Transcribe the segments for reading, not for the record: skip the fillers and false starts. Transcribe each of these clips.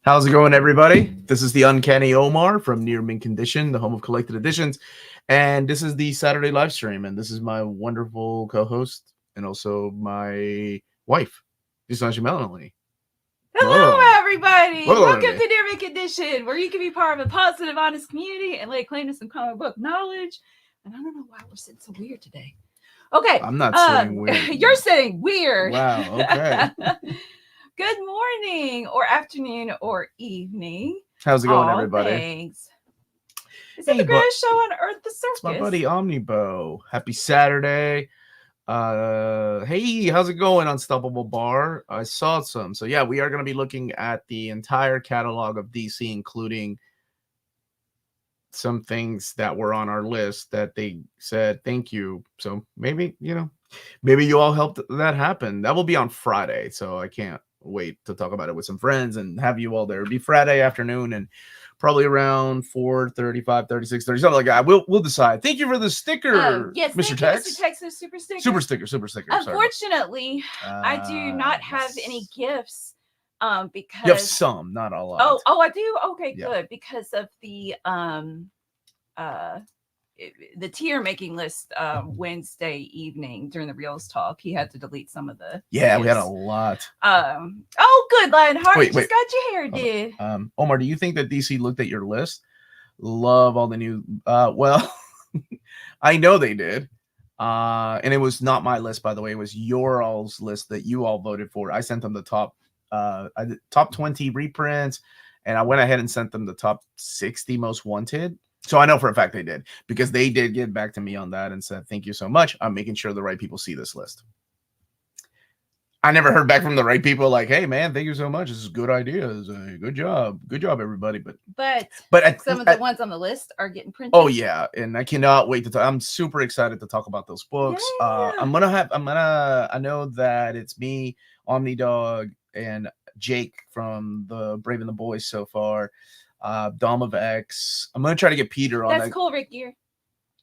How's it going, everybody? This is the Uncanny Omar from Near Mint Condition, the home of collected editions. And this is the Saturday live stream. And this is my wonderful co-host and also my wife, Astonishing Melanie. Hello, everybody. Whoa, Welcome Melanie. to Near Mint Condition, where you can be part of a positive, honest community and lay claim to some comic book knowledge. And I don't know why we're sitting so weird today. Okay. I'm not sitting weird. You're sitting weird. Wow, okay. Good morning, or afternoon, or evening. How's it going, everybody? Thanks. Is it the greatest show on earth, the circus? It's my buddy Omnibo. Happy Saturday. Hey, how's it going, Unstoppable Bar? I saw some. So yeah, we are going to be looking at the entire catalog of DC, including some things that were on our list that they said thank you. So maybe maybe you all helped that happen. That will be on Friday, so I can't wait to talk about it with some friends and have you all there. It'll be Friday afternoon and probably around 4:35, 36:30, something like that. We'll decide. Thank you for the sticker, yes, Mr. Tex. Tex. Mr. Tex, is super sticker. Super sticker. Unfortunately, I do not have any gifts. Because you have some, not a lot. Oh, I do. Okay, Yeah. good. Because of the tier making list Wednesday evening during the Reels talk, he had to delete some of the We had a lot. Oh, good, Lionheart. Wait. Just got your hair did. Omar, do you think that DC looked at your list? Love all the new well, I know they did. And it was not my list, by the way. It was your all's list that you all voted for. I sent them the top 20 reprints, and I went ahead and sent them the top 60 most wanted. So I know for a fact they did, because they did get back to me on that and said, thank you so much. I'm making sure the right people see this list. I never heard back from the right people like, hey, man, thank you so much. This is good ideas. Good job. Good job, everybody. But some of the ones on the list are getting printed. Oh, yeah. And I cannot wait to talk. I'm super excited to talk about those books. Yeah. I know that it's me, Omni Dog, and Jake from the Brave and the Boys so far. Dom of X. I'm going to try to get Peter on that. That's cool, Rick Gear.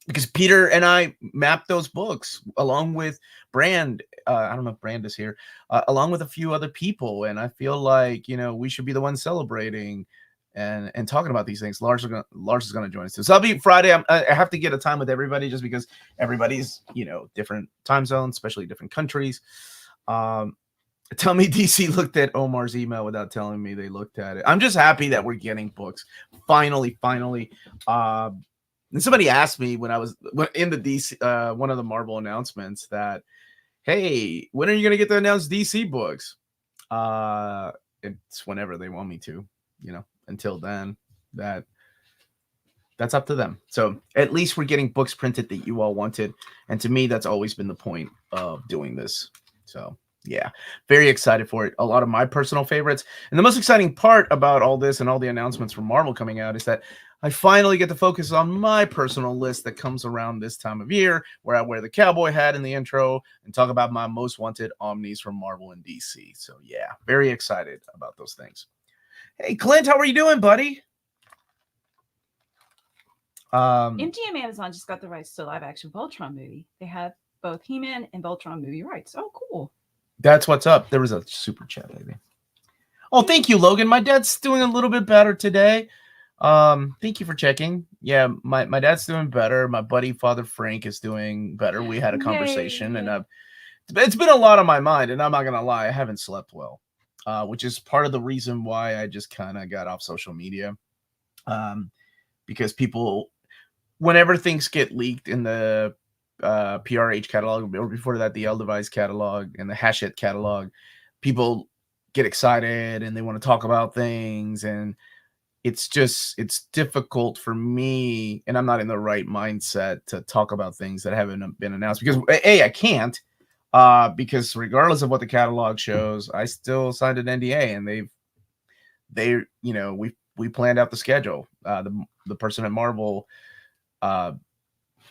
Because Peter and I mapped those books along with Brand. I don't know if Brand is here, along with a few other people. And I feel like, we should be the ones celebrating and talking about these things. Lars is going to join us too. So that'll be Friday. I have to get a time with everybody just because everybody's, different time zones, especially different countries. Tell me DC looked at Omar's email without telling me they looked at it. I'm just happy that we're getting books. Finally. And somebody asked me when I was in the DC, one of the Marvel announcements that, hey, when are you going to get to announce DC books? It's whenever they want me to, until then, that's up to them. So at least we're getting books printed that you all wanted. And to me, that's always been the point of doing this. So yeah, very excited for it. A lot of my personal favorites. And the most exciting part about all this and all the announcements from Marvel coming out is that I finally get to focus on my personal list that comes around this time of year, where I wear the cowboy hat in the intro and talk about my most wanted Omnis from Marvel and DC. So yeah, very excited about those things. Hey, Clint, how are you doing, buddy? MGM Amazon just got the rights to live action Voltron movie. They have both He-Man and Voltron movie rights. Oh, cool. That's what's up. There was a super chat, baby. Oh, thank you, Logan. My dad's doing a little bit better today. Thank you for checking. Yeah, my dad's doing better. My buddy Father Frank is doing better. We had a conversation. Yay. And it's been a lot on my mind, and I'm not gonna lie, I haven't slept well, which is part of the reason why I just kind of got off social media, because people, whenever things get leaked in the PRH catalog, or before that the Eldevise catalog and the Hachette catalog, people get excited and they want to talk about things, and it's difficult for me, and I'm not in the right mindset to talk about things that haven't been announced, because I can't, because regardless of what the catalog shows, I still signed an NDA, and we planned out the schedule. The person at Marvel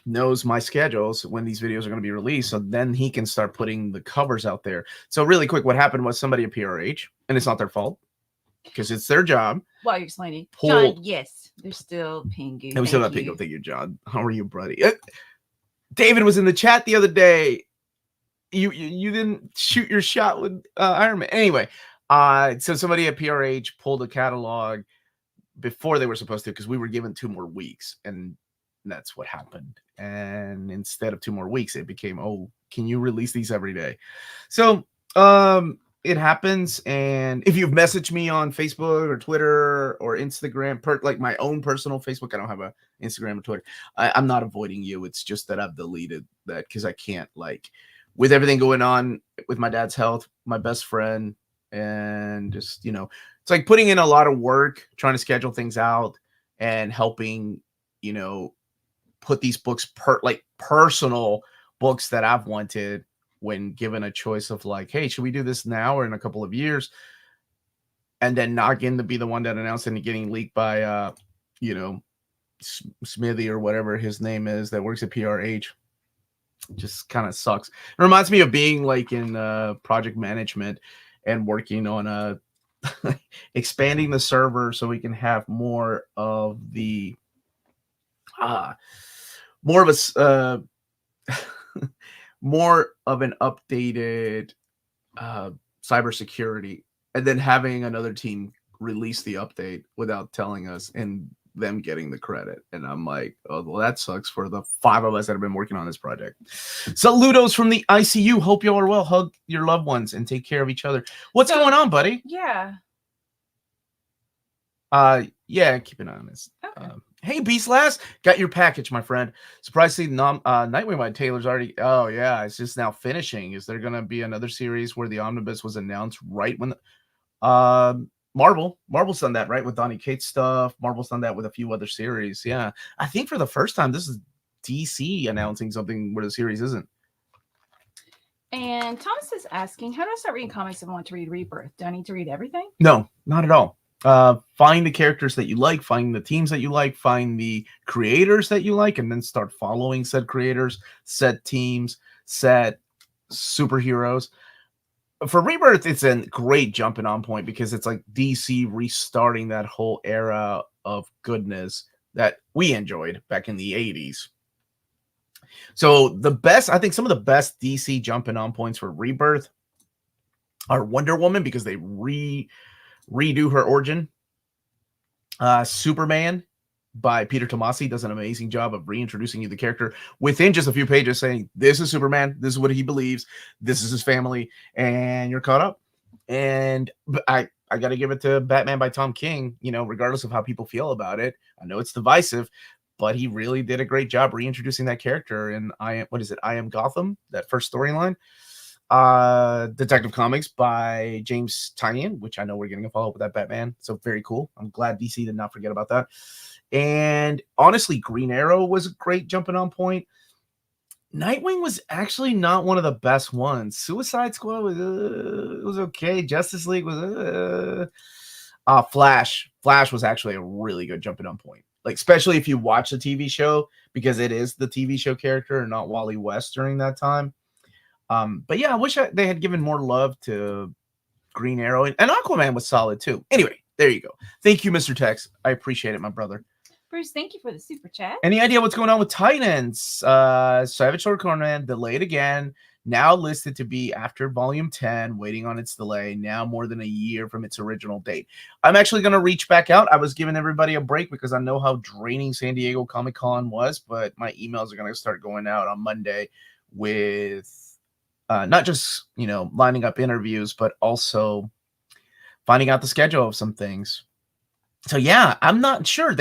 knows my schedules when these videos are going to be released, so then he can start putting the covers out there. So really quick, what happened was somebody at PRH, and it's not their fault because it's their job. While you're explaining, John, yes, they're still Pingu. And we still got Pingu. Thank you, John. How are you, buddy? David was in the chat the other day. You didn't shoot your shot with Iron Man. Anyway, So somebody at PRH pulled a catalog before they were supposed to, because we were given 2 more weeks, and that's what happened. And instead of 2 more weeks, it became, oh, can you release these every day? So it happens. And if you've messaged me on Facebook or Twitter or Instagram, like my own personal Facebook, I don't have a Instagram or Twitter. I'm not avoiding you. It's just that I've deleted that because I can't, like, with everything going on with my dad's health, my best friend, and just, it's like putting in a lot of work, trying to schedule things out and helping, put these books like personal books that I've wanted when given a choice of like, hey, should we do this now or in a couple of years? And then not getting to be the one that announced it and getting leaked by, Smithy or whatever his name is that works at PRH. Just kind of sucks. It reminds me of being like in project management and working on expanding the server so we can have more of the more of an updated cybersecurity, and then having another team release the update without telling us and them getting the credit. And I'm like, oh, well, that sucks for the 5 of us that have been working on this project. Saludos from the ICU. Hope you all are well. Hug your loved ones and take care of each other. What's going on, buddy? Yeah. Yeah, keep an eye on this. Okay. Hey, Beastlass, got your package, my friend. Surprised to see Nightwing by Taylor's already. Oh, yeah, it's just now finishing. Is there going to be another series where the Omnibus was announced right when Marvel's done that, right? With Donny Cates stuff. Marvel's done that with a few other series. Yeah, I think for the first time, this is DC announcing something where the series isn't. And Thomas is asking, how do I start reading comics if I want to read Rebirth? Do I need to read everything? No, not at all. Find the characters that you like, find the teams that you like, find the creators that you like, and then start following said creators, said teams, said superheroes. For Rebirth, it's a great jumping on point because it's like DC restarting that whole era of goodness that we enjoyed back in the 80s. So I think some of the best DC jumping on points for Rebirth are Wonder Woman, because they redo her origin. Superman by Peter Tomasi does an amazing job of reintroducing you the character within just a few pages, saying this is Superman, this is what he believes, this is his family, and you're caught up. And I got to give it to Batman by Tom King, regardless of how people feel about it. I know it's divisive, but he really did a great job reintroducing that character. And I Am Gotham, that first storyline. Detective Comics by James Tynion, which I know we're getting a follow-up with that Batman, so very cool. I'm glad DC did not forget about that. And honestly, Green Arrow was a great jumping on point. Nightwing was actually not one of the best ones. Suicide Squad was okay. Justice League was Flash was actually a really good jumping on point, like especially if you watch the TV show, because it is the TV show character and not Wally West during that time. But yeah, I wish they had given more love to Green Arrow, and Aquaman was solid too. Anyway, there you go. Thank you, Mr. Tex. I appreciate it, my brother. Bruce, thank you for the super chat. Any idea what's going on with Titans? Savage Sword Conan delayed again. Now listed to be after Volume 10, waiting on its delay. Now more than a year from its original date. I'm actually going to reach back out. I was giving everybody a break because I know how draining San Diego Comic-Con was, but my emails are going to start going out on Monday with not just, lining up interviews, but also finding out the schedule of some things. So yeah, I'm not sure.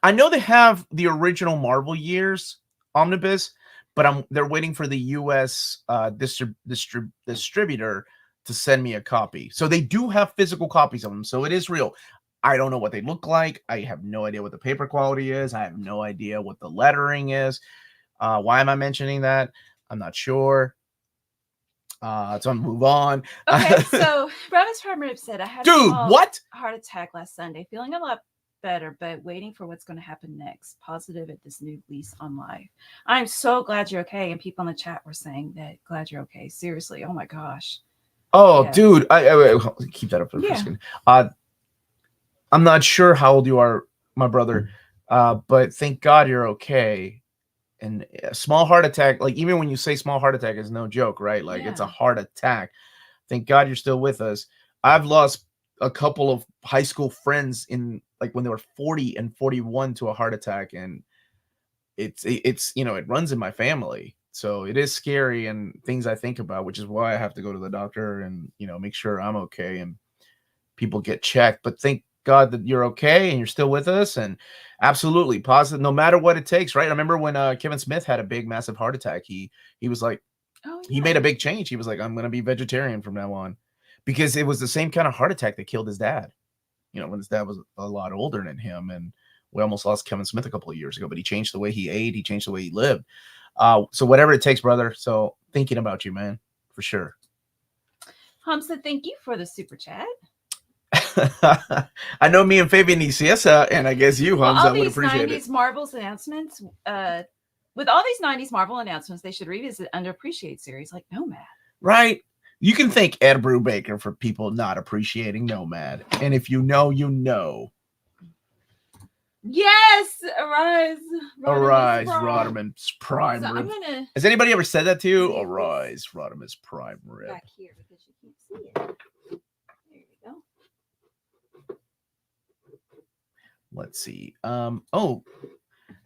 I know they have the original Marvel years omnibus, but they're waiting for the US distributor to send me a copy. So they do have physical copies of them. So it is real. I don't know what they look like. I have no idea what the paper quality is. I have no idea what the lettering is. Why am I mentioning that? I'm not sure. So I'm move on. Okay, so Ravis Farmer said I had a heart attack last Sunday, feeling a lot better, but waiting for what's going to happen next. Positive at this new lease on life. I'm so glad you're okay, and people in the chat were saying that glad you're okay. Seriously, oh my gosh. Oh, yeah. Dude, I keep that up for a second. I'm not sure how old you are, my brother, but thank God you're okay. And a small heart attack, like even when you say small heart attack, is no joke, right? Like it's a heart attack. Thank God you're still with us. I've lost a couple of high school friends in like when they were 40 and 41 to a heart attack, and it's it runs in my family. So it is scary and things I think about, which is why I have to go to the doctor and make sure I'm okay and people get checked. But thank God that you're okay and you're still with us, and absolutely positive no matter what it takes, right? I remember when Kevin Smith had a big massive heart attack, he was like, he made a big change. He was like, I'm going to be vegetarian from now on, because it was the same kind of heart attack that killed his dad. When his dad was a lot older than him, and we almost lost Kevin Smith a couple of years ago, but he changed the way he ate. He changed the way he lived. So whatever it takes, brother. So thinking about you, man, for sure. Hamza, thank you for the super chat. I know me and Fabian need siesta, and I guess you, Hamza, would appreciate 90s Marvel's announcements, with all these 90s Marvel announcements, they should revisit underappreciated series like Nomad. Right. You can thank Ed Brubaker for people not appreciating Nomad. And if you know, you know. Yes, Arise. Rodimus Prime So Rib. Has anybody ever said that to you? Arise, Rodimus Prime Rib. Back here because you can't see it. There you go. Let's see.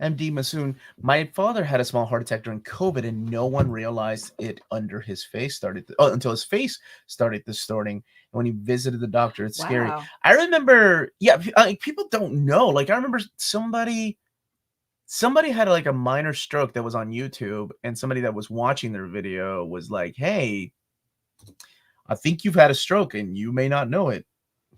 MD Masoon. My father had a small heart attack during COVID, and no one realized it under his face until his face started distorting. And when he visited the doctor, it's scary. I remember, people don't know. Like, I remember somebody had like a minor stroke that was on YouTube, and somebody that was watching their video was like, "Hey, I think you've had a stroke, and you may not know it."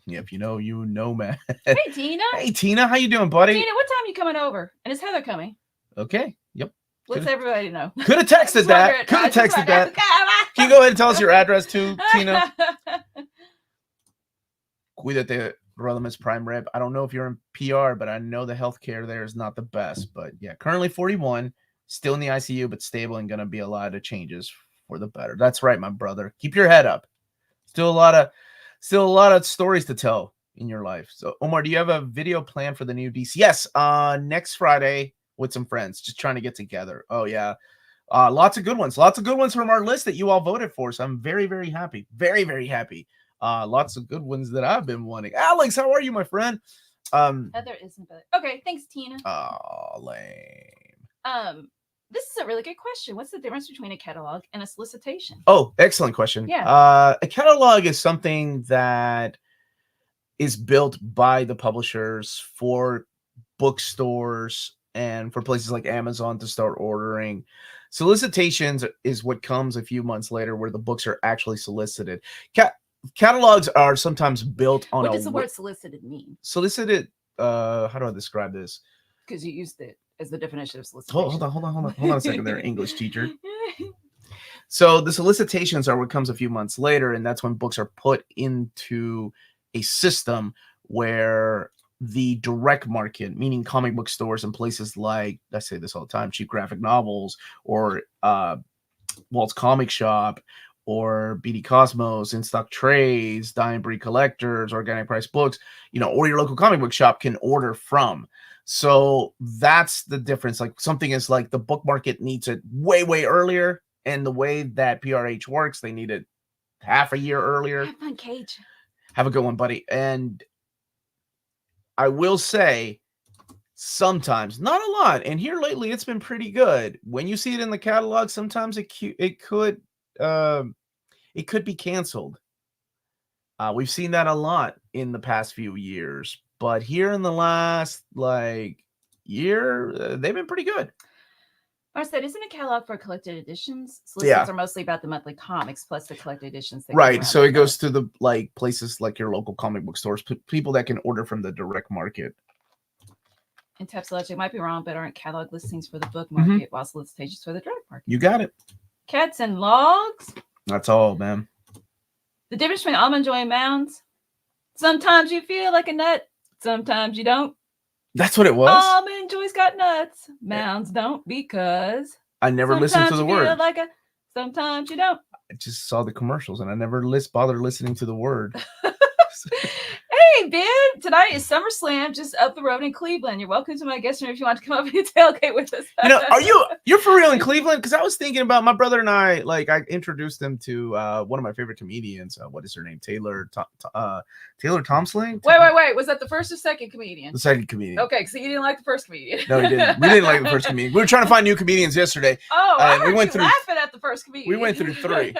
Yeah, if you know, you know, man. Hey, Tina. Hey, Tina. How you doing, buddy? Tina, what time are you coming over? And is Heather coming? Okay. Yep. Let's everybody know. Could have texted that. Could have texted that. Can you go ahead and tell us your address too, Tina? Cuídate, Rodimus Prime Rib. I don't know if you're in PR, but I know the healthcare there is not the best. But yeah, currently 41, still in the ICU, but stable, and going to be a lot of changes for the better. That's right, my brother. Keep your head up. Still a lot of stories to tell in your life. So, Omar, do you have a video plan for the new DC? Yes, next Friday with some friends, just trying to get together. Oh, yeah. Lots of good ones. Lots of good ones from our list that you all voted for. So I'm very, very happy. Very, very happy. Lots of good ones that I've been wanting. Alex, how are you, my friend? Heather isn't, but okay. Thanks, Tina. Oh, lame. This is a really good question. What's the difference between a catalog and a solicitation? Oh, excellent question. Yeah. A catalog is something that is built by the publishers for bookstores and for places like Amazon to start ordering. Solicitations is what comes a few months later, where the books are actually solicited. Catalogs are sometimes built on. What does the word solicited mean? Solicited. How do I describe this? Because you used it as the definition of solicitation. Hold on a second there, English teacher. So the solicitations are what comes a few months later, and that's when books are put into a system where the direct market, meaning comic book stores and places like, I say this all the time, Cheap Graphic Novels, or Walt's Comic Shop, or BD Cosmos, In Stock Trades, Dying Breed Collectors, Organic Price Books, or your local comic book shop can order from. So that's the difference. Like, something is like the book market needs it way, way earlier. And the way that PRH works, they need it half a year earlier. Have fun, Cage. Have a good one, buddy. And I will say, sometimes, not a lot, and here lately it's been pretty good. When you see it in the catalog, sometimes it could be canceled. We've seen that a lot in the past few years. But here in the last year, they've been pretty good. I said, isn't a catalog for collected editions? Solicitations are mostly about the monthly comics plus the collected editions. Right. So it goes to the places like your local comic book stores, people that can order from the direct market. And Tep's Logic might be wrong, but aren't catalog listings for the book market while solicitations for the direct market? You got it. Cats and logs. That's all, man. The difference between almond joy and mounds. Sometimes you feel like a nut. Sometimes you don't. That's what it was. Almond Joy's got nuts. Mounds don't, because I never listened to the word. Sometimes you don't. I just saw the commercials and I never bothered listening to the word. Hey, Hey, Ben! Tonight is SummerSlam just up the road in Cleveland. You're welcome to my guest room if you want to come up and tailgate with us. You're for real in Cleveland? Because I was thinking about my brother and I. Like, I introduced him to one of my favorite comedians. What is her name? Taylor Tomsling. Wait. Was that the first or second comedian? The second comedian. Okay, so you didn't like the first comedian. No, we didn't. We didn't like the first comedian. We were trying to find new comedians yesterday. Oh, I heard we went you laughing at the first comedian. We went through 3.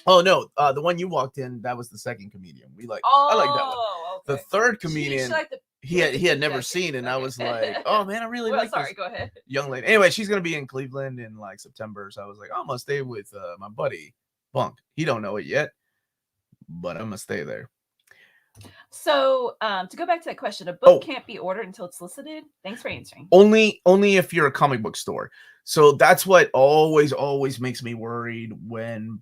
Oh no, the one you walked in, that was the second comedian. I like that one. Okay. The third comedian, he had never seen, and I was like, oh man, I really like this go ahead. young lady. Anyway, she's gonna be in Cleveland in like September, so I was like, I'm gonna stay with my buddy Bunk. He don't know it yet, but I'm gonna stay there. So to go back to that question, a book can't be ordered until it's solicited. Thanks for answering. Only if you're a comic book store. So that's what always makes me worried when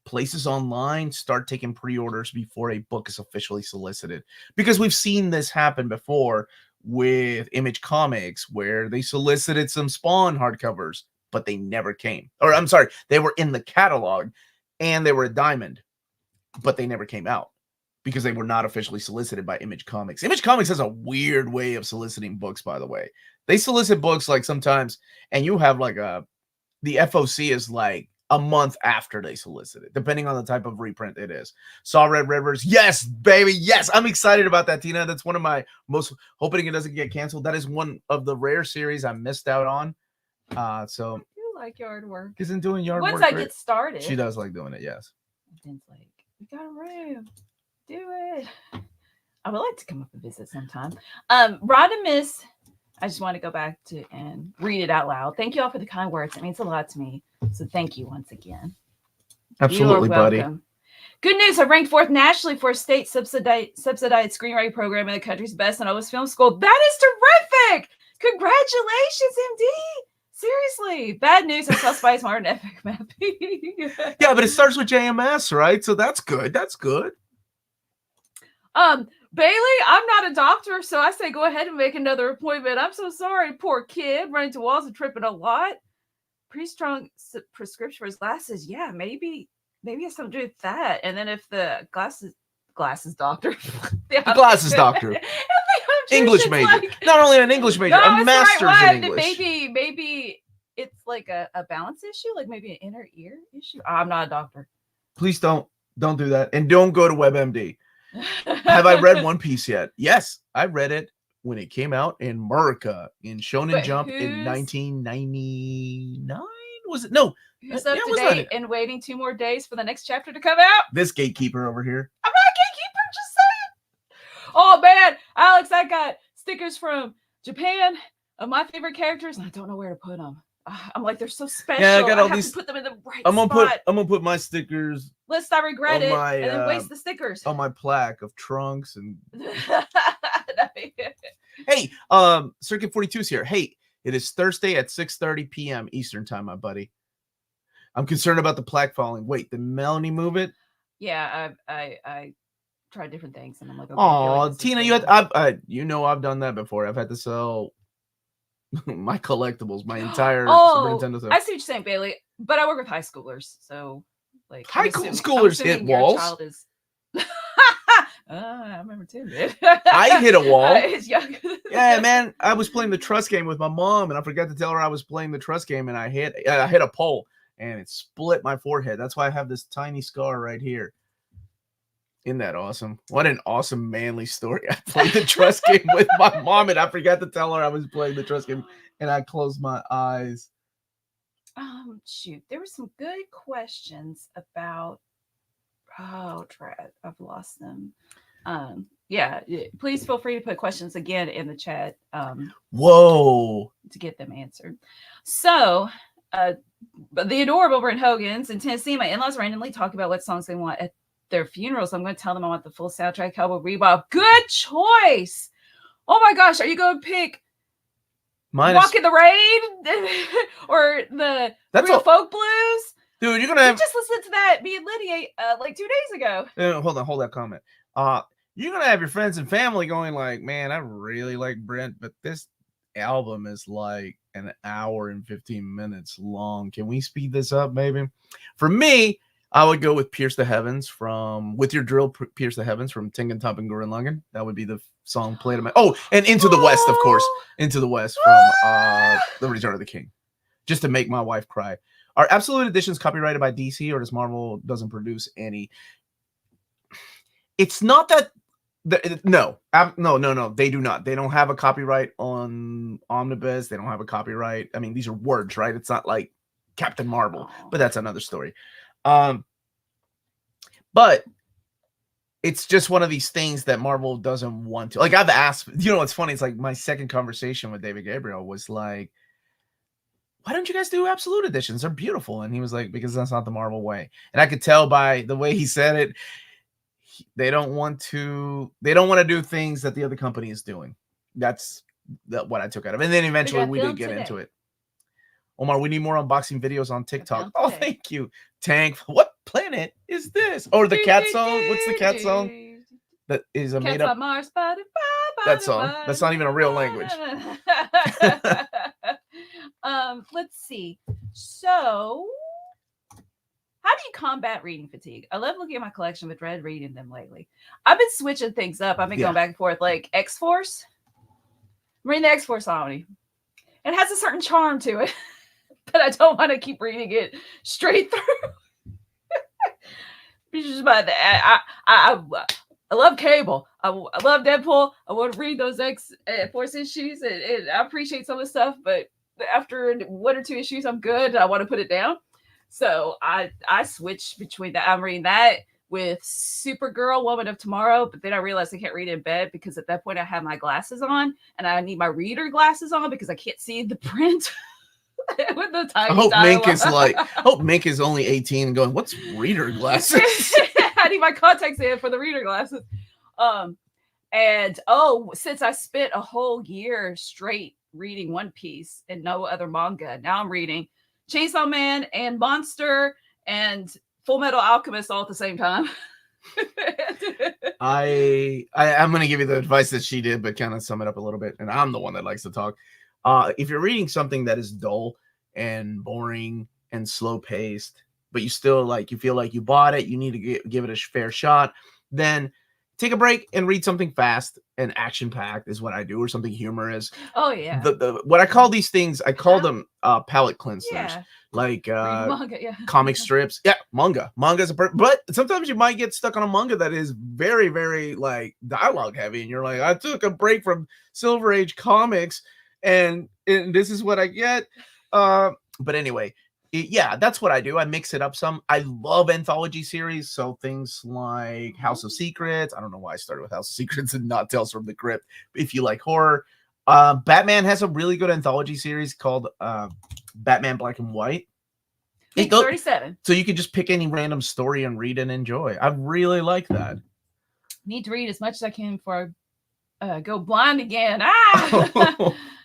places online start taking pre-orders before a book is officially solicited, because we've seen this happen before with Image Comics where they solicited some Spawn hardcovers, but they never came. Or I'm sorry, they were in the catalog and they were a diamond, but they never came out because they were not officially solicited by Image Comics. Image Comics has a weird way of soliciting books, by the way. They solicit books like sometimes, and you have like the FOC is like a month after they solicit it, depending on the type of reprint it is. Saw Red Rivers. Yes, baby. Yes. I'm excited about that, Tina. That's one of my most, hoping it doesn't get canceled. That is one of the rare series I missed out on. So I do like yard work. Isn't doing yard work. Once I get started. She does like doing it, yes. Ben's like, we got a room. Do it. I would like to come up and visit sometime. Rodimus, I just want to go back to and read it out loud. Thank you all for the kind words. It means a lot to me. So thank you once again. Absolutely, buddy. Good news. I ranked 4th nationally for a state subsidized screenwriting program in the country's best and oldest film school. That is terrific. Congratulations, MD. Seriously. Bad news. I saw Spice Martin epic mapping. Yeah, but it starts with JMS, right? So that's good. That's good. Bailey, I'm not a doctor, so I say go ahead and make another appointment. I'm so sorry, poor kid, running to walls and tripping a lot. Pretty strong prescription for his glasses. Yeah, maybe it has something to do with that. And then if the glasses doctor, the glasses doctor, English major, like, not only an English major, a master's in English. Maybe it's like a balance issue, like maybe an inner ear issue. I'm not a doctor. Please don't do that, and don't go to WebMD. Have I read One Piece yet? Yes, I read it when it came out in America in Shonen Jump in 1999. Was it? No. Who's up to date and waiting 2 more days for the next chapter to come out? This gatekeeper over here. I'm not a gatekeeper, just saying. Oh man, Alex, I got stickers from Japan of my favorite characters, and I don't know where to put them. I'm like, they're so special. Yeah, I got all have these. To put them in the right I'm spot. gonna put my stickers. Lest I regret it, and then waste the stickers on my plaque of trunks and. Hey, Circuit 42's here. Hey, it is Thursday at 6:30 p.m. Eastern time, my buddy. I'm concerned about the plaque falling. Wait, did Melanie move it? Yeah, I tried different things, and I'm like, okay, oh, like Tina, I've done that before. I've had to sell my collectibles, my entire Super Nintendo stuff. I see what you're saying, Bailey, but I work with high schoolers, so like high schoolers hit walls. Child is... I remember too, man. I hit a wall. Yeah, man. I was playing the trust game with my mom, and I forgot to tell her I was playing the trust game, and I hit a pole, and it split my forehead. That's why I have this tiny scar right here. Isn't that awesome? What an awesome manly story. I played the trust game with my mom, and I forgot to tell her I was playing the trust game, and I closed my eyes. Shoot. There were some good questions about Trad. I've lost them. Yeah, please feel free to put questions again in the chat. Whoa. To get them answered. So, the adorable Brent Hogan's in Tennessee, my in-laws randomly talk about what songs they want at their funerals. I'm going to tell them I want the full soundtrack Cowboy Bebop. Good choice. Oh my gosh, are you going to pick Walk in the Rain or the Real Folk Blues? Dude, you're gonna just listen to that me and Lydia like 2 days ago. Hold that comment. You're gonna have your friends and family going like, man, I really like Brent, but this album is like an hour and 15 minutes long. Can we speed this up, maybe? For me, I would go with Pierce the Heavens from With Your Drill, Pierce the Heavens from Tengen Toppa Gurren Lagann. That would be the song played at my... Oh, and Into the West, of course. Into the West from The Return of the King. Just to make my wife cry. Are Absolute Editions copyrighted by DC, or does Marvel doesn't produce any? It's not that... No. They do not. They don't have a copyright on Omnibus. They don't have a copyright. I mean, these are words, right? It's not like Captain Marvel, but that's another story. But it's just one of these things that Marvel doesn't want to. Like, I've asked, what's funny? It's like my second conversation with David Gabriel was like, why don't you guys do Absolute Editions? They're beautiful. And he was like, because that's not the Marvel way. And I could tell by the way he said it, they don't want to do things that the other company is doing. That's what I took out of it. And then eventually we did get into it. Omar, we need more unboxing videos on TikTok. Oh, thank you. Tank, what planet is this? Or the cat song. What's the cat song? That is a made up. That song. That's not even a real language. Let's see. So, how do you combat reading fatigue? I love looking at my collection, but dread reading them lately. I've been switching things up. I've been going back and forth, like X-Force. I'm reading the X-Force Omni. It has a certain charm to it, but I don't want to keep reading it straight through. Just by the, I love Cable. I love Deadpool. I want to read those X-Force issues, and I appreciate some of the stuff, but after 1 or 2 issues, I'm good. I want to put it down. So I switch between that. I'm reading that with Supergirl, Woman of Tomorrow, but then I realized I can't read it in bed because at that point I have my glasses on and I need my reader glasses on because I can't see the print. With the tiny I hope Mink is only 18 and going, what's reader glasses? I need my contacts in for the reader glasses. And since I spent a whole year straight reading One Piece and no other manga, now I'm reading Chainsaw Man and Monster and Full Metal Alchemist all at the same time. I'm going to give you the advice that she did, but kind of sum it up a little bit. And I'm the one that likes to talk. If you're reading something that is dull and boring and slow paced, but you still you feel like you bought it, you need to give it a fair shot, then take a break and read something fast and action packed is what I do, or something humorous. Oh yeah. What I call these things, I call them palate cleansers. Yeah. Like manga, yeah. Comic strips. Yeah, manga. Manga's but sometimes you might get stuck on a manga that is very, very like dialogue heavy, and you're like, I took a break from Silver Age comics, and this is what I get. But anyway, that's what I do. I mix it up some. I love anthology series, so things like House of Secrets. I don't know why I started with House of Secrets and not Tales from the Crypt. If you like horror, Batman has a really good anthology series called Batman Black and White. 37. So you can just pick any random story and read and enjoy. I really like that. Need to read as much as I can before I go blind again.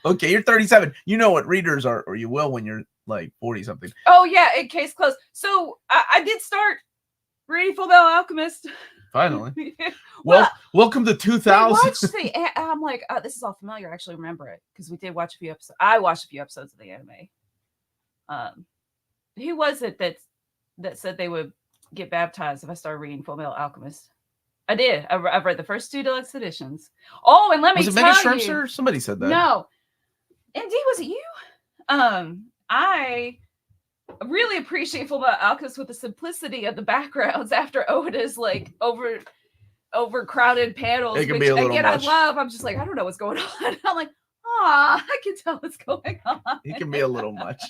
Okay, you're 37. You know what readers are, or you will when you're like 40 something. Oh yeah, case closed. So I did start reading Full Metal Alchemist. Finally. Welcome to 2000. I'm like, this is all familiar. I actually remember it because we did watch a few episodes. I watched a few episodes of the anime. Who was it that said they would get baptized if I started reading Full Metal Alchemist? I did. I've read the first 2 deluxe editions. Oh, and let me tell you. Was it Megan Schermser? Somebody said that. No. Indeed, was it you? I really appreciate Full Metal Alchemist with the simplicity of the backgrounds after Oda's like overcrowded panels. It can be a little much. I'm just like, I don't know what's going on. I'm like, I can tell what's going on. It can be a little much.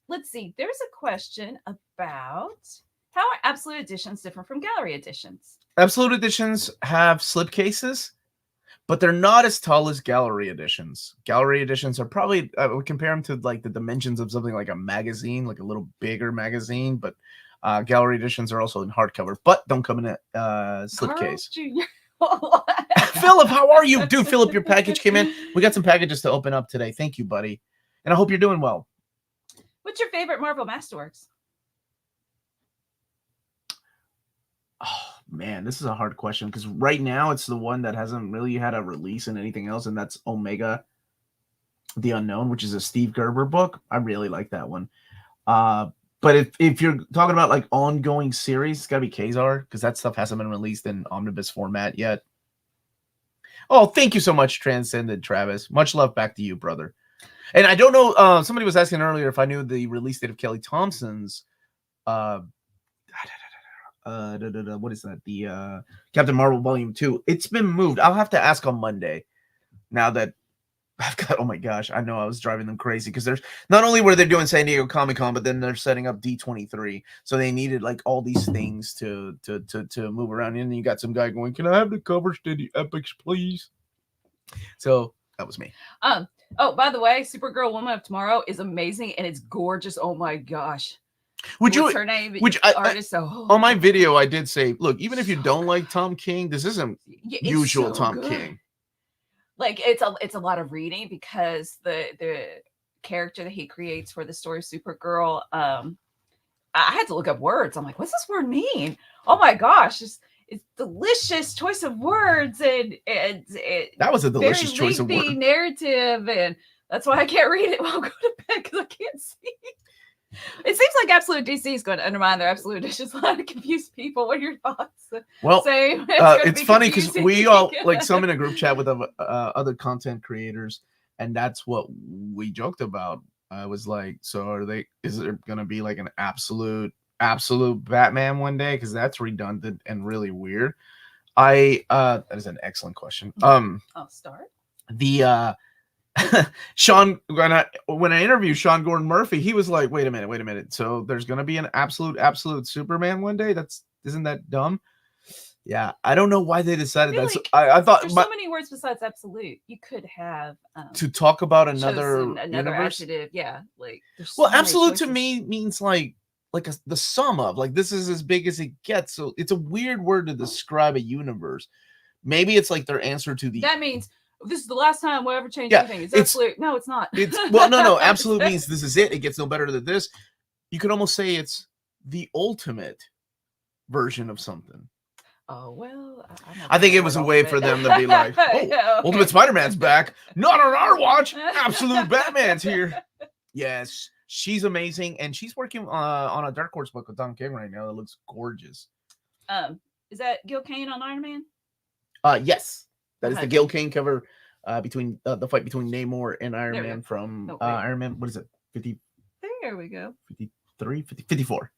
Let's see. There's a question about how are Absolute Editions different from Gallery Editions? Absolute Editions have slipcases, but they're not as tall as Gallery Editions. Gallery Editions are probably, I would compare them to like the dimensions of something like a magazine, like a little bigger magazine, but Gallery Editions are also in hardcover, but don't come in a slipcase. Philip, how are you? Dude, Philip, your package came in. We got some packages to open up today. Thank you, buddy. And I hope you're doing well. What's your favorite Marvel Masterworks? Oh, man, this is a hard question because right now it's the one that hasn't really had a release in anything else, and that's Omega. The Unknown, which is a Steve Gerber book. I really like that one. But if you're talking about like ongoing series, it's gotta be Kazar, because that stuff hasn't been released in omnibus format yet. Oh, thank you so much, Transcendent Travis. Much love back to you, brother. And I don't know, somebody was asking earlier if I knew the release date of Kelly Thompson's what is that? The Captain Marvel Volume 2. It's been moved. I'll have to ask on Monday. Now that I've got, oh my gosh, I know I was driving them crazy, because there's not only were they doing San Diego Comic-Con, but then they're setting up D23. So they needed like all these things to move around. And then you got some guy going, "Can I have the covers to the Epics, please?" So that was me. Oh, by the way, Supergirl Woman of Tomorrow is amazing and it's gorgeous. Oh my gosh. What's her name? Artist. On my video, I did say, look, even if you don't like Tom King, this isn't usual so Tom King. Like it's a lot of reading, because the character that he creates for the story Supergirl, I had to look up words. I'm like, what's this word mean? Oh my gosh, it's delicious choice of words, and that was a delicious choice of words. Narrative, and that's why I can't read it while I go to bed, because I can't see. It seems like Absolute DC is going to undermine their Absolute Editions. A lot of confused people. What are your thoughts? Well, it's funny because we all, like, some in a group chat with other content creators, and that's what we joked about. I was like, so is there going to be like an absolute Batman one day? Because that's redundant and really weird. That is an excellent question. I'll start. Sean, when I interviewed Sean Gordon Murphy, he was like, wait a minute. So there's going to be an absolute Superman one day? Isn't that dumb? Yeah. I don't know why they decided that. So I thought there's so many words besides absolute. You could have to talk about another universe. Adjective. Yeah. Like, so absolute to me means like the sum of, like, this is as big as it gets. So it's a weird word to describe a universe. Maybe it's like their answer to that means this is the last time we'll ever change anything. It's absolute. No, it's not. No. Absolute means this is it. It gets no better than this. You could almost say it's the ultimate version of something. Oh, well. I think it was a way for them to be like, oh, okay. Ultimate Spider-Man's back. Not on our watch. Absolute Batman's here. Yes, she's amazing. And she's working on a Dark Horse book with Tom King right now that looks gorgeous. Is that Gil Kane on Iron Man? Yes. That is the Gil Kane cover between the fight between Namor and Iron Man from Iron Man. What is it? 50. There we go. 53, 54.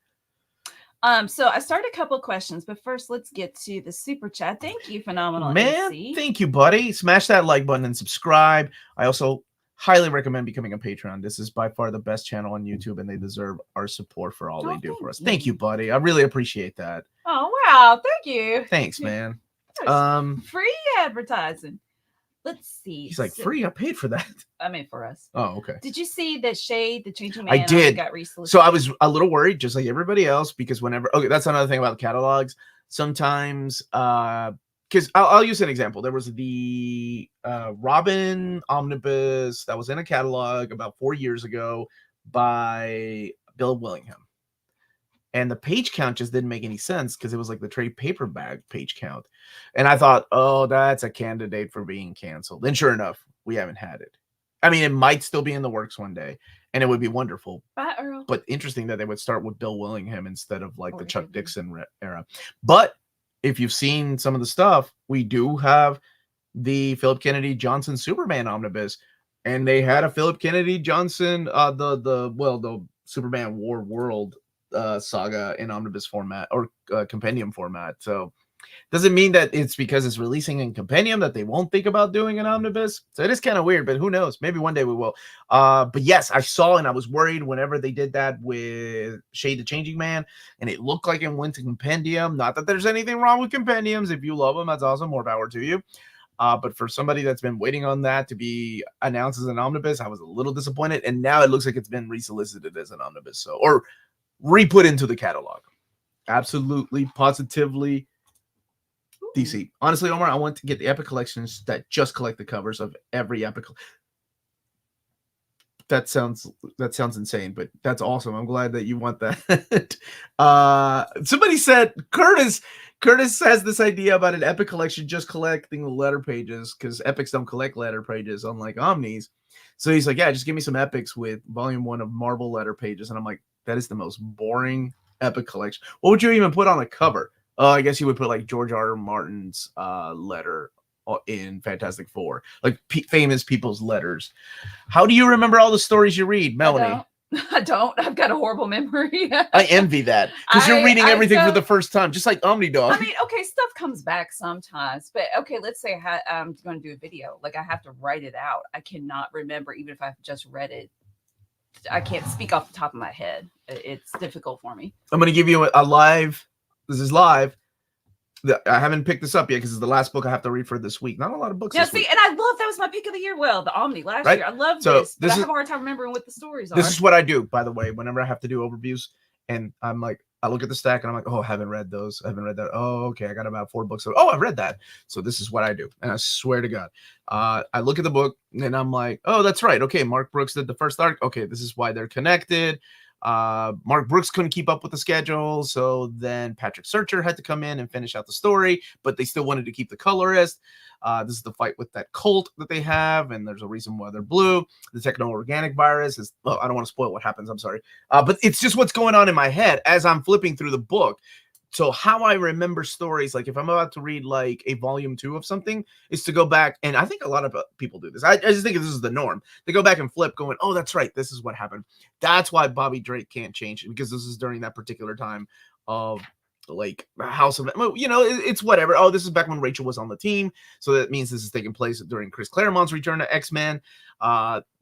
So I started a couple of questions, but first let's get to the super chat. Thank you, Phenomenal Man. AC. Thank you, buddy. Smash that like button and subscribe. I also highly recommend becoming a Patreon. This is by far the best channel on YouTube, and they deserve our support for all they do for us. Thank you, buddy. I really appreciate that. Oh wow, thank you. Thanks, man. Free advertising. Let's see. He's like, free? I paid for that. I mean, for us. Oh, okay. Did you see that Shade, the Changing Man? I did. Got resolicited? So I was a little worried, just like everybody else, because that's another thing about catalogs. Sometimes, because I'll use an example. There was the Robin Omnibus that was in a catalog about 4 years ago by Bill Willingham. And the page count just didn't make any sense because it was like the trade paperback page count. And I thought, oh, that's a candidate for being canceled. And sure enough, we haven't had it. I mean, it might still be in the works one day, and it would be wonderful. Bye, Earl. But interesting that they would start with Bill Willingham instead of like the Chuck Dixon era. But if you've seen some of the stuff, we do have the Philip Kennedy Johnson Superman omnibus, and they had a Philip Kennedy Johnson, the Superman War World saga in omnibus format or compendium format. So doesn't mean that it's because it's releasing in compendium that they won't think about doing an omnibus. So it is kind of weird, but who knows? Maybe one day we will. But yes, I saw and I was worried whenever they did that with Shade the Changing Man, and it looked like it went to compendium. Not that there's anything wrong with compendiums. If you love them, that's awesome. More power to you. But for somebody that's been waiting on that to be announced as an omnibus, I was a little disappointed. And now it looks like it's been resolicited as an omnibus. So, or re-put into the catalog. Absolutely, positively DC. Honestly, Omar, I want to get the Epic collections that just collect the covers of every Epic. That sounds insane, but that's awesome. I'm glad that you want that. Somebody said Curtis Curtis has this idea about an Epic collection just collecting the letter pages because Epics don't collect letter pages unlike Omnis. So he's like, yeah, just give me some Epics with volume 1 of Marvel letter pages. And I'm like, that is the most boring Epic collection. What would you even put on a cover? I guess you would put like George R. Martin's letter in Fantastic Four, like famous people's letters. How do you remember all the stories you read, Melanie? I don't. I've got a horrible memory. I envy that because you're reading everything for the first time, just like Omnidog. I mean, okay, stuff comes back sometimes, but okay, let's say I'm going to do a video. Like I have to write it out. I cannot remember, even if I've just read it. I can't speak off the top of my head. It's difficult for me. I'm going to give you a live. This is live. I haven't picked this up yet because it's the last book I have to read for this week. Not a lot of books. Yeah, this week. And I love that was my pick of the year. Well, the Omni last year. I love this, but I have a hard time remembering what the stories are. This is what I do, by the way, whenever I have to do overviews, and I'm like, I look at the stack and I'm like, oh, I haven't read those. I haven't read that. Oh, okay, I got about 4 books. Oh, I've read that. So this is what I do, and I swear to God, I look at the book and I'm like, oh, that's right. Okay, Mark Brooks did the first arc. Okay, this is why they're connected. Mark Brooks couldn't keep up with the schedule, so then Patrick Searcher had to come in and finish out the story, but they still wanted to keep the colorist. This is the fight with that cult that they have, and there's a reason why they're blue. The techno-organic virus is, I don't want to spoil what happens, I'm sorry. But it's just what's going on in my head as I'm flipping through the book. So how I remember stories, like if I'm about to read like a volume 2 of something, is to go back, and I think a lot of people do this. I just think this is the norm. They go back and flip going, oh, that's right. This is what happened. That's why Bobby Drake can't change it, because this is during that particular time of like House of, you know, it's whatever. Oh, this is back when Rachel was on the team. So that means this is taking place during Chris Claremont's return to X-Men.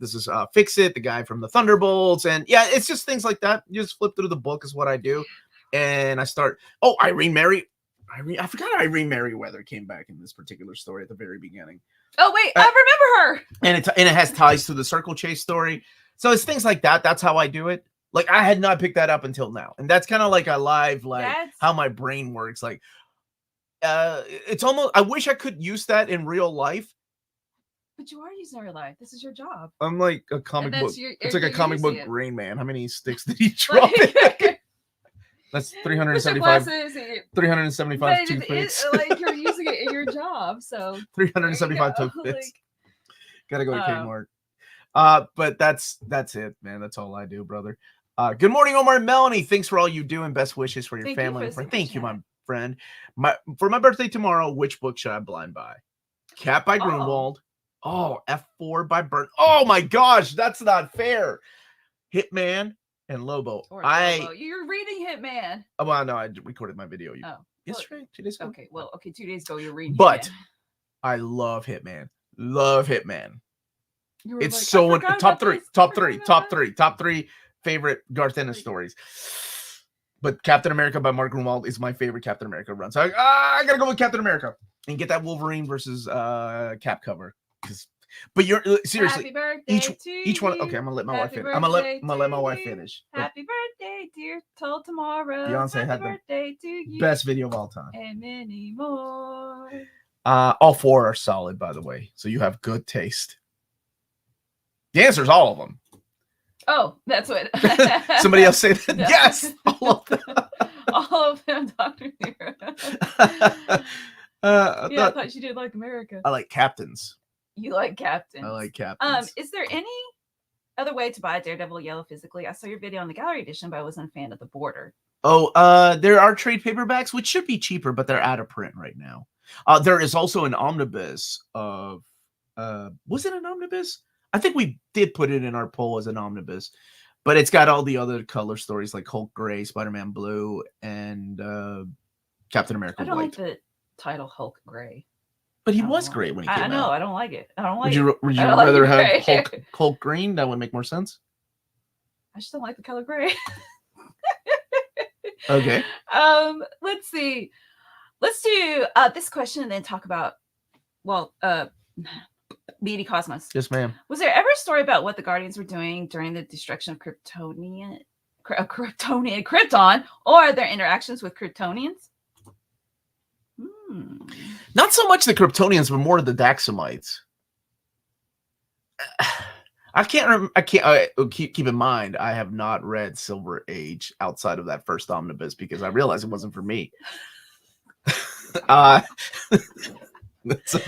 This is Fix It, the guy from the Thunderbolts. And yeah, it's just things like that. You just flip through the book is what I do. And I start, Irene I forgot Irene Merriweather came back in this particular story at the very beginning. Oh, wait, I remember her. And it has ties to the Circle Chase story. So it's things like that. That's how I do it. Like, I had not picked that up until now. And that's kind of like a live, how my brain works. Like, it's almost, I wish I could use that in real life. But you are using it in real life. This is your job. I'm like a comic book. It's like a comic book Rain Man. How many sticks did he drop in? That's 375. 375 toothpicks. Like you're using it in your job, so 375 toothpicks. Gotta go to Kmart. But that's it, man. That's all I do, brother. Good morning, Omar and Melanie. Thanks for all you do and best wishes for your family and friends. Thank you, my friend. For my birthday tomorrow, which book should I blind buy? Cat by Grunwald. F4 by Burn. Oh my gosh, that's not fair. Hitman and Lobo. You're reading Hitman. Oh, well, no, I recorded my video. Yesterday, 2 days ago. Okay, 2 days ago you're reading. But Hitman. I love Hitman. Love Hitman. It's like, so top three favorite Garth Ennis stories. But Captain America by Mark Grunwald is my favorite Captain America run. So I gotta go with Captain America and get that Wolverine versus Cap cover. But you're seriously each one. Okay, I'm gonna let my wife finish. I'm gonna let my wife finish. Happy birthday, dear, till tomorrow. Beyonce had the best video of all time. And many more. All 4 are solid, by the way. So you have good taste. The answer is all of them. Oh, that's what. Somebody else say that. No. Yes, all of them. All of them, Dr. Nero. I thought you did like America. I like Captains. You like Captains. I like Captains. Is there any other way to buy Daredevil Yellow physically? I saw your video on the gallery edition, but I wasn't a fan of the border. There are trade paperbacks, which should be cheaper, but they're out of print right now. There is also an omnibus of, was it an omnibus? I think we did put it in our poll as an omnibus, but it's got all the other color stories like Hulk Gray, Spider-Man Blue, and Captain America White. I don't like the title Hulk Gray. But he was great when he came out. I know. I don't like it. Would you rather have Hulk Green? That would make more sense. I just don't like the color gray. Okay. Let's see. Let's do this question and then talk about BD Cosmos. Yes, ma'am. Was there ever a story about what the Guardians were doing during the destruction of Krypton, or their interactions with Kryptonians? Not so much the Kryptonians, but more the Daxamites. Keep in mind, I have not read Silver Age outside of that first omnibus because I realized it wasn't for me. It makes me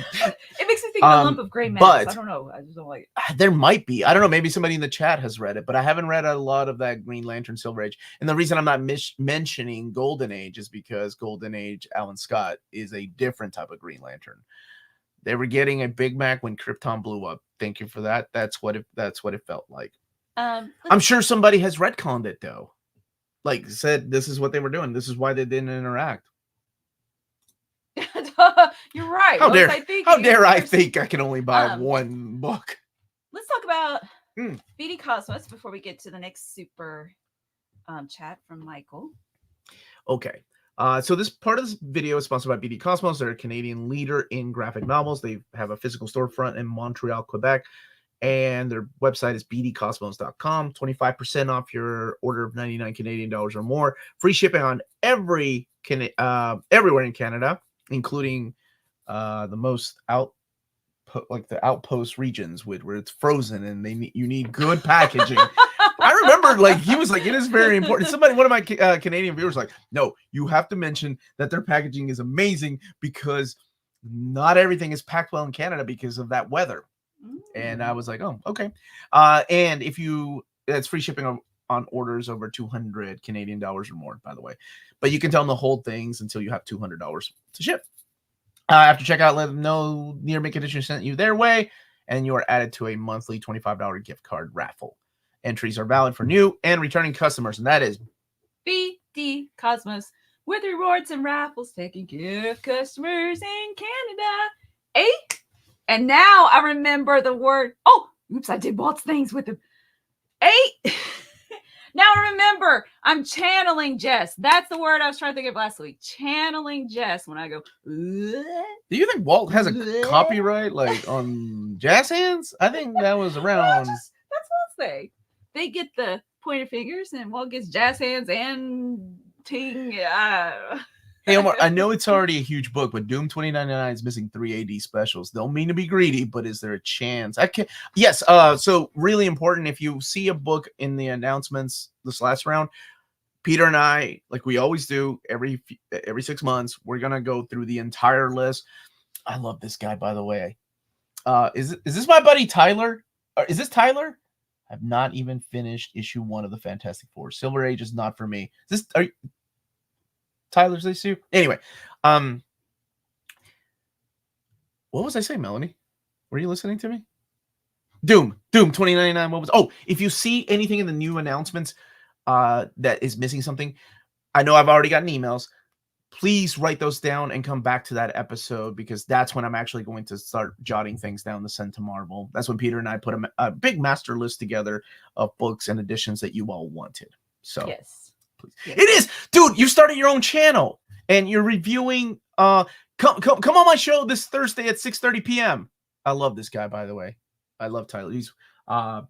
think of a lump of gray mass. I don't know. I just don't like it. There might be. I don't know. Maybe somebody in the chat has read it, but I haven't read a lot of that Green Lantern Silver Age. And the reason I'm not mentioning Golden Age is because Golden Age Alan Scott is a different type of Green Lantern. They were getting a Big Mac when Krypton blew up. Thank you for that. That's what it felt like. I'm sure somebody has retconned it though. Like said, this is what they were doing. This is why they didn't interact. You're right. How dare I think I can only buy one book? Let's talk about BD Cosmos before we get to the next super chat from Michael. Okay. So this part of this video is sponsored by BD Cosmos. They're a Canadian leader in graphic novels. They have a physical storefront in Montreal, Quebec, and their website is bdcosmos.com. 25% off your order of 99 Canadian dollars or more. Free shipping on everywhere in Canada, including the most outpost regions where it's frozen and you need good packaging. I remember he was like, it is very important. One of my Canadian viewers like, no, you have to mention that their packaging is amazing because not everything is packed well in Canada because of that weather. And I was like, oh, okay. And that's free shipping on orders over 200 Canadian dollars or more, by the way. But you can tell them to hold things until you have $200 to ship. After checkout, let them know Near Make Edition sent you their way, and you are added to a monthly $25 gift card raffle. Entries are valid for new and returning customers, and that is BD Cosmos with rewards and raffles taking care of customers in Canada. And now I remember the word. Oh, oops, I did Walt's things with him. Now I remember, I'm channeling Jess. That's the word I was trying to think of last week. Channeling Jess when I go. Do you think Walt has a copyright on jazz hands? I think that was around. That's Walt's thing. They get the pointer fingers, and Walt gets jazz hands and ting. Hey Omar, I know it's already a huge book, but Doom 2099 is missing 3 AD specials. Don't mean to be greedy, but is there a chance? Yes. So really important. If you see a book in the announcements this last round, Peter and I, like we always do, every 6 months, we're gonna go through the entire list. I love this guy, by the way. Is this my buddy Tyler? Is this Tyler? I've not even finished issue 1 of the Fantastic Four. Silver Age is not for me. Tyler's issue. Anyway, what was I saying, Melanie? Were you listening to me? Doom 2099. If you see anything in the new announcements that is missing something, I know I've already gotten emails. Please write those down and come back to that episode because that's when I'm actually going to start jotting things down to send to Marvel. That's when Peter and I put a big master list together of books and editions that you all wanted. So yes. It is, dude. You started your own channel and you're reviewing. Come on my show this Thursday at 6:30 p.m. I love this guy, by the way. I love Tyler. He's I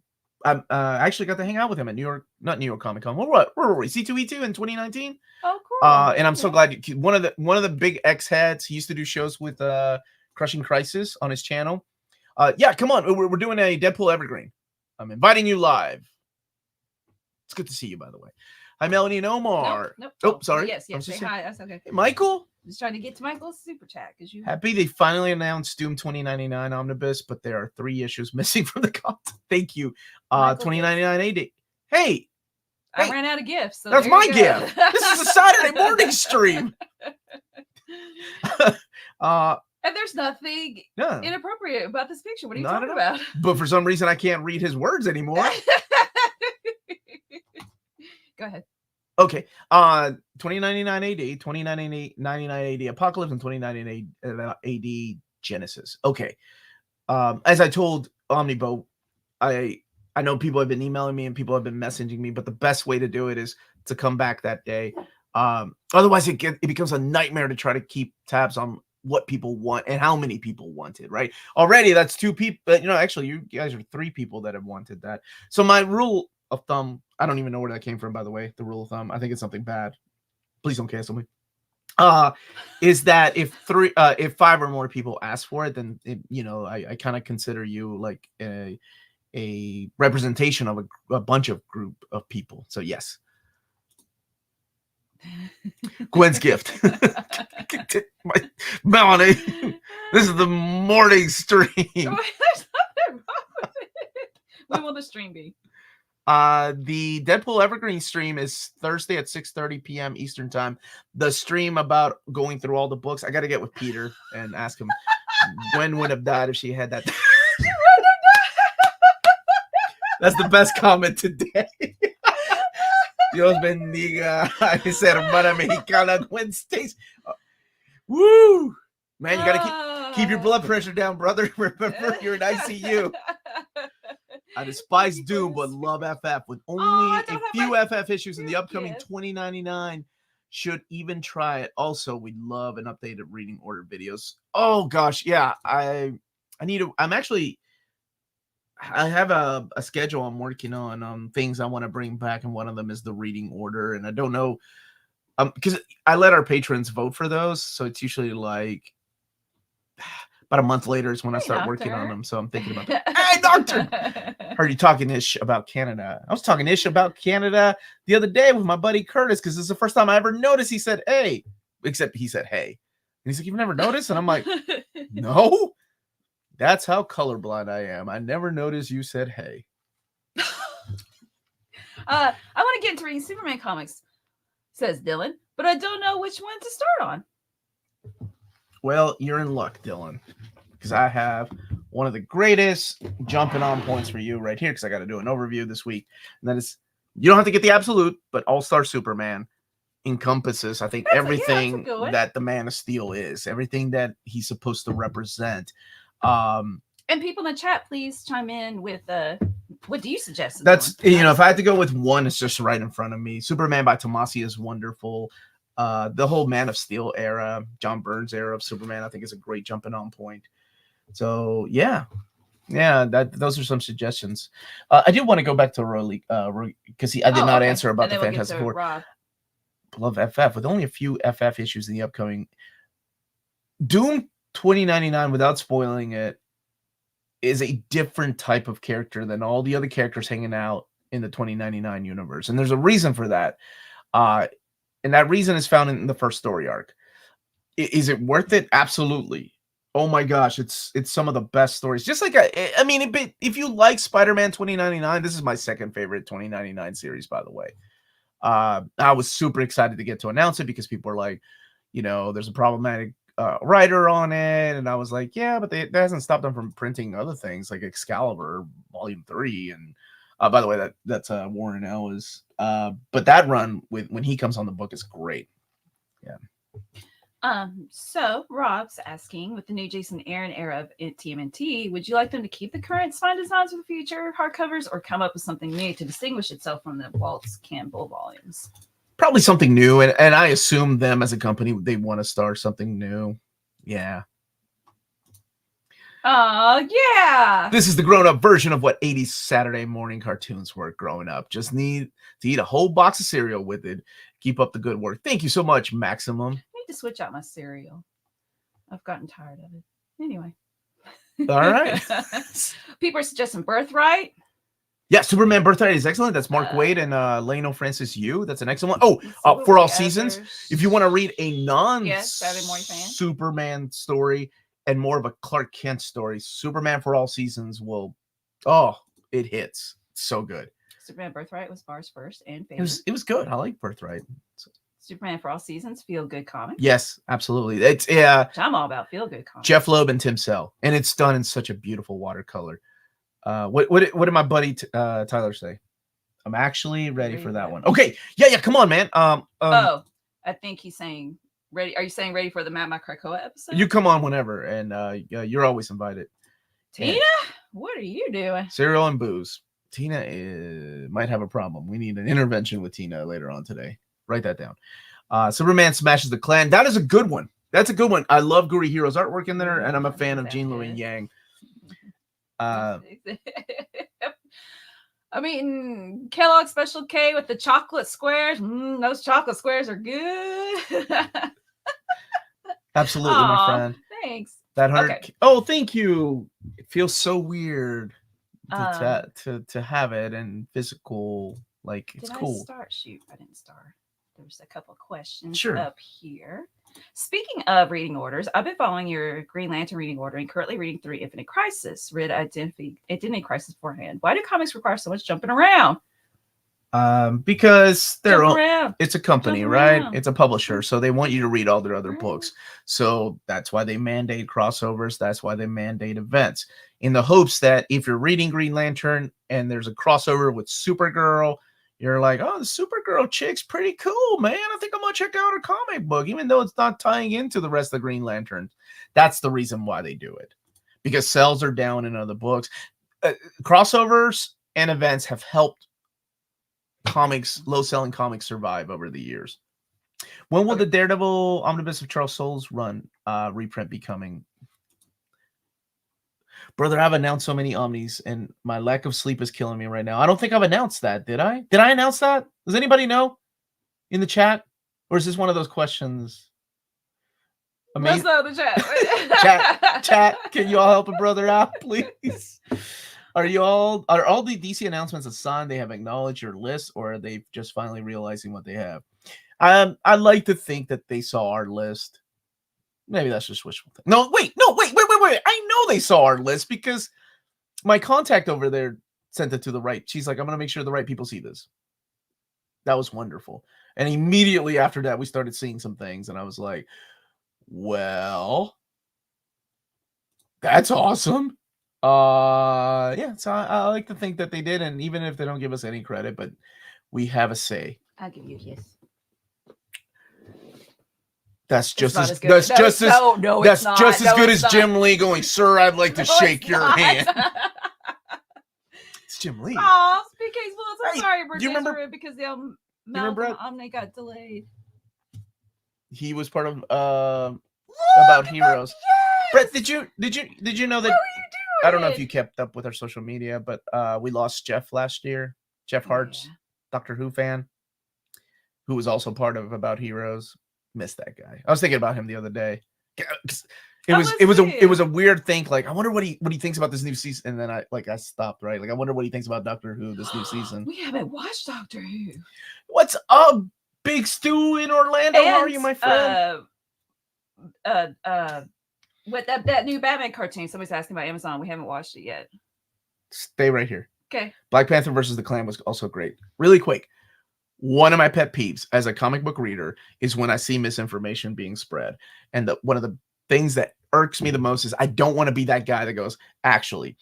actually got to hang out with him at not New York Comic Con. Where were we? C2E2 in 2019. Oh, cool. And I'm so glad one of the big X-heads. He used to do shows with Crushing Crisis on his channel. Yeah, come on. We're doing a Deadpool Evergreen. I'm inviting you live. It's good to see you, by the way. Hi, Melanie and Omar. Nope. Oh, sorry. Yes. Say hi. That's okay. Hey, Michael. Just trying to get to Michael's super chat because you happy they finally announced Doom 2099 Omnibus, but there are 3 issues missing from the content. Thank you. 2099 AD. Hey, I ran out of gifts. So that's my gift. This is a Saturday morning stream. And there's nothing inappropriate about this picture. What are you talking about? But for some reason, I can't read his words anymore. Go ahead. Okay. 2099 AD, 2099 AD Apocalypse, and 2099 AD Genesis. Okay. As I told Omnibo, I know people have been emailing me and people have been messaging me, but the best way to do it is to come back that day. Otherwise, it becomes a nightmare to try to keep tabs on what people want and how many people want it, right? Already, that's 2 people. Actually, you guys are 3 people that have wanted that. So my rule of thumb, I don't even know where that came from, by the way. The rule of thumb, I think it's something bad. Please don't cancel me. Is that if 5 or more people ask for it, then I kind of consider you like a representation of a bunch of group of people. So yes. Gwen's gift. Melanie, this is the morning stream. There's nothing wrong with it. When will the stream be? The Deadpool Evergreen stream is Thursday at 6:30 p.m. Eastern time. The stream about going through all the books, I got to get with Peter and ask him Gwen would have died if she had that. That's the best comment today. Dios bendiga a esa hermana mexicana Gwen Stacy. Woo! Man, you gotta keep your blood pressure down, brother. Remember, you're in ICU. I despise Doom, but love FF. With only a few FF issues in the upcoming 2099, should even try it. Also, we'd love an updated reading order videos. Oh gosh, yeah. I need to. I have a schedule I'm working on things I want to bring back, and one of them is the reading order. And I don't know, because I let our patrons vote for those, so it's usually like about a month later is when I start working on them. So I'm thinking about that. Hey, doctor! Heard you talking ish about Canada. I was talking ish about Canada the other day with my buddy Curtis, because this is the first time I ever noticed he said hey, except he said hey. And he's like, you've never noticed? And I'm like, no. That's how colorblind I am. I never noticed you said hey. I want to get into reading Superman comics, says Dylan, but I don't know which one to start on. Well, you're in luck, Dylan, because I have one of the greatest jumping on points for you right here, because I got to do an overview this week. And that is, you don't have to get the absolute, but All-Star Superman encompasses, I think, everything that the Man of Steel is, everything that he's supposed to represent. And people in the chat, please chime in with what do you suggest? That's if I had to go with one, it's just right in front of me. Superman by Tomasi is wonderful. The whole Man of Steel era, John Byrne's era of Superman, I think is a great jumping on point. So yeah, those are some suggestions. I did want to go back to Roy because I did not answer about the Fantastic Four. Love FF with only a few FF issues in the upcoming Doom 2099, without spoiling it, is a different type of character than all the other characters hanging out in the 2099 universe. And there's a reason for that. And that reason is found in the first story arc. Is it worth it? Absolutely. Oh my gosh, it's some of the best stories. Just like, if you like Spider-Man 2099, this is my second favorite 2099 series, by the way. I was super excited to get to announce it because people are like, there's a problematic writer on it, and I was like, yeah, but that hasn't stopped them from printing other things like Excalibur Volume 3, and by the way, that's Warren Ellis. But that run when he comes on the book is great. Yeah. So Rob's asking, with the new Jason Aaron era of TMNT, would you like them to keep the current spine designs for the future hardcovers, or come up with something new to distinguish itself from the Walt's Campbell volumes? Probably something new, and I assume them as a company, they want to start something new. Yeah. Yeah. This is the grown-up version of what 80s Saturday morning cartoons were growing up. Just need to eat a whole box of cereal with it. Keep up the good work. Thank you so much, Maximum. I need to switch out my cereal. I've gotten tired of it. Anyway. All right. People are suggesting Birthright. Yeah, Superman Birthright is excellent. That's Mark Waid and Leno Francis Yu. That's an excellent one. Oh, For All Seasons. If you want to read a non-Superman story and more of a Clark Kent story, Superman For All Seasons it hits. It's so good. Superman Birthright was Bar's first and favorite. It was good. I like Birthright. Superman For All Seasons, feel good comic. Yes, absolutely. It's I'm all about feel good comic. Jeff Loeb and Tim Sell, and it's done in such a beautiful watercolor. What did my buddy Tyler say? I'm actually ready for that one. Okay, yeah, come on, man. I think he's saying ready. Are you saying ready for the Matt Krakoa episode? You come on whenever, and you're always invited. Tina, what are you doing? Cereal and booze. Tina might have a problem. We need an intervention with Tina later on today. Write that down. Superman smashes the Klan. That is a good one. That's a good one. I love Guri Hero's artwork in there, and I'm a fan of Jean Louis Yang. I mean, Kellogg Special K with the chocolate squares. Those chocolate squares are good. Absolutely, my friend. Thanks. That hurt. Okay. Oh, thank you. It feels so weird to have it and physical. Like, it's cool. Shoot, I didn't start. there's a couple of questions Sure. up here. Speaking of reading orders, I've been following your Green Lantern reading order and currently reading through Infinite Crisis, read Identity Crisis beforehand. Why do comics require so much jumping around? Because it's a company, right? It's a publisher, so they want you to read all their other books. So that's why they mandate crossovers. That's why they mandate events, in the hopes that if you're reading Green Lantern and there's a crossover with Supergirl, you're like, oh, the Supergirl chick's pretty cool, man. I think I'm gonna check out her comic book, even though it's not tying into the rest of the Green Lantern. That's the reason why they do it, because sales are down in other books. Crossovers and events have helped low-selling comics survive over the years. When will the Daredevil Omnibus of Charles Soule's run reprint be coming? Brother, I've announced so many Omnis, and my lack of sleep is killing me right now. I don't think I've announced that, did I? Did I announce that? Does anybody know in the chat? Or is this one of those questions? Let's know the chat. Chat, can you all help a brother out, please? Are all the DC announcements a sign they have acknowledged your list, or are they just finally realizing what they have? I like to think that they saw our list. Maybe that's just wishful thinking. No, wait. I know they saw our list because my contact over there sent it to the right. She's like, I'm going to make sure the right people see this. That was wonderful. And immediately after that, we started seeing some things, and I was like, well, that's awesome. Yeah, so I like to think that they did, and even if they don't give us any credit, but we have a say. I'll give you a kiss. That's just as good as Jim Lee going, sir, I'd like to shake your hand. It's Jim Lee. Oh, Slipcase, well, I'm sorry, do you remember because the Omni got delayed. He was part of About Heroes. Yes! Brett, did you know that? I don't know if you kept up with our social media, but we lost Jeff last year. Jeff Hart's Doctor Who fan, who was also part of About Heroes. Missed that guy. I was thinking about him the other day. It was a weird thing. Like, I wonder what he thinks about this new season. And then I stopped, right? Like, I wonder what he thinks about Doctor Who this new season. We haven't watched Doctor Who. What's up, Big Stu in Orlando? And, how are you, my friend? With that new Batman cartoon, somebody's asking about Amazon. We haven't watched it yet. Stay right here. Okay. Black Panther versus the Klan was also great. Really quick. One of my pet peeves as a comic book reader is when I see misinformation being spread. And one of the things that irks me the most is I don't want to be that guy that goes, actually.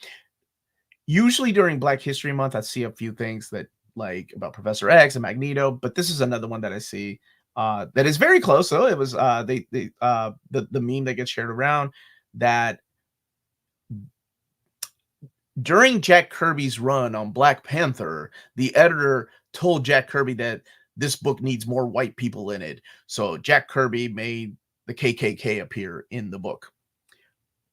Usually during Black History Month, I see a few things that like about Professor X and Magneto, but this is another one that I see that is very close. So it was the meme that gets shared around that during Jack Kirby's run on Black Panther, the editor told Jack Kirby that this book needs more white people in it. So Jack Kirby made the KKK appear in the book.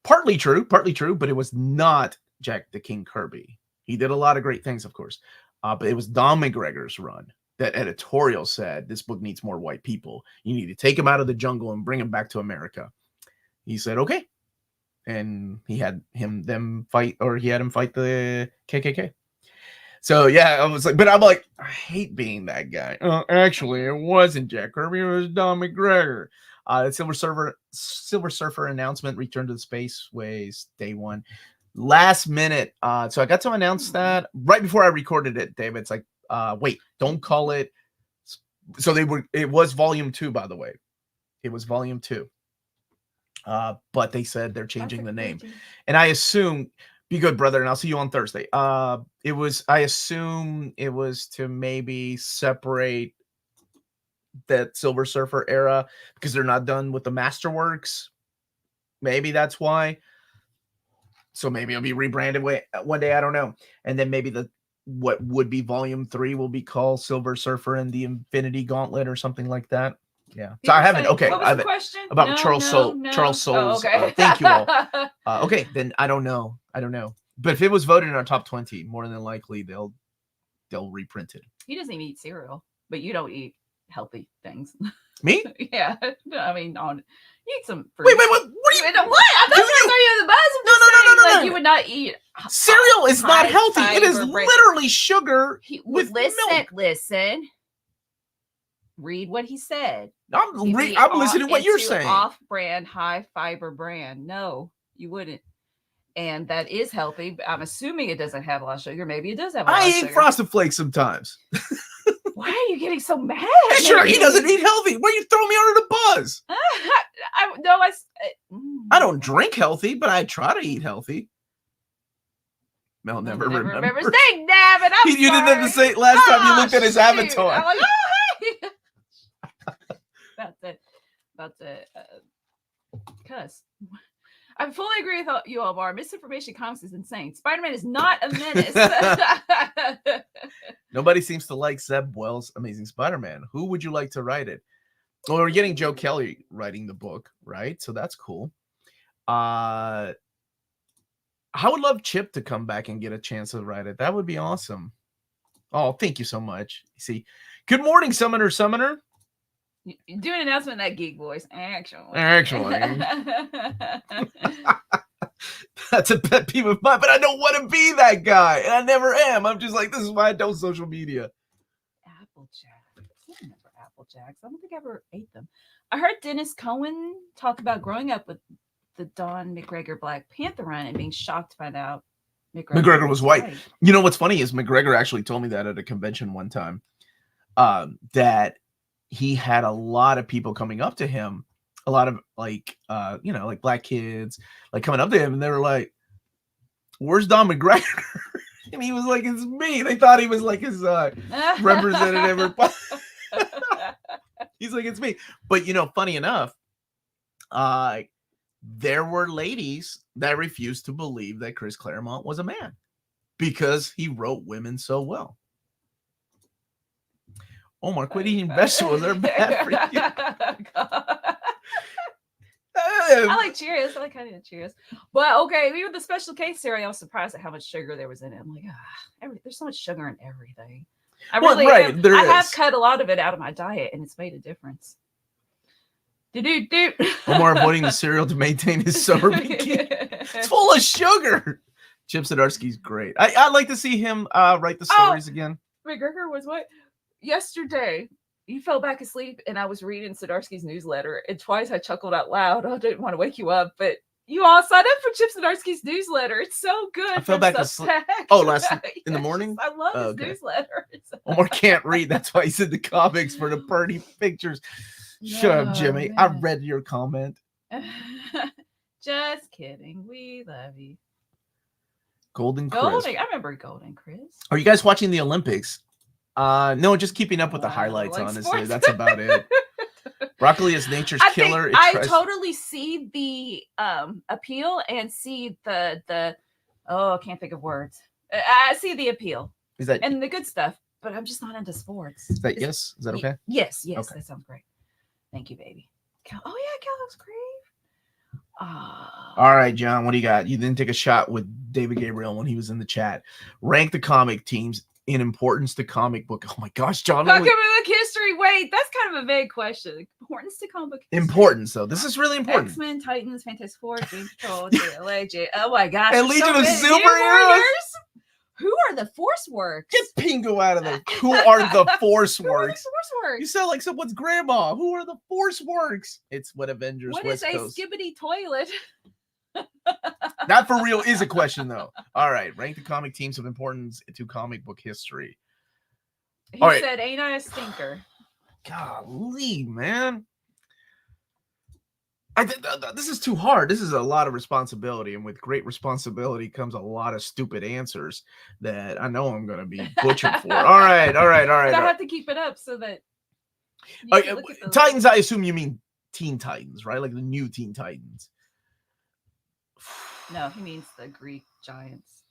Partly true, but it was not Jack the King Kirby. He did a lot of great things, of course. But it was Don McGregor's run that editorial said this book needs more white people. You need to take him out of the jungle and bring him back to America. He said, okay. And he had him fight the KKK. So yeah, I was like, but I'm like, I hate being that guy. Actually, it wasn't Jack Kirby, it was Don McGregor. Silver Surfer announcement, Return to the Spaceways, day one. Last minute. So I got to announce that right before I recorded it, David. It's like, wait, don't call it. So it was volume 2, by the way. It was volume 2. But they said they're changing the name. And I assume, be good, brother, and I'll see you on Thursday. I assume it was to maybe separate that Silver Surfer era because they're not done with the Masterworks. Maybe that's why. So maybe it'll be rebranded one day. I don't know. And then maybe what would be volume 3 will be called Silver Surfer and the Infinity Gauntlet or something like that. Yeah. So I haven't. Okay. What was the question? About Charles Soule. Charles Soule's. Oh, okay. Thank you all. Okay. Then I don't know. But if it was voted in our top 20, more than likely they'll reprint it. He doesn't even eat cereal, but you don't eat healthy things. Me? Yeah. I mean, you eat some fruit. Wait. What are you? What? I'm not trying to throw you in the bus. No. You would not eat. Cereal is not healthy. It is literally sugar with milk. Listen. read what he said. I'm listening to what you're saying. Off-brand, high-fiber brand. No, you wouldn't. And that is healthy. I'm assuming it doesn't have a lot of sugar. Maybe it does have a lot of sugar. I eat Frosted Flakes sometimes. Why are you getting so mad? Sure, he doesn't eat healthy. Why are you throwing me under the bus? I don't drink healthy, but I try to eat healthy. Mel never remembers. Dang, damn it, you didn't have to say it last time you looked at his avatar. I'm like, about to cuss. I fully agree with you, Omar. Misinformation comics is insane. Spider-Man is not a menace. Nobody seems to like Zeb Wells' Amazing Spider-Man. Who would you like to write it? Well, we're getting Joe Kelly writing the book, right? So that's cool. I would love Chip to come back and get a chance to write it. That would be awesome. Oh, thank you so much. See, good morning, Summoner. Do an announcement in that geek voice. Actually. That's a pet peeve of mine, but I don't want to be that guy. And I never am. I'm just like, this is why I don't social media. Apple Jacks. I remember Apple Jacks. I don't think I ever ate them. I heard Dennis Cohen talk about growing up with the Don McGregor Black Panther run and being shocked to find out McGregor was white. You know what's funny is McGregor actually told me that at a convention one time, that he had a lot of people coming up to him, a lot of like black kids like coming up to him, and they were like, "Where's Don McGregor?" And he was like, "It's me." They thought he was like his representative. He's like, "It's me." But funny enough, there were ladies that refused to believe that Chris Claremont was a man because he wrote women so well. Omar, quit eating vegetables. They're bad for you. I like Cheerios. I like kind of Cheerios. But okay, even the special case cereal, I was surprised at how much sugar there was in it. I'm like, there's so much sugar in everything. I have cut a lot of it out of my diet, and it's made a difference. Omar avoiding the cereal to maintain his summer bikini. It's full of sugar. Chip Zdarsky's great. I'd like to see him write the stories again. McGregor was what? Yesterday, you fell back asleep, and I was reading Zdarsky's newsletter, and twice I chuckled out loud. I didn't want to wake you up, but you all signed up for Chip Zdarsky's newsletter. It's so good. I fell back asleep. Oh, in the morning? I love his newsletter. Omar can't read. That's why he's in the comics for the pretty pictures. Shut up, Jimmy. Man. I read your comment. Just kidding. We love you. Golden Chris. I remember Golden Chris. Are you guys watching the Olympics? No, just keeping up with the highlights, honestly. Sports. That's about it. Broccoli is nature's killer. I totally see the appeal and see the I can't think of words. I see the appeal. Is that and the good stuff, but I'm just not into sports. Is that okay? Yes, okay. That sounds great. Thank you, baby. Cal looks great. All right, John, what do you got? You didn't take a shot with David Gabriel when he was in the chat. Rank the comic teams in importance to comic book. Oh my gosh, John. Comic book history. Wait, that's kind of a vague question. Importance to comic book history. Importance, though. This is really important. X-Men, Titans, Fantastic Four, Doom Patrol, JLA, oh my gosh. And Legion of Superheroes. Who are the Force Works? Get Pingo out of there. Who are the Force Works? Who are the Force Works? You sound like someone's grandma. Who are the Force Works? It's what Avengers West Coast. What is a skibbity toilet? That for real is a question, though. All right. Rank the comic teams of importance to comic book history. He said, ain't I a stinker? Golly, man. This is too hard. This is a lot of responsibility, and with great responsibility comes a lot of stupid answers that I know I'm going to be butchered for. All right. I have to keep it up so that Titans, I assume you mean Teen Titans, right? Like the new Teen Titans. No, he means the Greek giants.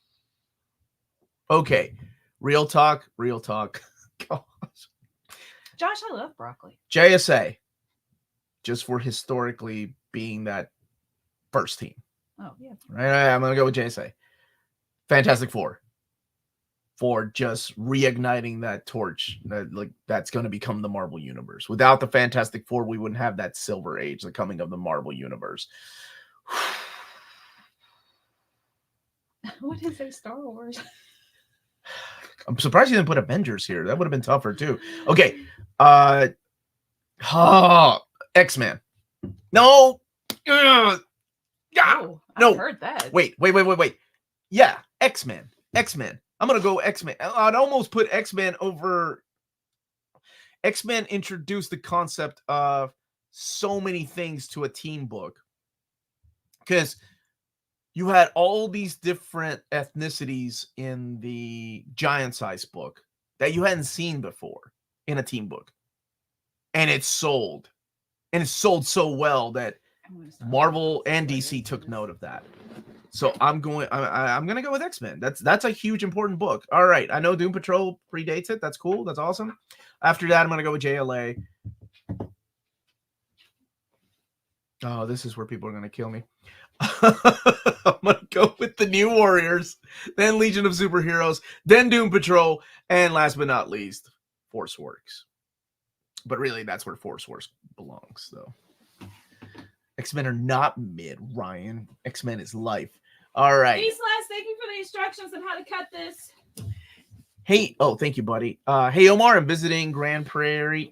Okay. Real talk. Gosh. Josh, I love broccoli. JSA. Just for historically being that first team. Oh, yeah. Right. I'm going to go with JSA. Fantastic Four. For just reigniting that torch. That's going to become the Marvel Universe. Without the Fantastic Four, we wouldn't have that Silver Age, the coming of the Marvel Universe. What is a Star Wars? I'm surprised you didn't put Avengers here. That would have been tougher, too. Okay. Oh, X-Men. No. Ugh. Oh, no. I've heard that. Wait. Yeah, X-Men. I'm gonna go X-Men. I'd almost put X-Men over. X-Men introduced the concept of so many things to a team book, because you had all these different ethnicities in the Giant Size book that you hadn't seen before in a team book, and it sold so well that Marvel and DC took note of that. So I'm gonna go with X-Men. That's a huge important book. All right, I know Doom Patrol predates it. That's cool. That's awesome. After that, I'm gonna go with JLA. Oh, this is where people are gonna kill me. I'm gonna go with the New Warriors, then Legion of Superheroes, then Doom Patrol, and last but not least, Force Works. But really, that's where Force Works belongs, though. X-Men are not mid, Ryan. X-Men is life. All right. Peace, thank you for the instructions on how to cut this. Hey, thank you, buddy. Hey, Omar, I'm visiting Grand Prairie,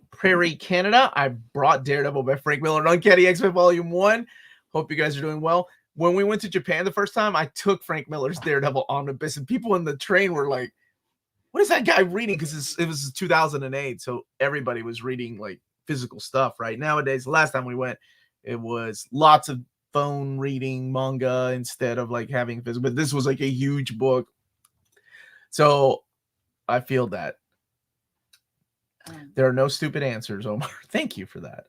Canada. I brought Daredevil by Frank Miller and Uncanny X-Men Volume 1. Hope you guys are doing well. When we went to Japan the first time, I took Frank Miller's Daredevil Omnibus, and people in the train were like, what is that guy reading? Because it was 2008, so everybody was reading like physical stuff, right? Nowadays, the last time we went, it was lots of phone reading manga instead of like having physical, but this was like a huge book. So I feel that. There are no stupid answers, Omar. Thank you for that.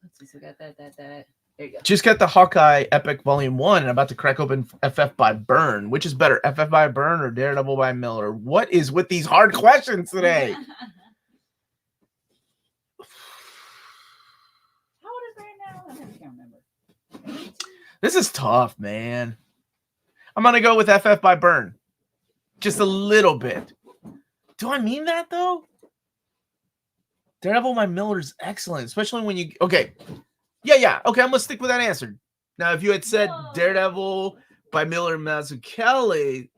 Let's see, so we got that. There you go. Just got the Hawkeye Epic Volume 1 and I'm about to crack open FF by Byrne. Which is better, FF by Byrne or Daredevil by Miller? What is with these hard questions today? How old is Byrne now? I can't remember. This is tough, man. I'm going to go with FF by Byrne. Just a little bit. Do I mean that, though? Daredevil by Miller is excellent, especially when you... Okay. Yeah. Okay, I'm going to stick with that answer. Now, if you had said Daredevil by Miller and Mazzucchelli,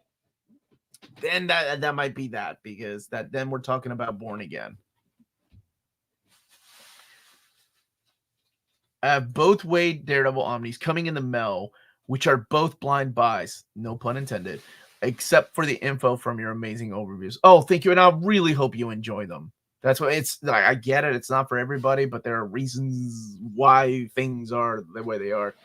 then that might be that, because then we're talking about Born Again. I have both Wade Daredevil Omnis coming in the mail, which are both blind buys, no pun intended, except for the info from your amazing overviews. Oh, thank you, and I really hope you enjoy them. That's what it's like. I get it. It's not for everybody, but there are reasons why things are the way they are.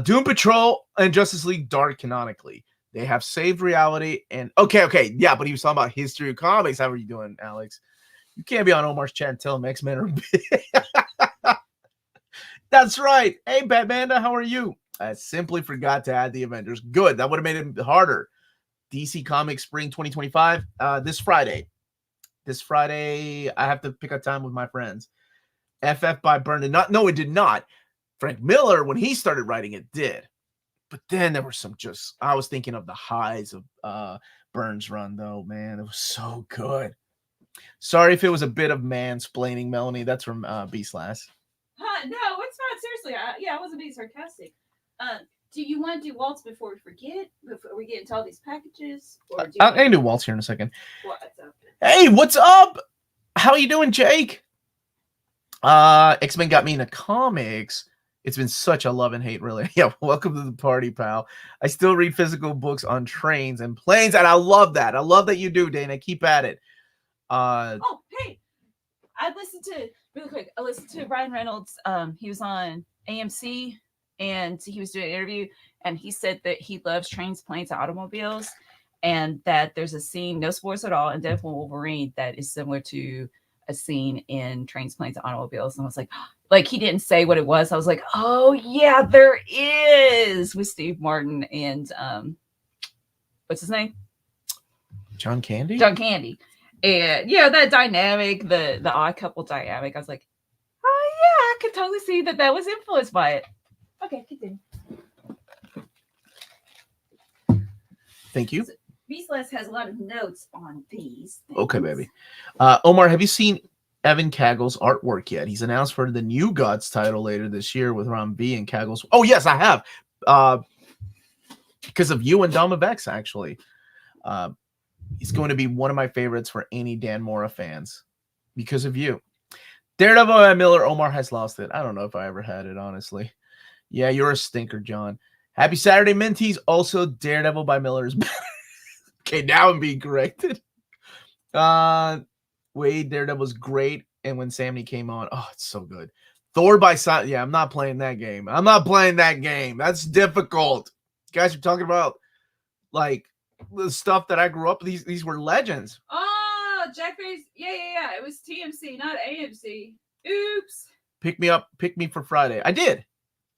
Doom Patrol and Justice League Dark canonically. They have saved reality and okay. Yeah, but he was talking about history of comics. How are you doing, Alex? You can't be on Omar's chat and tell him X-Men are big. That's right. Hey, Batmanda, how are you? I simply forgot to add the Avengers. Good. That would have made it harder. DC Comics Spring 2025. This Friday. I have to pick a time with my friends. FF by Byrne did not. No, it did not. Frank Miller, when he started writing, it did. But then there were I was thinking of the highs of Byrne's run, though, man. It was so good. Sorry if it was a bit of mansplaining, Melanie. That's from B-Slash. No, it's not. Seriously, I wasn't being sarcastic. Do you want to do Waltz before we forget? Before we get into all these packages? Or I can do Waltz here in a second. What's up? Hey, what's up? How you doing, Jake? X-Men got me into comics. It's been such a love and hate, really. Yeah, welcome to the party, pal. I still read physical books on trains and planes, and I love that. I love that you do, Dana. Keep at it. Oh, hey. Really quick, I listened to Ryan Reynolds. He was on AMC, and he was doing an interview, and he said that he loves trains, planes, and automobiles, and that there's a scene, no spoilers at all, in Deadpool Wolverine that is similar to a scene in Trains, Planes, and Automobiles. And I was like he didn't say what it was. I was like, oh yeah, there is, with Steve Martin and what's his name? John Candy. And yeah, that dynamic, the odd couple dynamic. I was like, oh yeah, I could totally see that was influenced by it. Okay, continue. Thank you. B-Slash has a lot of notes on these things. Okay, baby. Omar, have you seen Evan Caggle's artwork yet? He's announced for the New Gods title later this year with Ron B and Caggle's. Oh, yes, I have. Because of you and Dom of X, actually. He's going to be one of my favorites for any Dan Mora fans because of you. Daredevil by Miller. Omar has lost it. I don't know if I ever had it, honestly. Yeah, you're a stinker, John. Happy Saturday, Mentees. Also, Daredevil by Miller is better. Okay, now I'm being corrected. Wade, Daredevil's great. And when Samney came on, oh, it's so good. Thor by Silent. Yeah, I'm not playing that game. That's difficult. You guys are talking about like the stuff that I grew up with. These were legends. Oh, Jackface. Yeah. It was TMC, not AMC. Oops. Pick me for Friday. I did.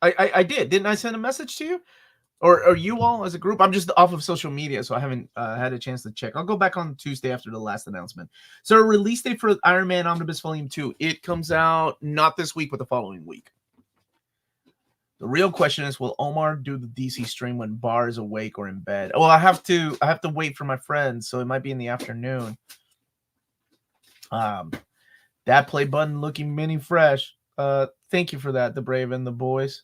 I did. Didn't I send a message to you? Or you all as a group? I'm just off of social media, so I haven't had a chance to check. I'll go back on Tuesday after the last announcement. So a release date for Iron Man Omnibus Volume 2. It comes out not this week, but the following week. The real question is, will Omar do the DC stream when Bar is awake or in bed? Well, I have to wait for my friends, so it might be in the afternoon. That play button looking mini fresh. Thank you for that, the Brave and the boys.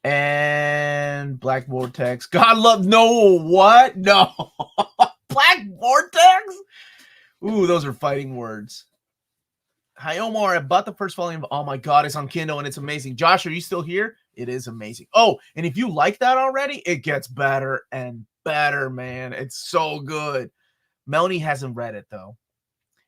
And Black Vortex. God love. No, what? No. Black Vortex? Ooh, those are fighting words. Hi, Omar. I bought the first volume. Oh, my God. It's on Kindle, and it's amazing. Josh, are you still here? It is amazing. Oh, and if you like that already, it gets better and better, man. It's so good. Melanie hasn't read it, though,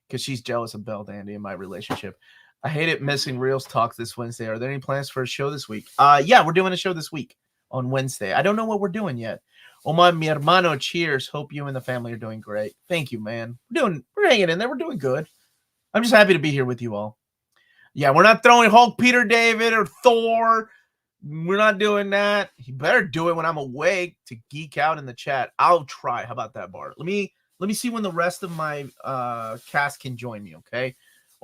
because she's jealous of Belle Dandy in my relationship. I hate it missing Reels Talk this Wednesday. Are there any plans for a show this week? Yeah, we're doing a show this week on Wednesday. I don't know what we're doing yet. Omar, mi hermano, cheers. Hope you and the family are doing great. Thank you, man. We're hanging in there. We're doing good. I'm just happy to be here with you all. Yeah, we're not throwing Hulk, Peter, David, or Thor. We're not doing that. You better do it when I'm awake to geek out in the chat. I'll try. How about that, Bart? Let me see when the rest of my cast can join me, okay?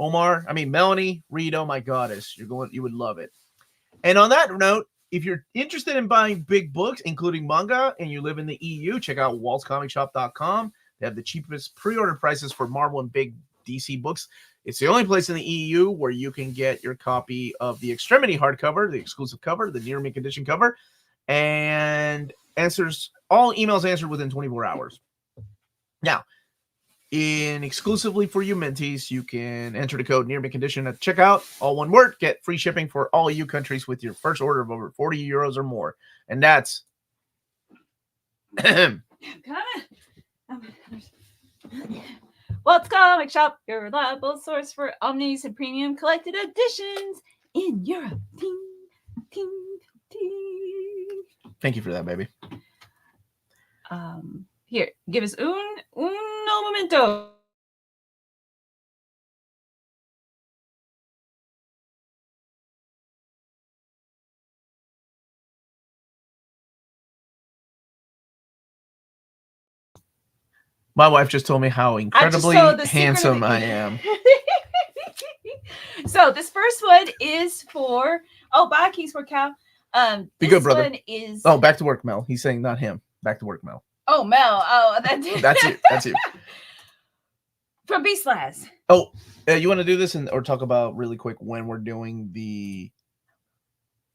Melanie, Reed, oh my goddess, you would love it. And on that note, if you're interested in buying big books, including manga, and you live in the EU, check out waltzcomicshop.com. They have the cheapest pre-order prices for Marvel and big DC books. It's the only place in the EU where you can get your copy of the Extremity hardcover, the exclusive cover, the near mint condition cover, and all emails answered within 24 hours. Now, exclusively for you Mentees, you can enter the code near mint condition at checkout, all one word, get free shipping for all EU countries with your first order of over 40 euros or more. And that's Walt's Comic Shop, your reliable source for Omnis and premium collected editions in Europe. Ting, ting, ting. Thank you for that, baby. Here, give us uno momento. My wife just told me how incredibly handsome I am. So this first one is for Baki's for Cal. Be good, brother. One is back to work, Mel. He's saying not him. Back to work, Mel. Oh, Mel. Oh, that's you. That's you. From B-Slash. Oh, you want to do this or talk about really quick when we're doing the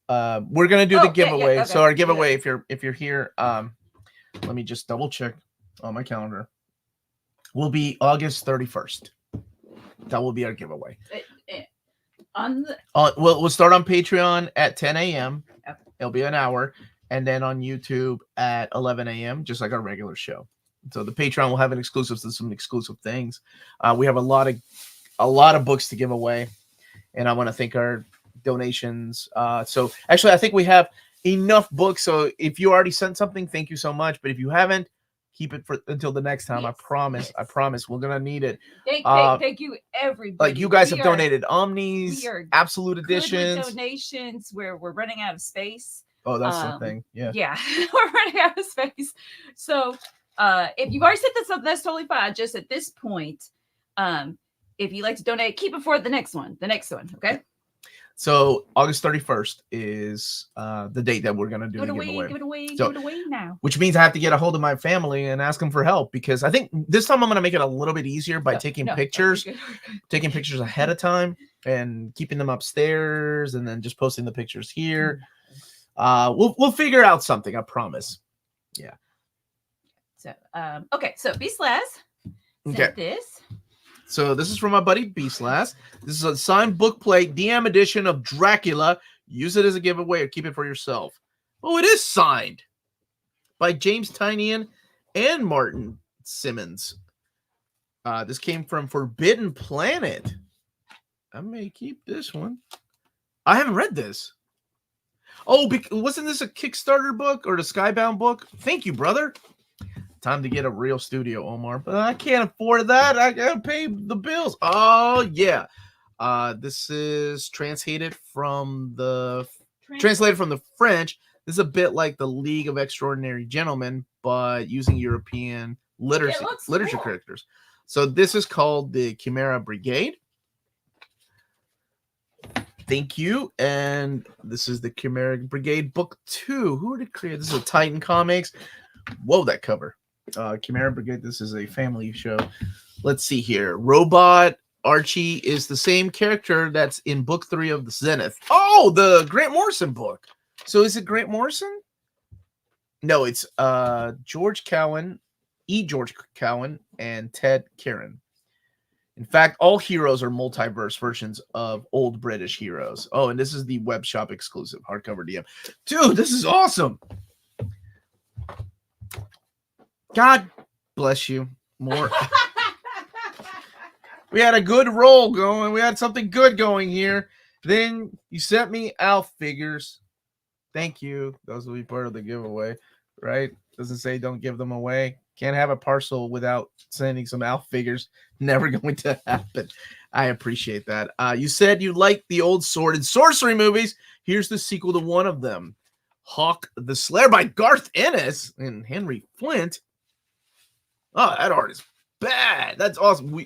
we're gonna do the giveaway. Okay. So our giveaway, if you're here, let me just double check on my calendar. Will be August 31st. That will be our giveaway. We'll start on Patreon at 10 a.m. Okay. It'll be an hour. And then on YouTube at 11 a.m., just like our regular show. So the Patreon will have an exclusive to some exclusive things. We have a lot of books to give away, and I want to thank our donations. So actually, I think we have enough books. So if you already sent something, thank you so much. But if you haven't, keep it until the next time. Yes. I promise. We're gonna need it. Thank you, everybody. Like you guys have donated Omnis, Absolute Editions, donations. Where we're running out of space. Oh, that's the thing. Yeah, we're running out of space. So if you've already said that, that's totally fine. Just at this point, if you'd like to donate, keep it for the next one. Okay. So August 31st is the date that we're going to do the giveaway. Give it away now. Which means I have to get a hold of my family and ask them for help, because I think this time I'm going to make it a little bit easier by taking pictures ahead of time and keeping them upstairs and then just posting the pictures here. We'll figure out something, I promise. Yeah. So okay, so B-Slash sent this. So this is from my buddy Beastlass. This is a signed book plate, DM edition of Dracula. Use it as a giveaway or keep it for yourself. Oh, it is signed by James Tynion and Martin Simmons. This came from Forbidden Planet. I may keep this one. I haven't read this. Oh, wasn't this a Kickstarter book or the Skybound book? Thank you, brother. Time to get a real studio, Omar. But I can't afford that. I gotta pay the bills. Oh, yeah. This is translated from the French. This is a bit like the League of Extraordinary Gentlemen, but using European literature characters. So this is called the Chimera Brigade. Thank you. And this is the Chimera Brigade Book 2. Who did it create? This is a Titan Comics. Whoa, that cover. Chimera Brigade, this is a family show. Let's see here. Robot Archie is the same character that's in Book 3 of the Zenith. Oh, the Grant Morrison book. So is it Grant Morrison? No, it's George Cowan, George Cowan, and Ted Kieran. In fact, all heroes are multiverse versions of old British heroes. Oh, and this is the web shop exclusive hardcover DM. Dude, this is awesome. God bless you. More. We had a good roll going. We had something good going here. Then you sent me Alf figures. Thank you. Those will be part of the giveaway, right? Doesn't say don't give them away. Can't have a parcel without sending some Alf figures. Never going to happen. I appreciate that. You said you liked the old sword and sorcery movies. Here's the sequel to one of them. Hawk the Slayer by Garth Ennis and Henry Flint. Oh, that art is bad. That's awesome.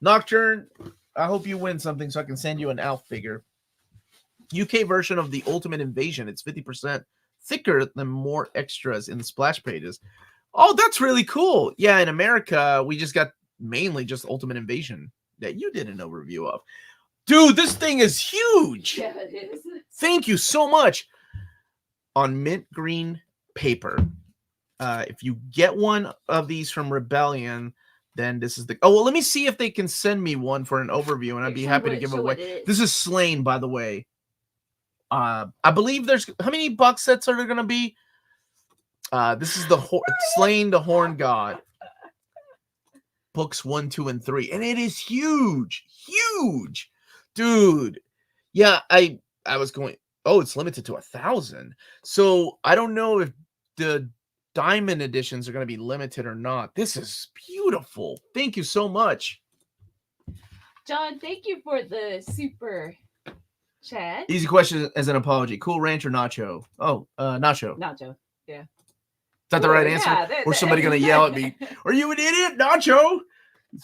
Nocturne, I hope you win something so I can send you an Alf figure. UK version of the Ultimate Invasion. It's 50% thicker than more extras in the splash pages. Oh, that's really cool. Yeah, in America, we just got mainly just Ultimate Invasion that you did an overview of. Dude, this thing is huge. Yeah, it is. Thank you so much. On mint green paper. If you get one of these from Rebellion, then this is the... Oh, well, let me see if they can send me one for an overview, and I'd be happy to give away. This is Slain, by the way. I believe there's... How many box sets are there going to be? This is the Slain the Horn God. Books 1, 2, and 3. And it is huge. Huge. Dude. Yeah, I was going... Oh, it's limited to 1,000. So I don't know if the Diamond editions are going to be limited or not. This is beautiful. Thank you so much. John, thank you for the super chat. Easy question as an apology. Cool Ranch or Nacho? Oh, Nacho. Nacho, yeah. Is that the right answer? Yeah, or somebody going to yell at me? Are you an idiot, Nacho?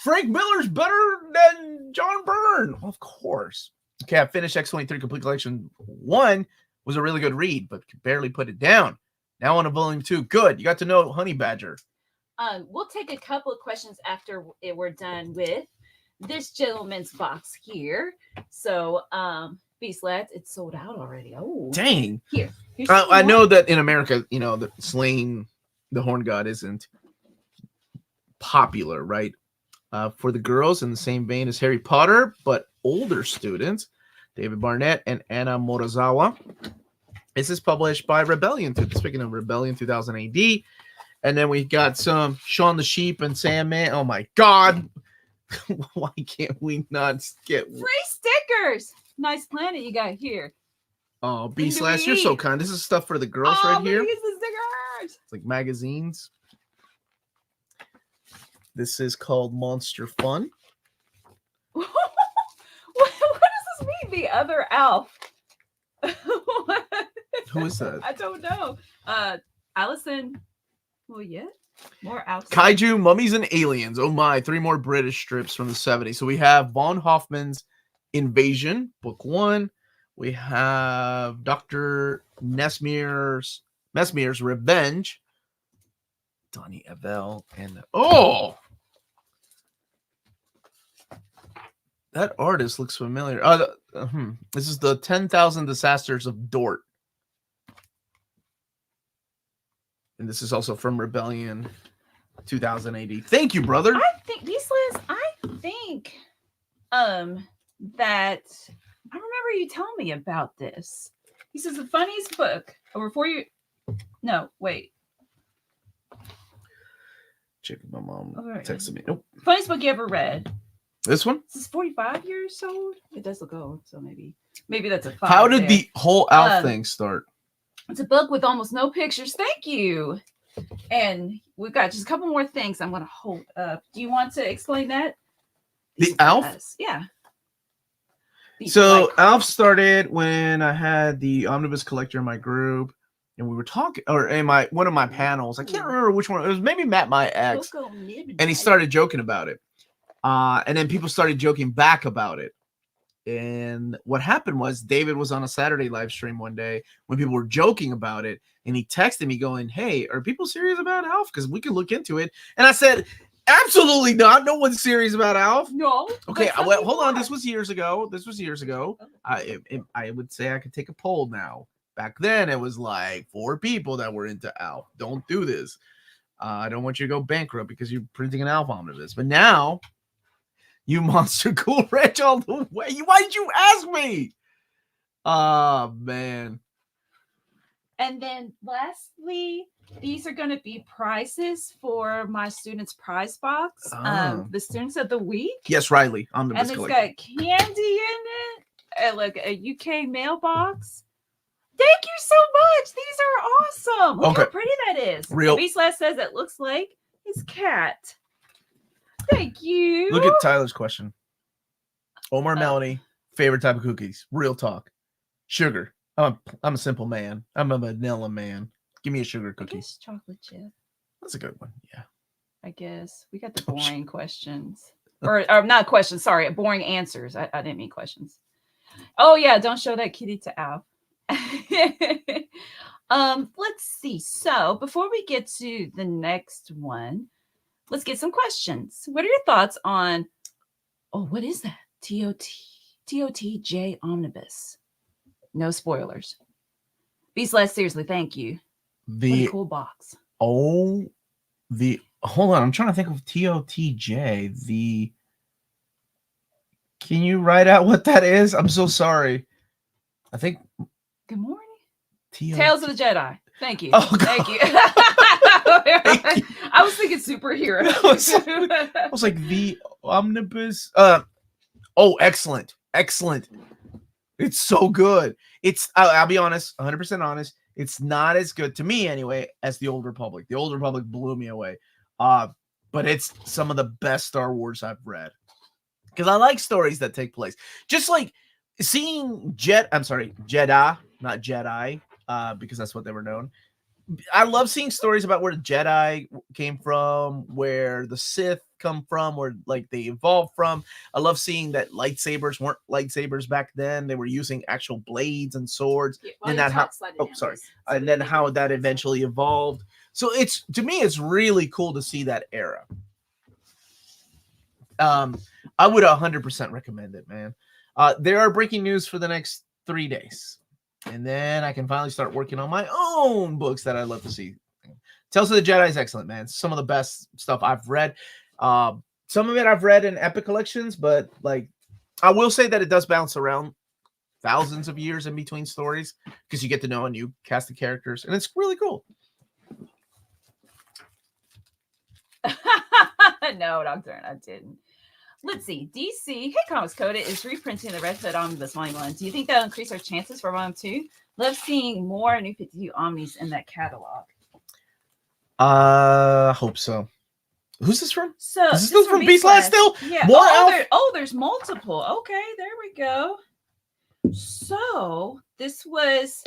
Frank Miller's better than John Byrne. Well, of course. Okay, I finished X-23 Complete Collection 1. Was a really good read, but could barely put it down. Now on to Volume 2. Good. You got to know Honey Badger. We'll take a couple of questions after we're done with this gentleman's box here. So, Beast Lads, it's sold out already. Oh, dang. Here's I know that in America, you know, the Slaying the Horn God isn't popular, right? For the girls, in the same vein as Harry Potter, but older students, David Barnett and Anna Morozawa. This is published by Rebellion. Speaking of Rebellion, 2000 AD. And then we got some Shaun the Sheep and Sandman. Oh my God. Why can't we not get free stickers? Nice planet you got here. Oh, B/, you're so kind. This is stuff for the girls right here. Look at the stickers. It's like magazines. This is called Monster Fun. What does this mean? The other Alf. Who is that? I don't know. Allison. Well, yeah. More Alf. Kaiju, Mummies, and Aliens. Oh my, 3 more British strips from the 70s. So we have Von Hoffman's Invasion, Book 1. We have Dr. Mesmer's Revenge. Donnie Avell and that artist looks familiar. This is the 10,000 Disasters of Dort. And this is also from Rebellion 2000 AD. Thank you, brother. I think these lists, that I remember you telling me about this. He says the funniest book over 4 years. No, wait. Checking my mom texted me. Nope. Funniest book you ever read. This one? This is 45 years old. It does look old, so maybe that's a 5. How did the whole Alf thing start? It's a book with almost no pictures. Thank you. And we've got just a couple more things I'm going to hold up. Do you want to explain that? The Alf? Yeah. So Alf started when I had the Omnibus collector in my group, and we were talking, or in one of my panels. I can't remember which one. It was maybe Matt, my ex, and he started joking about it. And then people started joking back about it. And what happened was David was on a Saturday live stream one day when people were joking about it, and he texted me going, "Hey, are people serious about Alf? Because we can look into it." And I said, "Absolutely not. No one's serious about Alf." No. Okay, well, hold on. This was years ago. I would say I could take a poll now. Back then, it was like 4 people that were into Alf. Don't do this. I don't want you to go bankrupt because you're printing an Alf omnibus. But now, you monster Cool Ranch all the way. Why did you ask me? Oh, man. And then lastly, these are going to be prizes for my students' prize box. The students of the week. Yes, Riley. And it's got candy in it, like a UK mailbox. Thank you so much. These are awesome. Look how pretty that is. Real. Beastlass says it looks like his cat. Thank you. Look at Tyler's question. Omar, Melanie, favorite type of cookies? Real talk. Sugar. I'm a simple man. I'm a vanilla man. Give me a sugar cookie. I guess chocolate chip. That's a good one. Yeah. I guess we got the boring questions, or not questions. Sorry, boring answers. I didn't mean questions. Oh yeah, don't show that kitty to Alf. Let's see. So before we get to the next one, let's get some questions. What are your thoughts on? Oh, what is that? TOTJ Omnibus. No spoilers. Beastlass, seriously, thank you. What a cool box. Hold on, I'm trying to think of TOTJ. Can you write out what that is? I'm so sorry. I think. Good morning. Tales of the Jedi. Thank you. Oh, thank you. Thank you. I was thinking superhero. I was like the Omnibus. Excellent. It's so good. I'll be honest, 100% honest. It's not as good to me anyway as the Old Republic. The Old Republic blew me away. But it's some of the best Star Wars I've read. Because I like stories that take place. Just like seeing Jedi, not Jedi, because that's what they were known. I love seeing stories about where the Jedi came from, where the Sith come from, where like they evolved from. I love seeing that lightsabers weren't lightsabers back then. They were using actual blades and swords. And then how that eventually evolved. So to me, it's really cool to see that era. I would 100% recommend it, man. There are breaking news for the next 3 days. And then I can finally start working on my own books that I love to see. Tales of the Jedi is excellent, man. Some of the best stuff I've read. Some of it I've read in Epic Collections, but like I will say that it does bounce around thousands of years in between stories because you get to know a new cast of characters, and it's really cool. No, Doctor, I didn't. Let's see. DC, Hey Comics Coda is reprinting the Red Hood Omnibus Volume 1. Do you think that'll increase our chances for Volume 2? Love seeing more New 52 Omnis in that catalog. Hope so. Who's this from? So is this from Beastlass still? Yeah. More there's multiple. Okay, there we go. So this was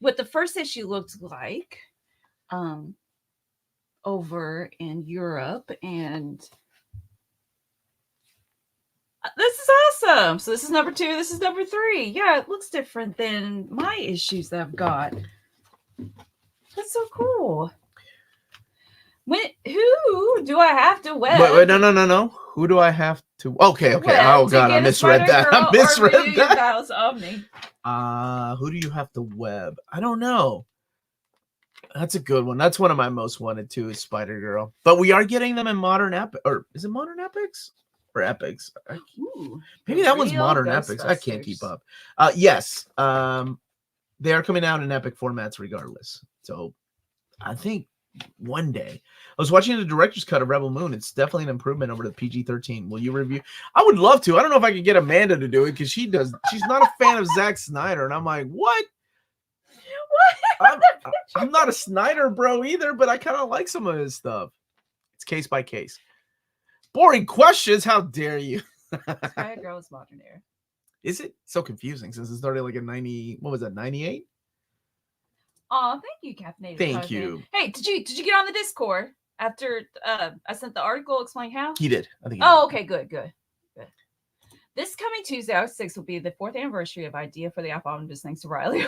what the first issue looked like over in Europe, and this is awesome. So this is number 2. This is number 3. Yeah, it looks different than my issues that I've got. That's so cool. Who do I have to web? Wait, no. Who do I have to? Okay. Web oh god, I misread that. I misread that. Omni. Who do you have to web? I don't know. That's a good one. That's one of my most wanted too. Is Spider Girl, but we are getting them in Modern Epic, or is it Modern Epics? or epics. Ooh, Maybe that one's real modern epics. I can't keep up. Yes. They are coming out in epic formats regardless. So I think one day. I was watching the director's cut of Rebel Moon. It's definitely an improvement over the PG-13. Will you review? I would love to. I don't know if I could get Amanda to do it because she's not a fan of Zack Snyder. And I'm like, what? I'm not a Snyder bro either, but I kind of like some of his stuff. It's case by case. Boring questions. How dare you? Sky Girl is modern era. Is it so confusing since it started like in 90? What was that? 98? Oh, thank you, Caffeinated. Thank you. Hey, did you get on the Discord after I sent the article explaining how? He did. I think. Okay, good. This coming Tuesday, August 6th, will be the 4th anniversary of Idea for the Alpha Omnibus, thanks to Riley.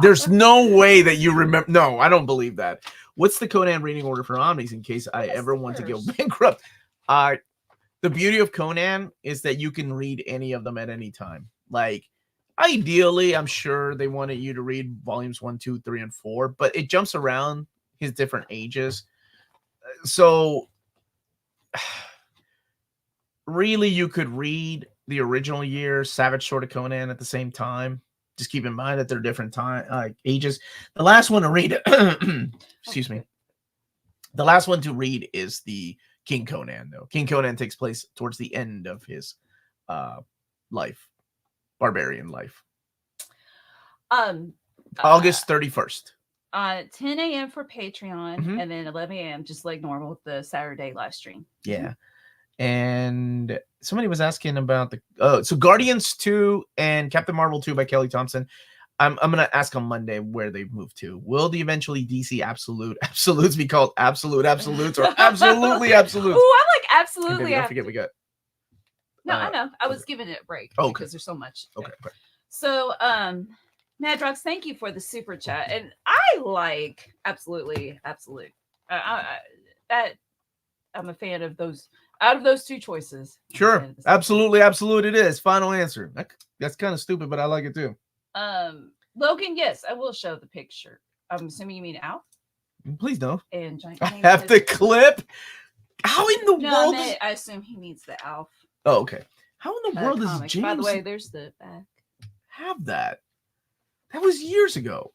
There's no way that you remember. No, I don't believe that. What's the Conan reading order for Omnis in case I ever want to go bankrupt? The beauty of Conan is that you can read any of them at any time. Like, ideally, I'm sure they wanted you to read volumes 1, 2, 3, and 4, but it jumps around his different ages. So, really, you could read the original year, Savage Sword of Conan at the same time. Just keep in mind that they're different ages. The last one to read, excuse me. The last one to read is the King Conan, though. King Conan takes place towards the end of his life, barbarian life. August 31st. 10 a.m. for Patreon, and then 11 a.m. just like normal, the Saturday live stream. Yeah. And somebody was asking about so Guardians 2 and Captain Marvel 2 by Kelly Thompson. I'm gonna ask on Monday where they've moved to. Will the eventually DC absolutes be called absolutes or absolutely absolutes? Oh, I like absolutely. Baby, don't forget we got. No, I know. I was giving it a break because there's so much. Okay. So, Madrox, thank you for the super chat, and I like absolutely absolute. That I'm a fan of those. Out of those two choices, sure, absolutely absolute. It is final answer. That's kind of stupid, but I like it too. Logan, yes, I will show the picture. I'm assuming you mean Alf. Please don't. And Giant I have the clip. How in the world? I assume he means the Alf. Oh, okay. How in the world comic. is James? By the way, there's the back. Have that? That was years ago.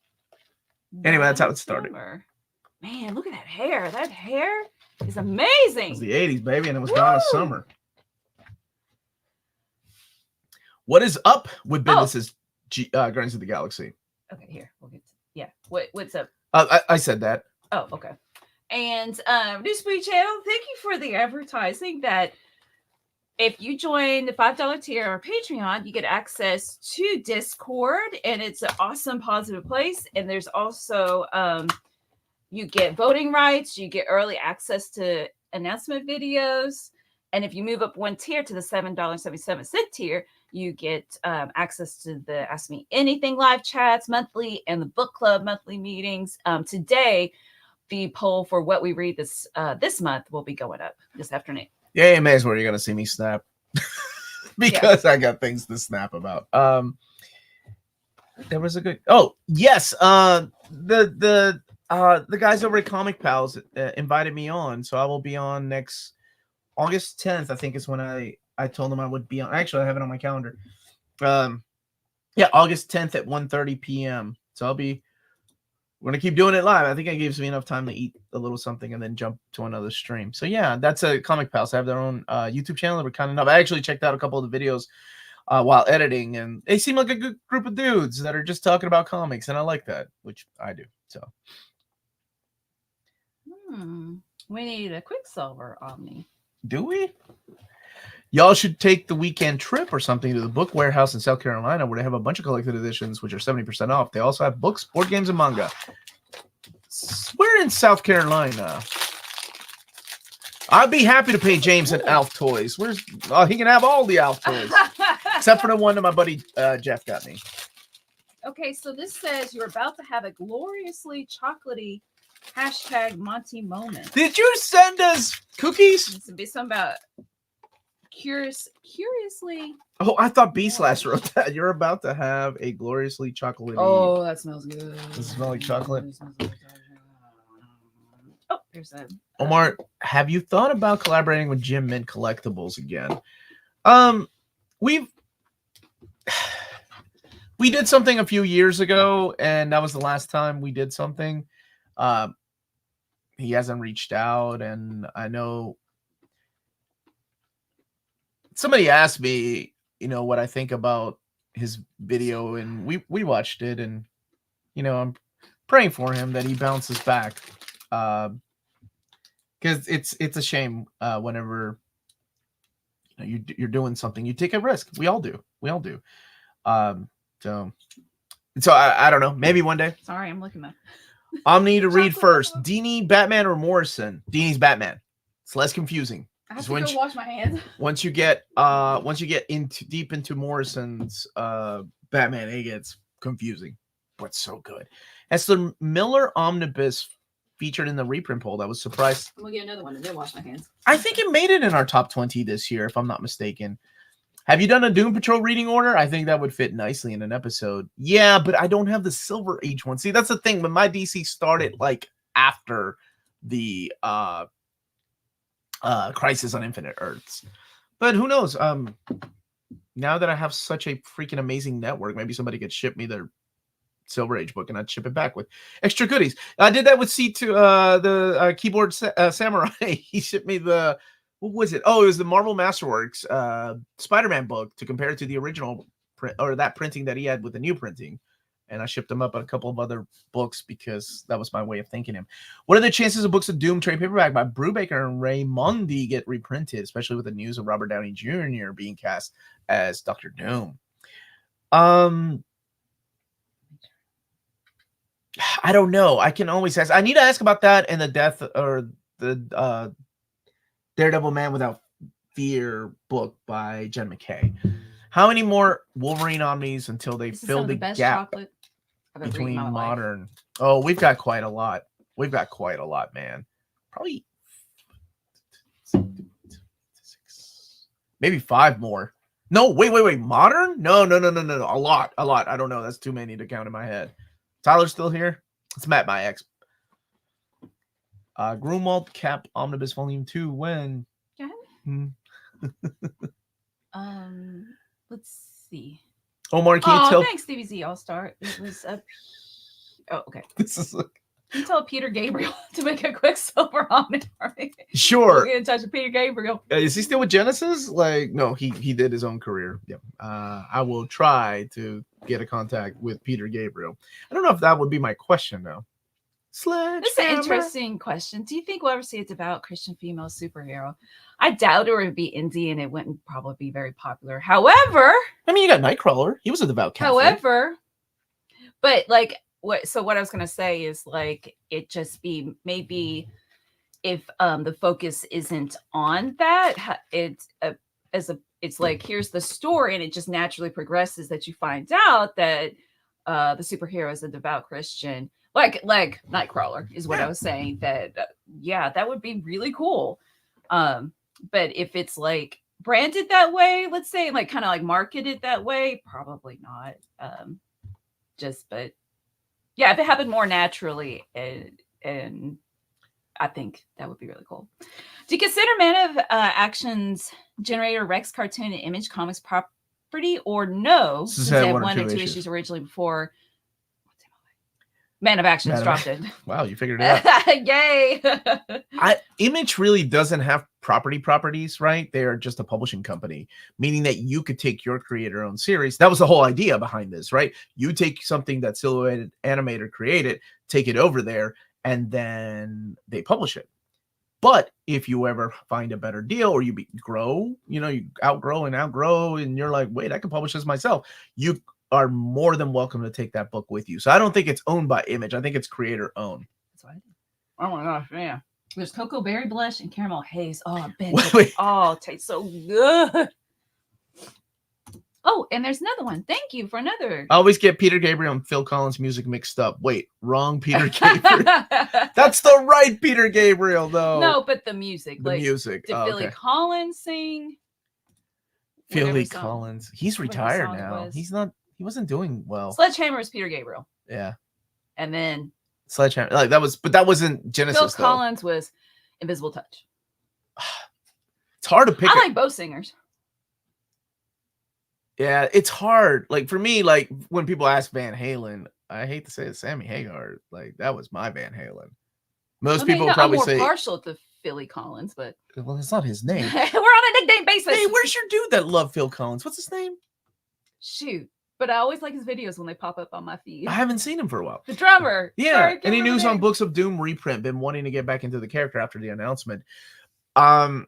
Anyway, that's how it started. Man, look at that hair. That hair is amazing. It was the 80s, baby, and it was Donna Summer. What is up with businesses? Guardians of the Galaxy. Okay, here we'll get to, what's up? I said that. Oh, okay. And Newsweek channel, thank you for the advertising. That if you join the $5 tier or Patreon, you get access to Discord, and it's an awesome, positive place. And there's also you get voting rights, you get early access to announcement videos, and if you move up one tier to the $7.77 tier, you get access to the Ask Me Anything live chats monthly and the book club monthly meetings. Today, the poll for what we read this month will be going up this afternoon. Yeah, may as well you're gonna see me snap because I got things to snap about. There was a good. Oh yes, the guys over at Comic Pals invited me on, so I will be on next August 10th. I think is when I told them I would be on. Actually, I have it on my calendar. August 10th at 1:30 p.m. So we're gonna keep doing it live. I think it gives me enough time to eat a little something and then jump to another stream. So yeah, that's a Comic Pals. They have their own YouTube channel. They were kind enough. I actually checked out a couple of the videos while editing, and they seem like a good group of dudes that are just talking about comics, and I like that, which I do. So we need a Quicksilver Omni. Do we? Y'all should take the weekend trip or something to the book warehouse in South Carolina, where they have a bunch of collected editions, which are 70% off. They also have books, board games, and manga. We're in South Carolina. I'd be happy to pay James an Alf toys. He can have all the Alf toys, except for the one that my buddy Jeff got me. Okay, so this says you're about to have a gloriously chocolatey #Monty moment. Did you send us cookies? This would be something about curiously. Oh, I thought B/ wrote that. You're about to have a gloriously chocolatey. Oh, that smells good. Does it smell like chocolate? Oh, There's a Omar, have you thought about collaborating with Jim Mint Collectibles again? We did something a few years ago, and that was the last time we did something. He hasn't reached out, and I know somebody asked me, what I think about his video, and we watched it, and I'm praying for him that he bounces back, because it's a shame whenever you're doing something, you take a risk. We all do. So I don't know. Maybe one day. Sorry, I'm looking at. Omni to read first. Dini, Batman, or Morrison? Dini's Batman. It's less confusing. I have to go wash my hands. Once you get deep into Morrison's Batman, it gets confusing, but so good. As the Miller Omnibus featured in the reprint poll, that was surprised. I'm gonna get another one and then wash my hands. I think it made it in our top 20 this year, if I'm not mistaken. Have you done a Doom Patrol reading order? I think that would fit nicely in an episode. Yeah, but I don't have the Silver Age one. See, that's the thing. When my DC started like after the Crisis on Infinite Earths. But who knows? Now that I have such a freaking amazing network, maybe somebody could ship me their Silver Age book and I'd ship it back with extra goodies. I did that with C2, the Keyboard Samurai. He shipped me the... What was it? Oh, it was the Marvel Masterworks Spider-Man book to compare it to the original print, or that printing that he had with the new printing. And I shipped him up a couple of other books because that was my way of thanking him. What are the chances of Books of Doom trade paperback by Brubaker and Raimondi get reprinted, especially with the news of Robert Downey Jr. being cast as Dr. Doom? I don't know. I can always ask. I need to ask about that and the death or the Daredevil Man Without Fear book by Jen McKay. How many more Wolverine Omnis until they fill the gap between modern? Oh, we've got quite a lot. Man. Probably maybe 5 more. No, wait. Modern? No. A lot. I don't know. That's too many to count in my head. Tyler's still here. It's Matt, my ex. Grunwald Cap Omnibus Volume 2. When? Let's see. Omar, can you tell? Thanks, Stevie Z. I'll start. It was a. Oh, okay. This is. You tell Peter Gabriel to make a quick silver omnibus. Sure. We'll get in touch with Peter Gabriel. Is he still with Genesis? Like, no, he did his own career. Yeah. I will try to get a contact with Peter Gabriel. I don't know if that would be my question though. This is an interesting question. Do you think we'll ever see a devout Christian female superhero? I doubt it would be indie and it wouldn't probably be very popular. However, I mean, you got Nightcrawler. He was a devout Catholic. However, but like what I was gonna say is like it just be maybe if the focus isn't on that, it's like here's the story and it just naturally progresses that you find out that the superhero is a devout Christian. Like Nightcrawler is what I was saying. That that would be really cool. But if it's like branded that way, let's say like kind of like marketed that way, probably not. But if it happened more naturally, and I think that would be really cool. Do you consider Man of Action's generator Rex cartoon and Image Comics property or no? Since they had 1 or 2 issues originally before. Man of Action's dropped it. Wow, you figured it out. Yay! Image really doesn't have properties, right? They are just a publishing company, meaning that you could take your creator-owned series. That was the whole idea behind this, right? You take something that Silhouetted Animator created, take it over there, and then they publish it. But if you ever find a better deal or you grow, you outgrow, and you're like, wait, I can publish this myself. You are more than welcome to take that book with you. So I don't think it's owned by Image. I think it's creator owned. That's what I think. Oh my gosh, yeah. There's Cocoa Berry Blush and Caramel Haze. Oh, I bet it all tastes so good. Oh, and there's another one. Thank you for another. I always get Peter Gabriel and Phil Collins music mixed up. Wait, wrong Peter Gabriel. That's the right Peter Gabriel, though. No, but the music. The music. Did Philly Collins sing? Philly Collins. He's retired now. He wasn't doing well. Sledgehammer is Peter Gabriel. Yeah. And then Sledgehammer. Like that was, but that wasn't Genesis. Phil Collins was Invisible Touch. It's hard to pick. I like both singers. Yeah, it's hard. Like for me, like when people ask Van Halen, I hate to say it, Sammy Hagar. Like that was my Van Halen. Most people probably I'm more say partial to Philly Collins, but well, it's not his name. We're on a nickname basis. Hey, where's your dude that loved Phil Collins? What's his name? Shoot. But I always like his videos when they pop up on my feed. I haven't seen him for a while. The drummer. Yeah. Sorry, Any news on Books of Doom reprint? Been wanting to get back into the character after the announcement. No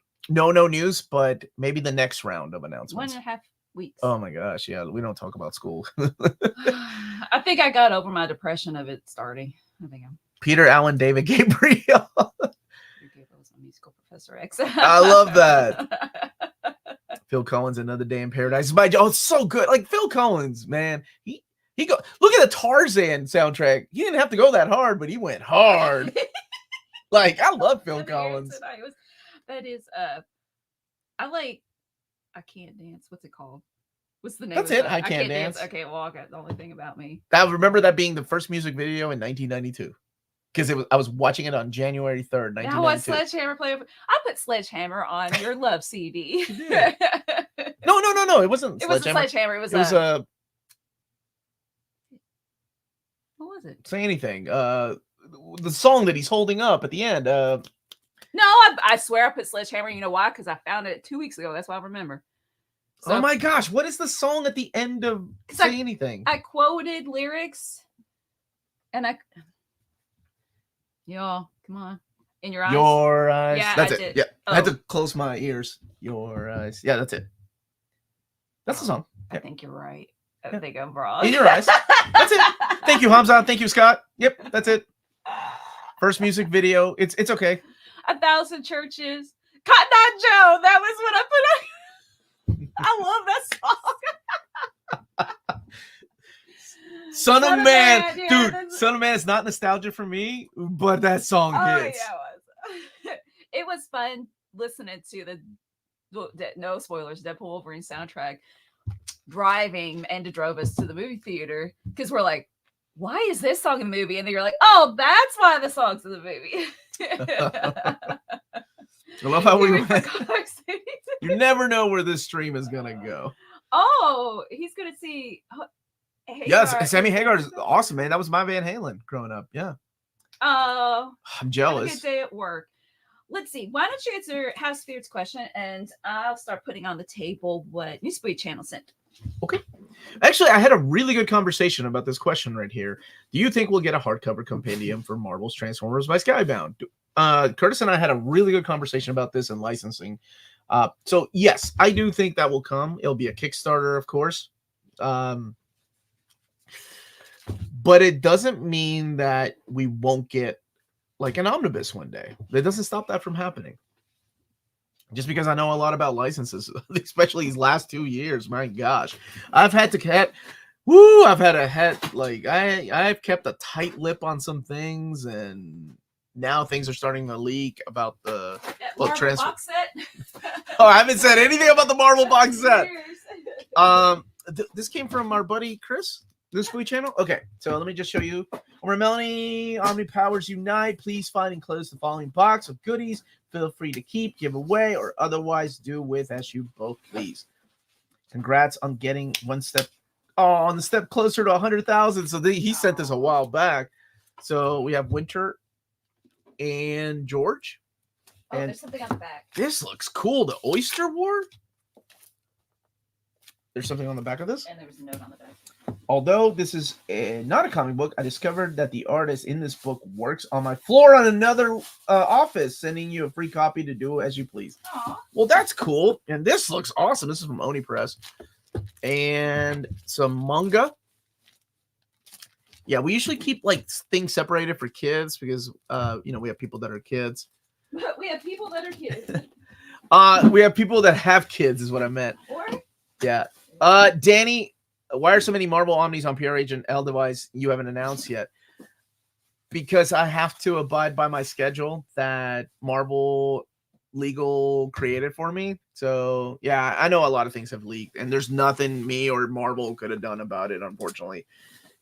news, but maybe the next round of announcements. 1.5 weeks. Oh my gosh. Yeah. We don't talk about school. I think I got over my depression of it starting. I think I'm Peter Allen, David Gabriel. Gabriel was my musical professor X. I love that. Phil Collins, Another Day in Paradise. Oh, it's so good. Like Phil Collins, man. He go look at the Tarzan soundtrack. He didn't have to go that hard, but he went hard. Like I love Phil Collins. That is I like I Can't Dance. What's it called? What's the name? That's it. I Can't Dance. Okay, well, I got the only thing about me. I remember that being the first music video in 1992. Because I was watching it on January 3rd, 1992. Now what Sledgehammer play? I put Sledgehammer on your Love CD. No. It wasn't. It wasn't Sledgehammer. It was a. What was it? Say anything. The song that he's holding up at the end. No, I swear I put Sledgehammer. You know why? Because I found it 2 weeks ago. That's why I remember. So, oh my gosh! What is the song at the end of Say Anything? I quoted lyrics, and y'all, come on. In your eyes. Your eyes. Yeah, that's I it. did. Yeah. Oh. I had to close my ears. Your eyes. Yeah, that's it. That's the song. I think you're right. I think I'm wrong. In your eyes. That's it. Thank you, Hamza. Thank you, Scott. Yep, that's it. First music video. It's okay. 1,000 Churches. Cotton Eye Joe. That was what I put on. I love that song. Son of Man. Yeah, Dude, Son of Man is not nostalgia for me, but that song hits. Yeah, it was. It was fun listening to the no spoilers, Deadpool Wolverine soundtrack, driving, and it drove us to the movie theater because we're like, why is this song in the movie? And then you're like, oh, that's why the song's in the movie. I love how we went. You never know where this stream is gonna go. Oh, he's gonna see. Hagar. Yes, Sammy Hagar is awesome, man. That was my Van Halen growing up. Yeah. Oh, I'm jealous. Have a good day at work. Let's see. Why don't you answer House Spirits question, and I'll start putting on the table what Newsboy Channel sent. Okay. Actually, I had a really good conversation about this question right here. Do you think we'll get a hardcover compendium for Marvel's Transformers by Skybound? Curtis and I had a really good conversation about this and licensing. So yes, I do think that will come. It'll be a Kickstarter, of course. But it doesn't mean that we won't get like an omnibus one day. It doesn't stop that from happening. Just because I know a lot about licenses, especially these last 2 years. My gosh, I've had to I've kept a tight lip on some things, and now things are starting to leak about the Marvel box set. Oh, I haven't said anything about the Marvel box set. This came from our buddy Chris. This Fui channel? Okay, so let me just show you. Omar, Melanie, Omni Powers Unite. Please find and close the following box of goodies. Feel free to keep, give away, or otherwise do with as you both please. Congrats on getting on the step closer to 100,000. So he sent this a while back. So we have Winter and George. Oh, and there's something on the back. This looks cool. The Oyster War? There's something on the back of this? And there was a note on the back. Although this is not a comic book, I discovered that the artist in this book works on my floor on another office, sending you a free copy to do as you please. Aww. Well, that's cool. And this looks awesome. This is from Oni Press. And some manga. Yeah, we usually keep like things separated for kids because, we have people that are kids. We have people that are kids. We have people that have kids is what I meant. Or? Yeah. Danny, why are so many Marvel Omnis on PR Agent L device you haven't announced yet? Because I have to abide by my schedule that Marvel Legal created for me. So, yeah, I know a lot of things have leaked, and there's nothing me or Marvel could have done about it, unfortunately.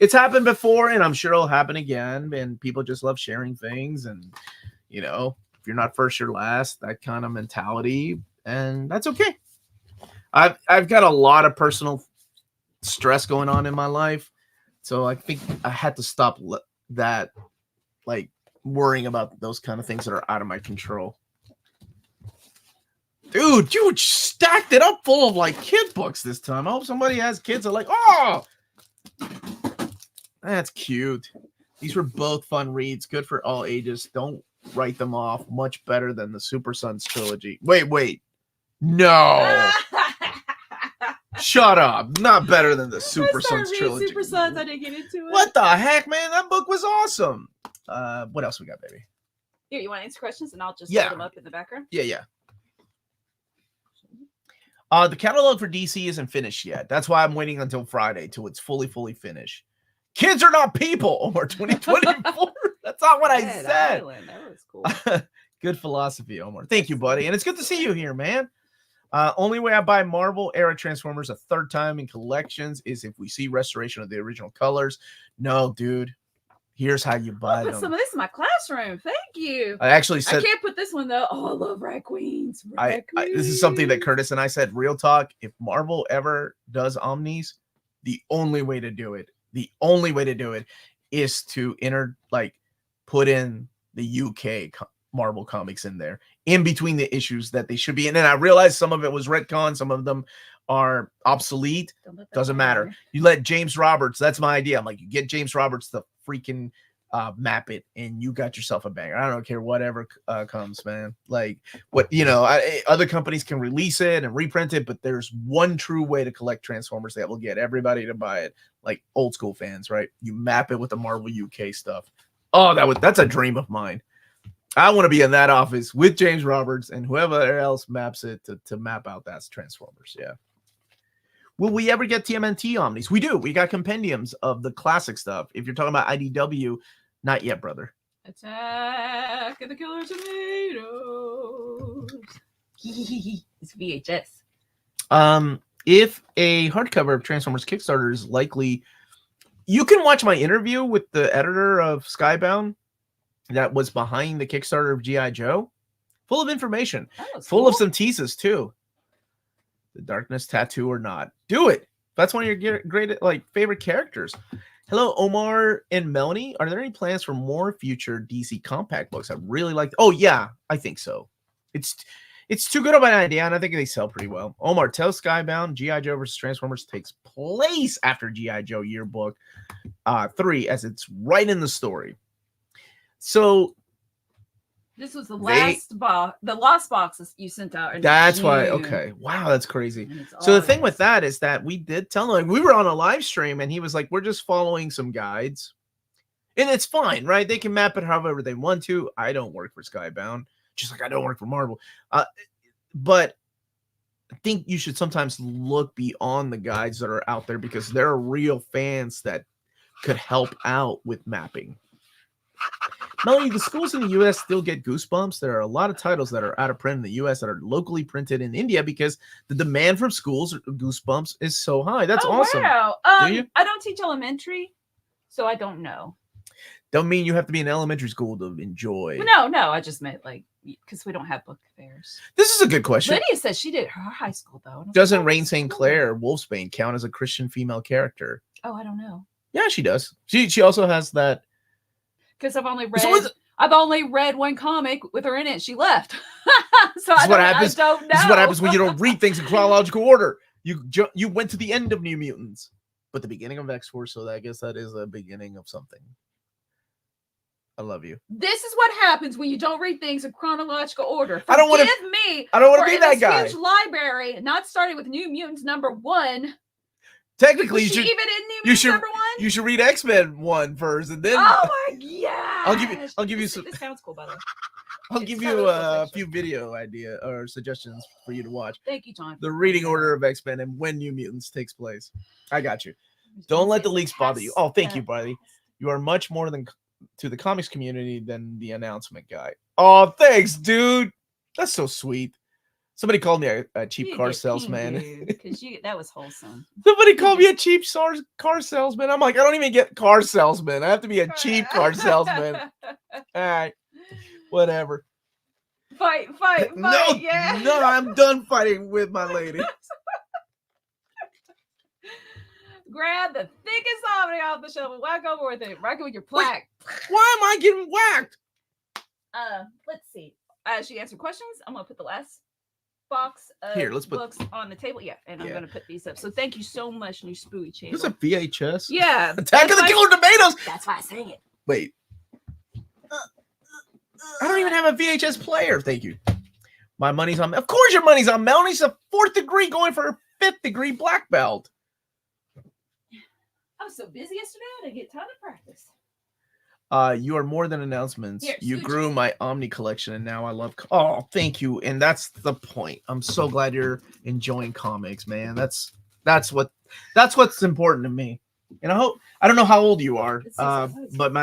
It's happened before, and I'm sure it'll happen again. And people just love sharing things, and you know, if you're not first, you're last. That kind of mentality, and that's okay. I've got a lot of personal stress going on in my life, so I think I had to stop that, like worrying about those kind of things that are out of my control. Dude, you stacked it up full of like kid books this time. I hope somebody has kids that are like, oh, that's cute. These were both fun reads, good for all ages. Don't write them off. Much better than the Super Sons trilogy. Wait. No. Shut up. Not better than the Super Sons trilogy. Super Sons, I didn't get into it. What the heck, man? That book was awesome. What else we got, baby? Here, you want to answer questions and I'll just put them up in the background? Yeah. The catalog for DC isn't finished yet. That's why I'm waiting until Friday till it's fully finished. Kids are not people, Omar 2024. That's not what I said. Island. That was cool. Good philosophy, Omar. Thank you, buddy. And it's good to see you here, man. Only way I buy Marvel era Transformers a third time in collections is if we see restoration of the original colors. No, dude. Here's how you buy them. Some of this in my classroom. Thank you. I actually said I can't put this one though. Oh, I love Rat Queens. This is something that Curtis and I said. Real talk. If Marvel ever does Omnis, the only way to do it is to put in the UK Marvel comics in there in between the issues that they should be in. And I realized some of it was retcon, some of them are obsolete. Doesn't matter. You let James Roberts, that's my idea. I'm like, you get James Roberts to freaking map it, and you got yourself a banger. I don't care whatever comes, man. Like what, other companies can release it and reprint it, but there's one true way to collect Transformers that will get everybody to buy it, like old school fans, right? You map it with the Marvel UK stuff. Oh, that's a dream of mine. I want to be in that office with James Roberts and whoever else maps it to map out that Transformers. Yeah. Will we ever get TMNT Omnis? We do. We got compendiums of the classic stuff. If you're talking about IDW, not yet, brother. Attack of the Killer Tomatoes. It's VHS. If a hardcover of Transformers Kickstarter is likely, you can watch my interview with the editor of Skybound that was behind the Kickstarter of G.I. Joe. Full of information. Full of some teases, too. The Darkness tattoo or not. Do it. That's one of your great favorite characters. Hello, Omar and Melanie. Are there any plans for more future DC compact books? I really like. Oh yeah, I think so. It's too good of an idea, and I think they sell pretty well. Omar, tell Skybound G.I. Joe vs. Transformers takes place after G.I. Joe Yearbook 3, as it's right in the story. So this was the last box, the lost boxes you sent out. That's why. Okay. Wow, that's crazy. So the thing with that is that we did tell him, we were on a live stream, and he was like, "We're just following some guides," and it's fine, right? They can map it however they want to. I don't work for Skybound, just like I don't work for Marvel. But I think you should sometimes look beyond the guides that are out there, because there are real fans that could help out with mapping. Melanie, the schools in the U.S. still get Goosebumps. There are a lot of titles that are out of print in the U.S. that are locally printed in India because the demand from schools, Goosebumps, is so high. That's awesome. Wow. I don't teach elementary, so I don't know. Don't mean you have to be in elementary school to enjoy. No. I just meant because we don't have book fairs. This is a good question. Lydia says she did her high school, though. Doesn't Rain St. Clair, Wolfsbane, count as a Christian female character? Oh, I don't know. Yeah, she does. She also has that. Because I've only read one comic with her in it. She left. So I don't know. This is what happens when you don't read things in chronological order. You went to the end of New Mutants, but the beginning of X-Force. So I guess that is the beginning of something. I love you. This is what happens when you don't read things in chronological order. I don't want to be that guy. Huge library, not starting with New Mutants #1. Technically, you should read X-Men 1 first, and then. Oh my god! I'll give you some. This sounds cool, by the way. I'll give you a few video idea or suggestions for you to watch. Thank you, John. The reading order of X-Men and when New Mutants takes place. I got you. Don't let the leaks bother you. Oh, thank you, buddy. You are much more to the comics community than the announcement guy. Oh, thanks, dude. That's so sweet. Somebody called me a cheap car salesman. Because that was wholesome. Somebody called me a cheap car salesman. I'm like, I don't even get car salesman. I have to be a cheap car salesman. All right, whatever. Fight, No, yeah. no, I'm done fighting with my lady. Grab the thickest Omni off the shelf and whack over with it. Whack it with your plaque. Why am I getting whacked? Let's see. She answered questions. I'm gonna put the last box of books on the table. Yeah, and I'm gonna put these up. So thank you so much, New Spooey channel. This is a VHS. Yeah. Attack of the Killer Tomatoes. That's why I'm saying it. Wait. I don't even have a VHS player. Thank you. My money's on. Of course, your money's on Melanie's a 4th degree going for her 5th degree black belt. I was so busy yesterday, I didn't get time to practice. You are more than announcements. Here, you grew my Omni collection, and now I love. Oh, thank you. And that's the point. I'm so glad you're enjoying comics, man. That's what's important to me. And I don't know how old you are, but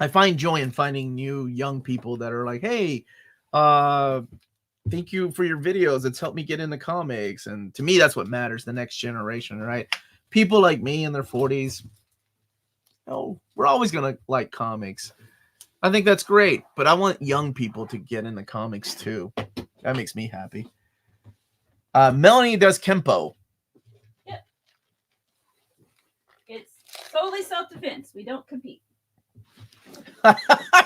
I find joy in finding new young people that are like, hey, thank you for your videos. It's helped me get into comics. And to me, that's what matters. The next generation, right? People like me in their 40s. Oh, we're always going to like comics. I think that's great, but I want young people to get into comics too. That makes me happy. Melanie does Kempo. Yeah. It's totally self-defense. We don't compete.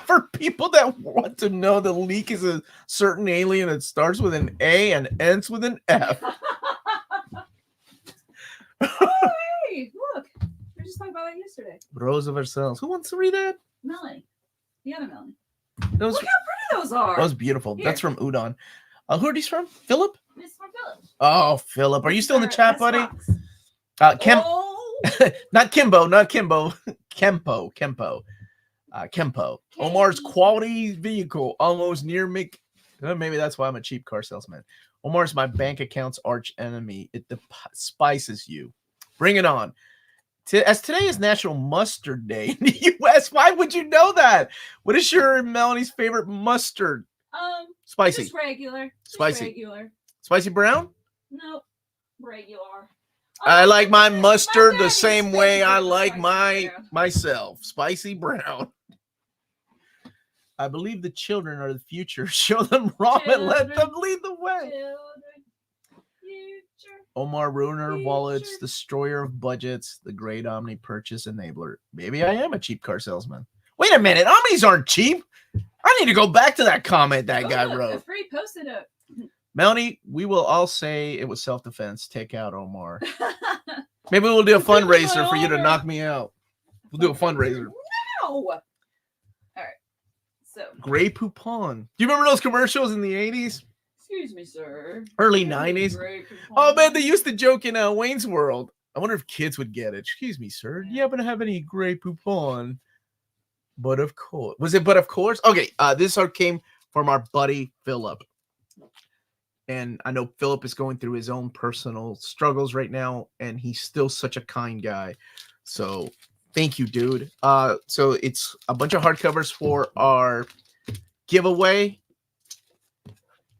For people that want to know, the leak is a certain alien that starts with an A and ends with an F. Oh, hey, look. We were just talking about that yesterday. Rows of Ourselves. Who wants to read that? Melanie. The other Melanie. Look how pretty those are. That was beautiful. Here. That's from Udon. Who are these from? Philip? This is from Philip. Oh, Philip. Are you still in the chat, buddy? Not Kimbo. Kempo. Kempo. Omar's quality vehicle. Almost near me. Maybe that's why I'm a cheap car salesman. Omar's my bank account's arch enemy. It despises you. Bring it on. As today is National Mustard Day in the U.S., why would you know that? What is your Melanie's favorite mustard? Spicy. Just regular. Spicy. Regular. Spicy brown? Nope. Regular. I like my mustard the same way I like myself. Spicy brown. I believe the children are the future. Show them wrong and let them lead the way. Omar, ruiner wallets, destroyer of budgets, the great Omni purchase enabler. Maybe I am a cheap car salesman. Wait a minute, Omnis aren't cheap. I need to go back to that comment that guy wrote. Free post-it up. Melanie, we will all say it was self-defense. Take out Omar. Maybe we'll do a fundraiser for you to knock me out. We'll do a fundraiser. No. All right. So. Grey Poupon. Do you remember those commercials in the 80s? Excuse me, sir. Early 90s. Oh, man, they used to joke in Wayne's World. I wonder if kids would get it. Excuse me, sir. Do you happen to have any Grey Poupon? But of course. Was it but of course? Okay, this art came from our buddy, Philip. And I know Philip is going through his own personal struggles right now, and he's still such a kind guy. So thank you, dude. So it's a bunch of hardcovers for our giveaway.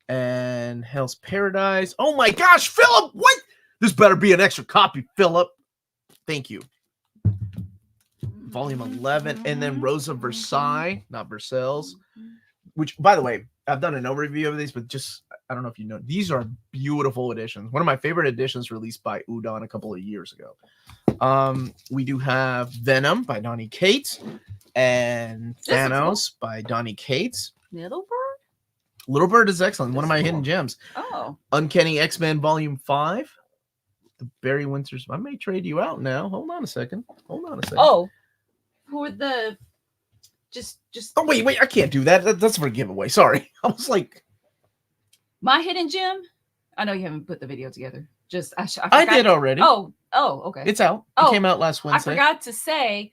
And Hell's Paradise. Oh my gosh, Philip, what? This better be an extra copy, Philip. Thank you. Volume 11, and then Rose of Versailles, not Versailles. Which, by the way, I've done an overview of these, but just, I don't know if you know, these are beautiful editions. One of my favorite editions released by Udon a couple of years ago. We do have Venom by Donny Cates and Thanos by Donny Cates. Little Bird is excellent. One of my hidden gems. Oh. Uncanny X-Men Volume 5. The Barry Windsors. I may trade you out now. Hold on a second. Oh. For the... Just. Oh, wait. I can't do that. That's for a giveaway. Sorry. I was like... My hidden gem? I know you haven't put the video together. I did already. Oh, okay. It's out. It came out last Wednesday. I forgot to say,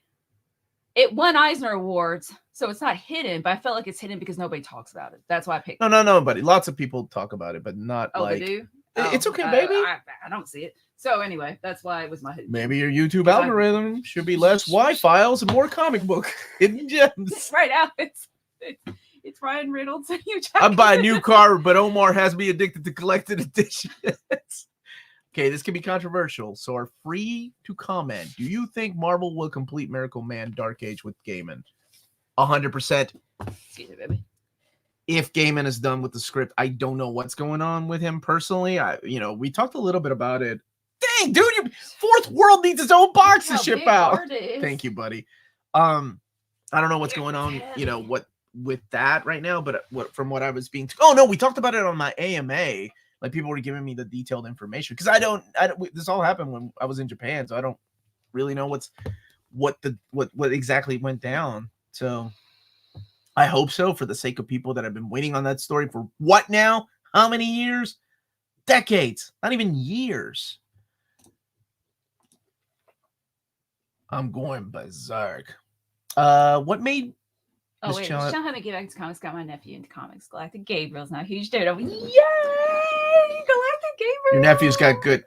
it won Eisner Awards, so it's not hidden, but I felt like it's hidden because nobody talks about it. That's why I picked it. No, buddy. Lots of people talk about it, but not like... Oh, they do? It's okay, baby. I don't see it. So anyway, that's why it was my hidden Maybe your YouTube algorithm should be less Y files and more comic book hidden gems. Right now, It's Ryan Reynolds and Hugh I Jackman. buy a new car, but Omar has me addicted to collected editions. Okay, this can be controversial, so are free to comment. Do you think Marvel will complete Miracle Man Dark Age with Gaiman? 100%. Excuse me, baby. If Gaiman is done with the script, I don't know what's going on with him personally. We talked a little bit about it. Dang, dude, your Fourth World needs its own box to ship out. Thank you, buddy. I don't know what's going on, what with that right now, but from what I was being oh no, we talked about it on my AMA. Like, people were giving me the detailed information because I don't this all happened when I was in Japan, so I don't really know what exactly went down. So I hope so, for the sake of people that have been waiting on that story for what now? How many years? Decades, not even years. I'm going berserk. What made Oh wait, challenge... Sean had to get back to comics. Got my nephew into comics. Galactic Gabriel's now huge Daredevil. Yay! Galactic Gabriel. Your nephew's got good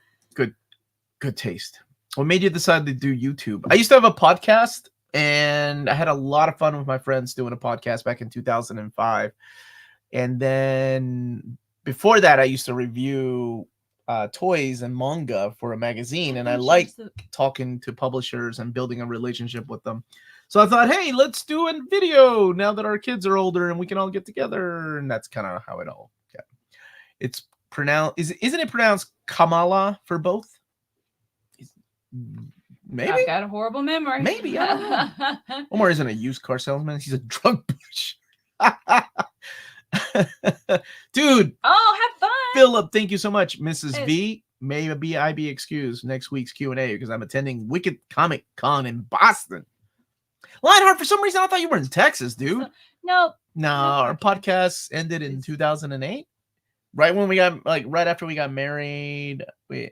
taste. What made you decide to do YouTube? I used to have a podcast, and I had a lot of fun with my friends doing a podcast back in 2005. And then before that, I used to review toys and manga for a magazine, and I liked talking to publishers and building a relationship with them. So I thought, hey, let's do a video now that our kids are older and we can all get together. And that's kind of how it all got. It's pronounced, isn't it pronounced Kamala for both? Maybe. I've got a horrible memory. Maybe. I don't know. Omar isn't a used car salesman. He's a drug pusher. Dude. Oh, have fun. Philip, thank you so much. Mrs. V, may I be excused next week's Q&A because I'm attending Wicked Comic Con in Boston. Lionheart, for some reason, I thought you were in Texas, dude. No, our podcast ended in 2008. Right when we got, right after we got married. We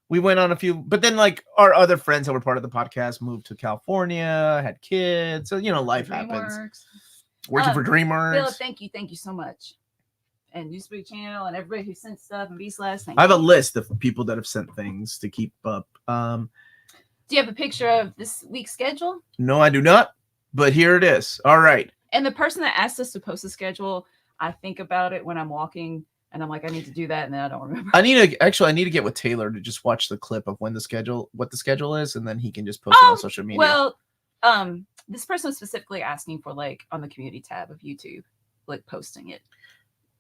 went on a few, but then, our other friends that were part of the podcast moved to California, had kids. So, life happens. Working for DreamWorks. Philip, thank you so much. And Newsbreak Channel and everybody who sent stuff and V/. I have a list of people that have sent things to keep up. Do you have a picture of this week's schedule? No, I do not. But here it is. All right. And the person that asked us to post the schedule, I think about it when I'm walking, and I'm like, I need to do that, and then I don't remember. I need to get with Taylor to just watch the clip of what the schedule is, and then he can just post it on social media. Well, this person was specifically asking for on the community tab of YouTube, posting it.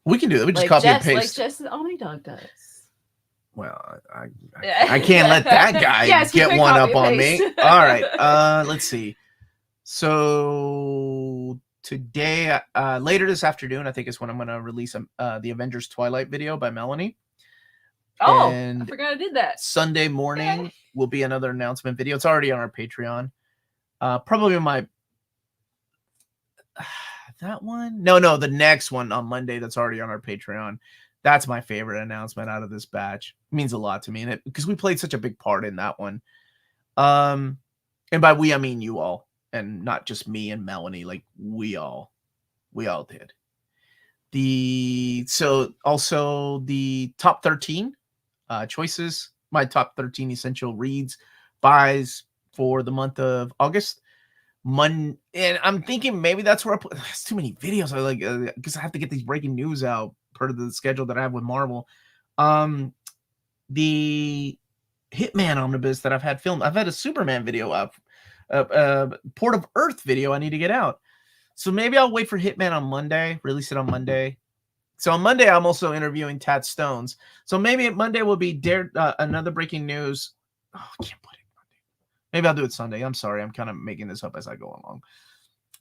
We can do that. We just copy and paste. Like just the Omni Dog does. Well, I can't let that guy get one up on me. All right. Let's see. So today, later this afternoon, I think is when I'm going to release the Avengers Twilight video by Melanie. Oh, and I forgot I did that. Sunday morning will be another announcement video. It's already on our Patreon. Probably my... that one? No, the next one on Monday that's already on our Patreon. That's my favorite announcement out of this batch. It means a lot to me, because we played such a big part in that one. And by we, I mean you all, and not just me and Melanie. We all did. Also the top 13 choices, my top 13 essential reads, buys for the month of August. And I'm thinking maybe that's where I put. There's too many videos. I because I have to get these breaking news out part of the schedule that I have with Marvel. The Hitman Omnibus that I've had filmed. I've had a Superman video up, Port of Earth video I need to get out. So maybe I'll wait for Hitman on Monday, release it on Monday. So on Monday, I'm also interviewing Tad Stones. So maybe Monday will be another breaking news. Oh, I can't put it Monday. Maybe I'll do it Sunday. I'm sorry. I'm kind of making this up as I go along.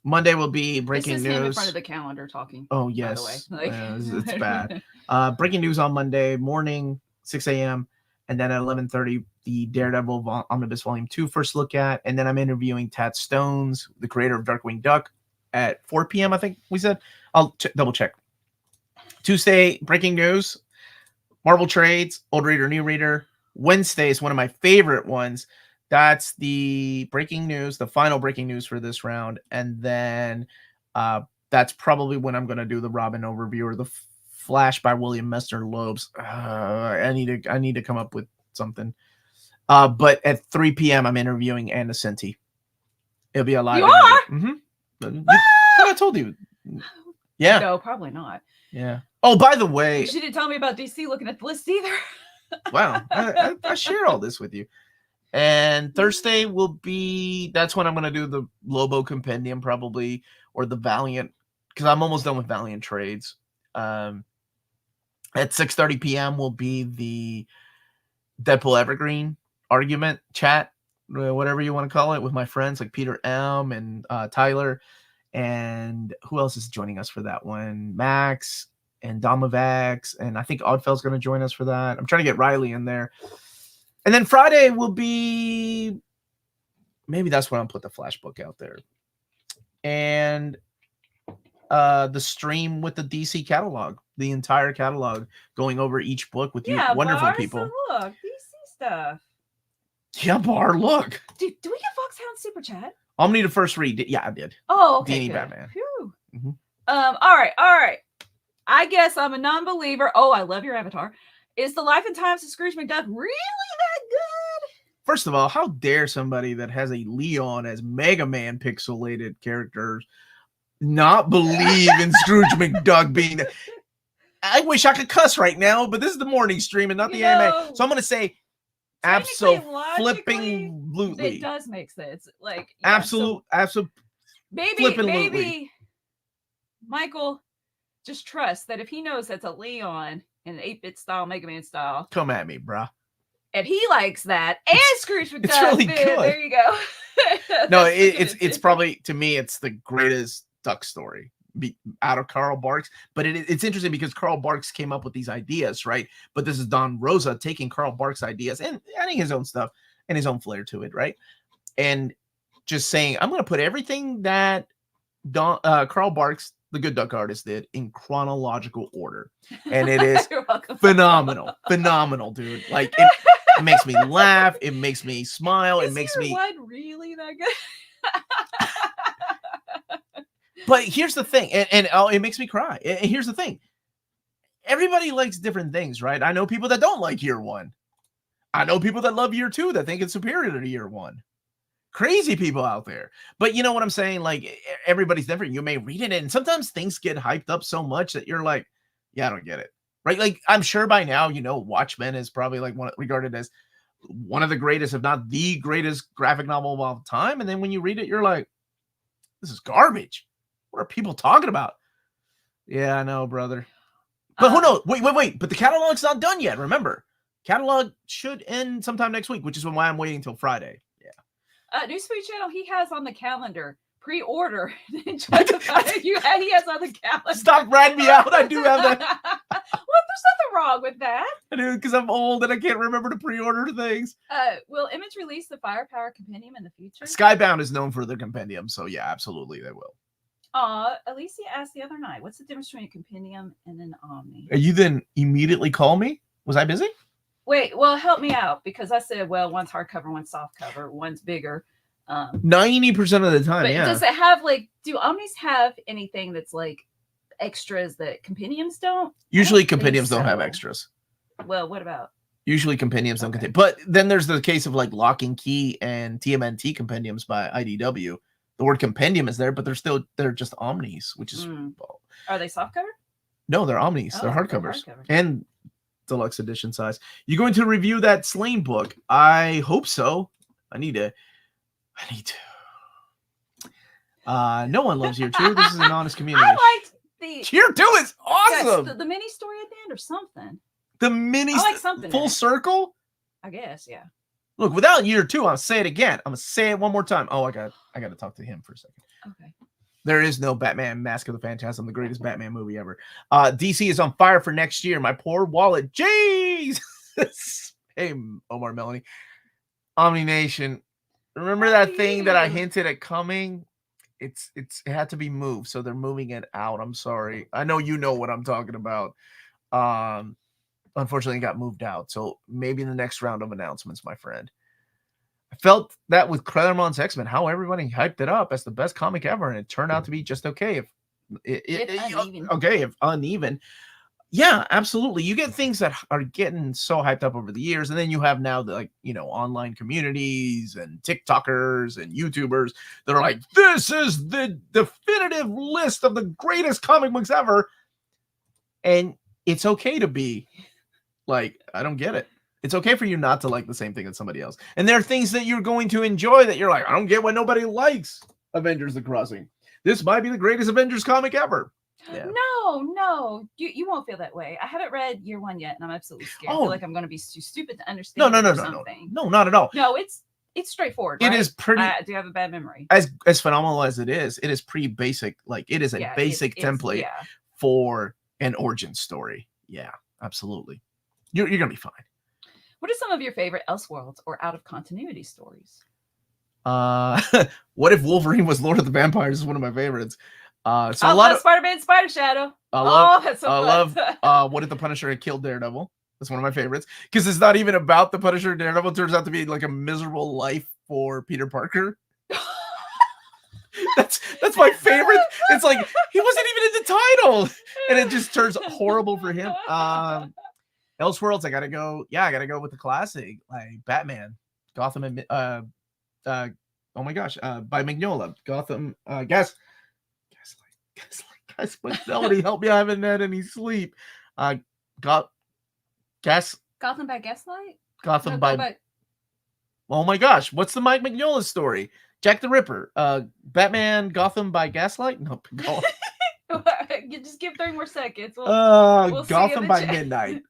Monday will be breaking news. This is him in front of the calendar talking. Oh, yes. By the way. It's bad. Breaking news on Monday morning, 6 a.m. And then at 11:30, the Daredevil Omnibus Volume 2 first look at. And then I'm interviewing Tad Stones, the creator of Darkwing Duck, at 4 p.m., I think we said. I'll double check. Tuesday, breaking news. Marvel Trades, Old Reader, New Reader. Wednesday is one of my favorite ones. That's the breaking news, the final breaking news for this round. And then that's probably when I'm going to do the Robin overview or the Flash by William Messner Loebs. I need to come up with something. But at 3 p.m., I'm interviewing Anna Senti. It'll be a live. You are? Mm-hmm. thought I told you. Yeah. No, probably not. Yeah. Oh, by the way, she didn't tell me about DC looking at the list either. Wow, I share all this with you. And Thursday will be, that's when I'm going to do the Lobo Compendium probably, or the Valiant, because I'm almost done with Valiant trades. At 6:30 p.m. will be the Deadpool Evergreen argument chat, whatever you want to call it, with my friends like Peter M. and Tyler. And who else is joining us for that one? Max and Domavax. And I think Oddfell's going to join us for that. I'm trying to get Riley in there. And then Friday will be, maybe that's when I'll put the flash book out there. And the stream with the DC catalog, the entire catalog, going over each book with you wonderful people. Look, DC stuff. Yeah, Bar, look. Do we get Foxhound Super Chat? Omni to first read. Yeah, I did. Oh, okay. Beanie Batman. Mm-hmm. All right. I guess I'm a non-believer. Oh, I love your avatar. Is the life and times of Scrooge McDuck really that good? First of all, how dare somebody that has a Leon as Mega Man pixelated characters not believe in Scrooge McDuck being... I wish I could cuss right now, but this is the morning stream and not the anime. So I'm going to say absolutely. It does make sense. Like absolute. Maybe Michael just trust that if he knows that's a Leon in 8-bit style, Mega Man style. Come at me, bruh. And he likes that. And Scrooge McDuck. It's really good. There you go. No, it's probably, to me, it's the greatest duck story out of Carl Barks. But it's interesting because Carl Barks came up with these ideas, right? But this is Don Rosa taking Carl Barks' ideas and adding his own stuff and his own flair to it, right? And just saying, I'm going to put everything that Carl Barks, the Good Duck artist, did in chronological order. And it is phenomenal, dude. Like, it makes me laugh. It makes me smile. It makes me... one really that good? But here's the thing, and it makes me cry. And here's the thing. Everybody likes different things, right? I know people that don't like year one. I know people that love year two that think it's superior to year one. Crazy people out there. But you know what I'm saying? Like, everybody's different. You may read it, and sometimes things get hyped up so much that you're like, yeah, I don't get it. Right? Like, I'm sure by now, Watchmen is probably like regarded as one of the greatest, if not the greatest graphic novel of all time. And then when you read it, you're like, this is garbage. What are people talking about? Yeah, I know, brother. But who knows? Wait. But the catalog's not done yet. Remember, catalog should end sometime next week, which is why I'm waiting until Friday. Yeah. Newsfeed Channel, he has on the calendar pre-order. He has on the calendar. Stop ratting me out. I do have that. Well, there's nothing wrong with that. I do, because I'm old and I can't remember to pre-order things. Will Image release the Firepower Compendium in the future? Skybound is known for their compendium, so yeah, absolutely they will. Alicia asked the other night, what's the difference between a compendium and an Omni? You then immediately call me? Was I busy? Wait, well, help me out, because I said, well, one's hardcover, one's softcover, one's bigger. 90% of the time, yeah. Does it have, do Omnis have anything that's like extras that compendiums don't? Usually compendiums don't have extras. Well, what about? Usually compendiums don't contain. But then there's the case of like Lock and Key and TMNT compendiums by IDW. The word compendium is there, but they're just omnis, which is... Are they softcover? No, they're omnis. They're hardcovers. And deluxe edition size. You going to review that Slain book? I hope so. I need to. No one loves year two. This is an honest community. I liked the... Year two is awesome! Yes, the mini story at the end or something. The mini... I like something. Full circle? I guess, yeah. Look, without year two, I'll say it again. I'm going to say it one more time. Oh, I got to talk to him for a second. Okay. There is no Batman Mask of the Phantasm, the greatest Batman movie ever. DC is on fire for next year. My poor wallet. Jeez! Hey, Omar, Melanie. Omni Nation. Remember that thing that I hinted at coming? It had to be moved, so they're moving it out. I'm sorry. I know you know what I'm talking about. Unfortunately, it got moved out. So maybe in the next round of announcements, my friend. I felt that with Claremont's X-Men, how everybody hyped it up as the best comic ever, and it turned out to be just okay. If uneven. Yeah, absolutely. You get things that are getting so hyped up over the years, and then you have now the, like, online communities and TikTokers and YouTubers that are like, this is the definitive list of the greatest comic books ever. And it's okay to be like, I don't get it. It's okay for you not to like the same thing as somebody else. And there are things that you're going to enjoy that you're like, I don't get why nobody likes Avengers: The Crossing. This might be the greatest Avengers comic ever. Yeah. No, you won't feel that way. I haven't read year 1 yet, and I'm absolutely scared. I feel like I'm going to be too stupid to understand. No, not at all. No, it's straightforward. Right? It is pretty. I do have a bad memory. As phenomenal as it is pretty basic. Like, it is a basic template for an origin story. Yeah, absolutely. You're gonna be fine. What are some of your favorite Elseworlds or out of continuity stories? What If Wolverine Was Lord of the Vampires is one of my favorites. So I love Spider-Man, Spider Shadow. I love What If the Punisher Had Killed Daredevil? That's one of my favorites, because it's not even about the Punisher and Daredevil. It turns out to be like a miserable life for Peter Parker. That's my favorite. It's like, he wasn't even in the title, and it just turns horrible for him. Elseworlds, I gotta go with the classic, like Batman, Gotham, and oh my gosh, by Mignola, Gotham, Gaslight. Melanie, help me! I haven't had any sleep. Gotham by Gaslight. Gotham by. Oh my gosh, what's the Mike Mignola story? Jack the Ripper. Batman, Gotham by Gaslight. No, you just give 30 more seconds. We'll Gotham by Midnight.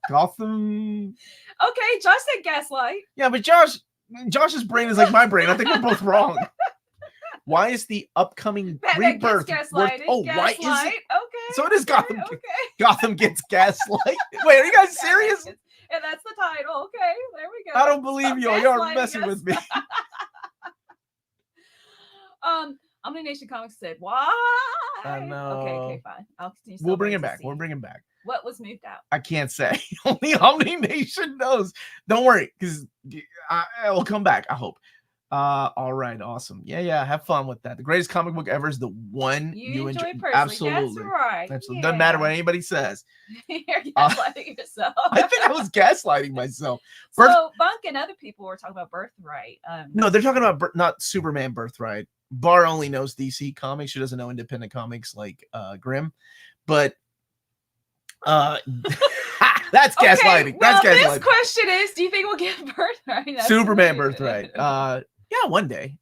Gotham. Okay, Josh said Gaslight. Yeah, but Josh's brain is like my brain. I think we're both wrong. Why is the upcoming Batman Rebirth? Why is it? Okay. So it is Gotham. Okay. Gotham gets Gaslight. Wait, are you guys serious? And that's the title. Okay, there we go. I don't believe you. You're messing with me. Omni Comics said, "Why?" I know. Okay, fine. I'll continue. We'll bring it back. What was moved out? I can't say. Only Omni Nation knows. Don't worry, because I will come back, I hope. All right, awesome. Yeah, have fun with that. The greatest comic book ever is the one you enjoy personally. Absolutely. That's right. Absolutely. Yeah. Doesn't matter what anybody says. You're gaslighting yourself. I think I was gaslighting myself. So Bunk and other people were talking about Birthright. No, they're talking about not Superman Birthright. Bar only knows DC comics. She doesn't know independent comics like Grimm. But that's gaslighting. Well, that's gaslighting. This question is, do you think we'll get Birthright? Superman Birthright. Yeah, one day.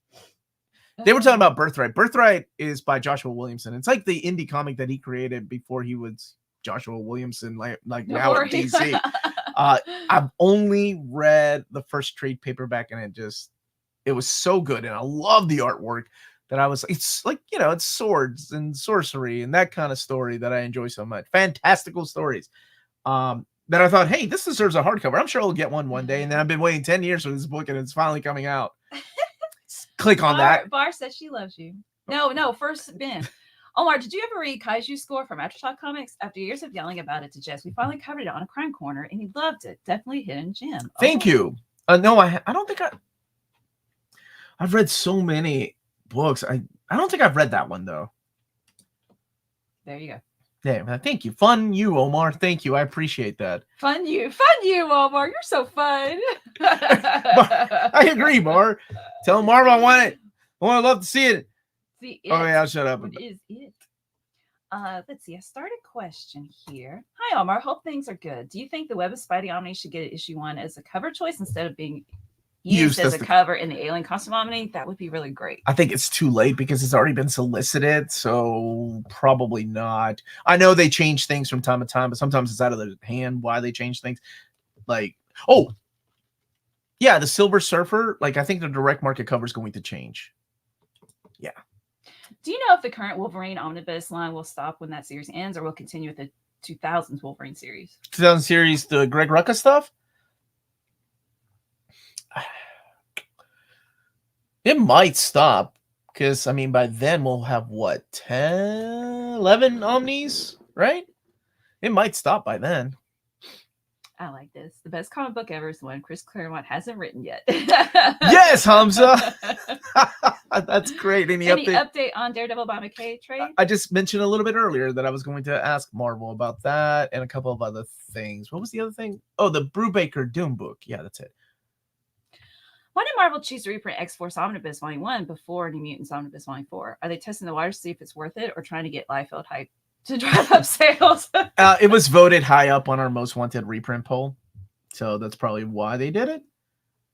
They were talking about Birthright. Birthright is by Joshua Williamson. It's like the indie comic that he created before he was Joshua Williamson, like now at DC. I've only read the first trade paperback, and it was so good, and I love the artwork that it's like, it's swords and sorcery and that kind of story that I enjoy so much. Fantastical stories. That I thought, hey, this deserves a hardcover. I'm sure I'll get one day. And then I've been waiting 10 years for this book, and it's finally coming out. Click on that. Bar says she loves you. No, first Ben. Omar, did you ever read Kaiju Score from Aftershock Comics? After years of yelling about it to Jess, we finally covered it on a crime corner, and he loved it. Definitely hidden gem. Thank you. No, I don't think I've read so many books. I don't think I've read that one, though. There you go. Yeah, thank you. Fun you, Omar. Thank you. I appreciate that. Fun you, Omar. You're so fun. I agree, Mar. Tell Marv I want it. I love to see it. See it. Oh, yeah, I'll shut up. What is it? Let's see. I started a question here. Hi, Omar. Hope things are good. Do you think the Web of Spidey Omni should get issue 1 as a cover choice instead of being used as a cover in the Alien Costume Omni? That would be really great. I think it's too late because it's already been solicited, so probably not. I know they change things from time to time, but sometimes it's out of their hand why they change things. Like, the Silver Surfer, I think the direct market cover is going to change. Yeah. Do you know if the current Wolverine Omnibus line will stop when that series ends, or will continue with the 2000s Wolverine series? 2000 series, the Greg Rucka stuff? It might stop, because, by then we'll have, 10, 11 Omnis, right? It might stop by then. I like this. The best comic book ever is the one Chris Claremont hasn't written yet. Yes, Hamza. That's great. Any update on Daredevil by McKay trade? I just mentioned a little bit earlier that I was going to ask Marvel about that and a couple of other things. What was the other thing? Oh, the Brubaker Doom book. Yeah, that's it. Why did Marvel choose to reprint X-Force Omnibus Volume 1 before New Mutants Omnibus Volume 4? Are they testing the waters to see if it's worth it or trying to get Liefeld hype to drive up sales? It was voted high up on our most wanted reprint poll. So that's probably why they did it.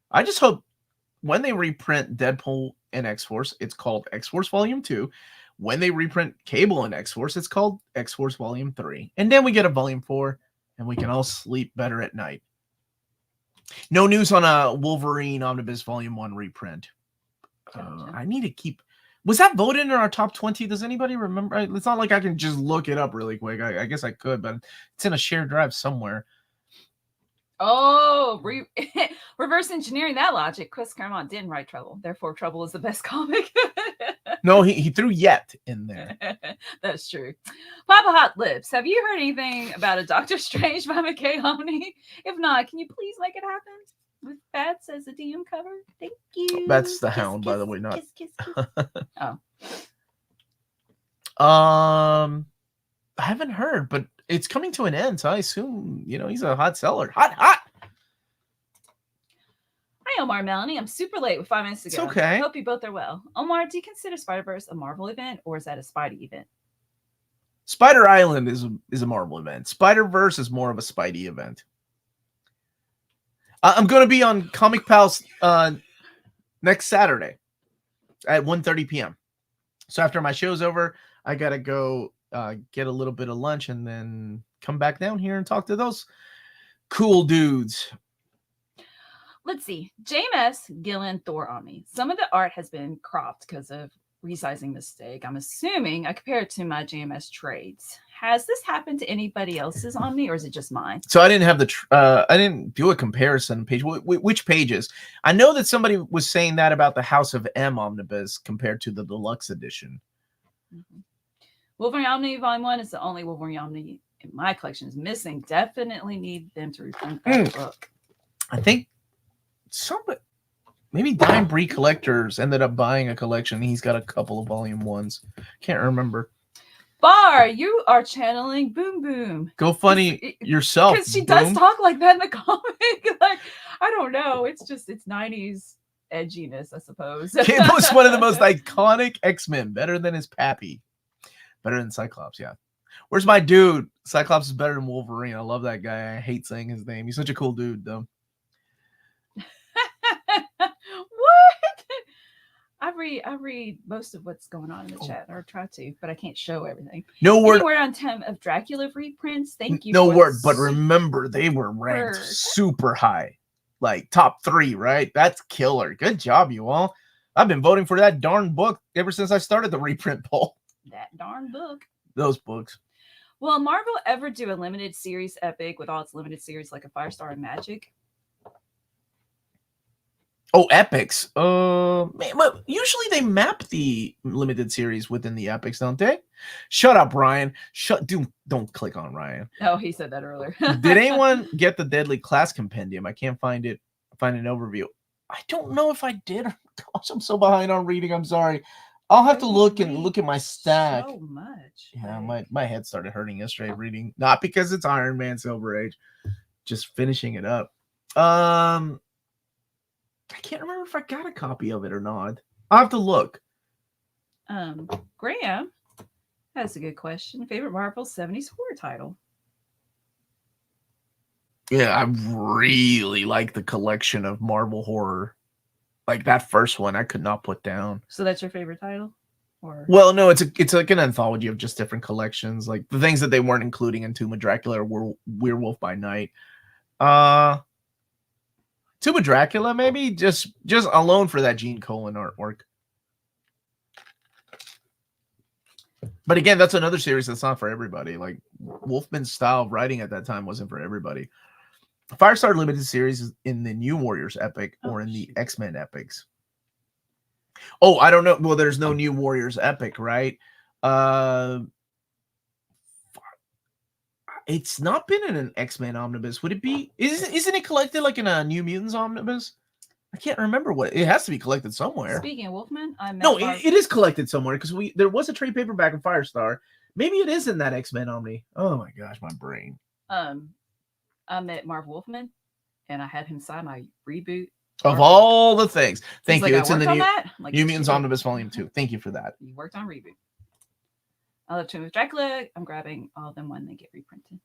I just hope when they reprint Deadpool and X-Force, it's called X-Force Volume 2. When they reprint Cable and X-Force, it's called X-Force Volume 3. And then we get a Volume 4, and we can all sleep better at night. No news on a Wolverine Omnibus Volume 1 reprint. I need to keep... Was that voted in our top 20? Does anybody remember? It's not like I can just look it up really quick. I guess I could, but it's in a shared drive somewhere. Oh, reverse engineering that logic. Chris Claremont didn't write Trouble. Therefore, Trouble is the best comic. No, he threw Yet in there. That's true. Papa Hot Lips, have you heard anything about a Doctor Strange by McKay Omni? If not, can you please make it happen? With Bats as a DM cover? Thank you. That's the Hound, by the way, not. Kiss. Oh. I haven't heard, but it's coming to an end, so I assume, he's a hot seller. Hot! Hi, Omar, Melanie. I'm super late with 5 minutes to go. It's okay. Hope you both are well. Omar, do you consider Spider-Verse a Marvel event, or is that a Spidey event? Spider Island is a Marvel event. Spider-Verse is more of a Spidey event. I'm going to be on Comic Pals next Saturday at 1:30 p.m. So after my show's over, I got to go get a little bit of lunch and then come back down here and talk to those cool dudes. Let's see. JMS, Gillen, Thor Omni. Some of the art has been cropped because of resizing mistake. I'm assuming I compare it to my JMS trades. Has this happened to anybody else's Omni, or is it just mine? So I didn't have I didn't do a comparison page. Which pages? I know that somebody was saying that about the House of M Omnibus compared to the Deluxe edition. Mm-hmm. Wolverine Omni Volume 1 is the only Wolverine Omni in my collection is missing. Definitely need them to reprint that book. I think maybe Dime Bree Collectors ended up buying a collection. He's got a couple of Volume 1s. Can't remember. Bar, you are channeling Boom Boom. Go funny yourself. Because she does talk like that in the comic. Like, I don't know. It's 90s edginess, I suppose. It was one of the most iconic X-Men. Better than his pappy. Better than Cyclops, yeah. Where's my dude? Cyclops is better than Wolverine. I love that guy. I hate saying his name. He's such a cool dude, though. What? I read most of what's going on in the chat, or try to, but I can't show everything. No word. Any word on Time of Dracula reprints? Thank you. No word, but remember they were ranked super high, like top 3, right? That's killer. Good job, you all. I've been voting for that darn book ever since I started the reprint poll. That darn book. Those books. Will Marvel ever do a limited series epic with all its limited series like a Firestar and Magic? Oh, epics. Usually they map the limited series within the epics, don't they? Shut up, Ryan. Don't click on Ryan. Oh, he said that earlier. Did anyone get the Deadly Class Compendium? I can't find it. Find an overview. I don't know if I did. Gosh, I'm so behind on reading. I'm sorry. I'll have to look at my stack. So much. Yeah, my head started hurting yesterday reading. Not because it's Iron Man Silver Age. Just finishing it up. I can't remember if I got a copy of it or not. I'll have to look. Graham has a good question. Favorite Marvel 70s horror title? Yeah, I really like the collection of Marvel horror. Like that first one, I could not put down. So that's your favorite title? Or well, no, it's like an anthology of just different collections. Like the things that they weren't including in Tomb of Dracula were Werewolf by Night. Tomb of Dracula, maybe just alone for that Gene Colan artwork. But again, that's another series that's not for everybody. Like Wolfman's style of writing at that time wasn't for everybody. Firestar Limited series is in the New Warriors epic or in the X-Men epics. Oh, I don't know. Well, there's no New Warriors epic, right? I It's not been in an X-Men omnibus. Would it be? Isn't it collected like in a New Mutants omnibus? I can't remember what it has to be collected somewhere. Speaking of Wolfman, it is collected somewhere because there was a trade paperback in Firestar. Maybe it is in that X-Men Omni. Oh my gosh, my brain. I met Marv Wolfman, and I had him sign my reboot. Of all the things. Thank you. It's in the New Mutants Omnibus Volume 2. Thank you for that. You worked on reboot. I love Tomb of Dracula. I'm grabbing all of them when they get reprinted.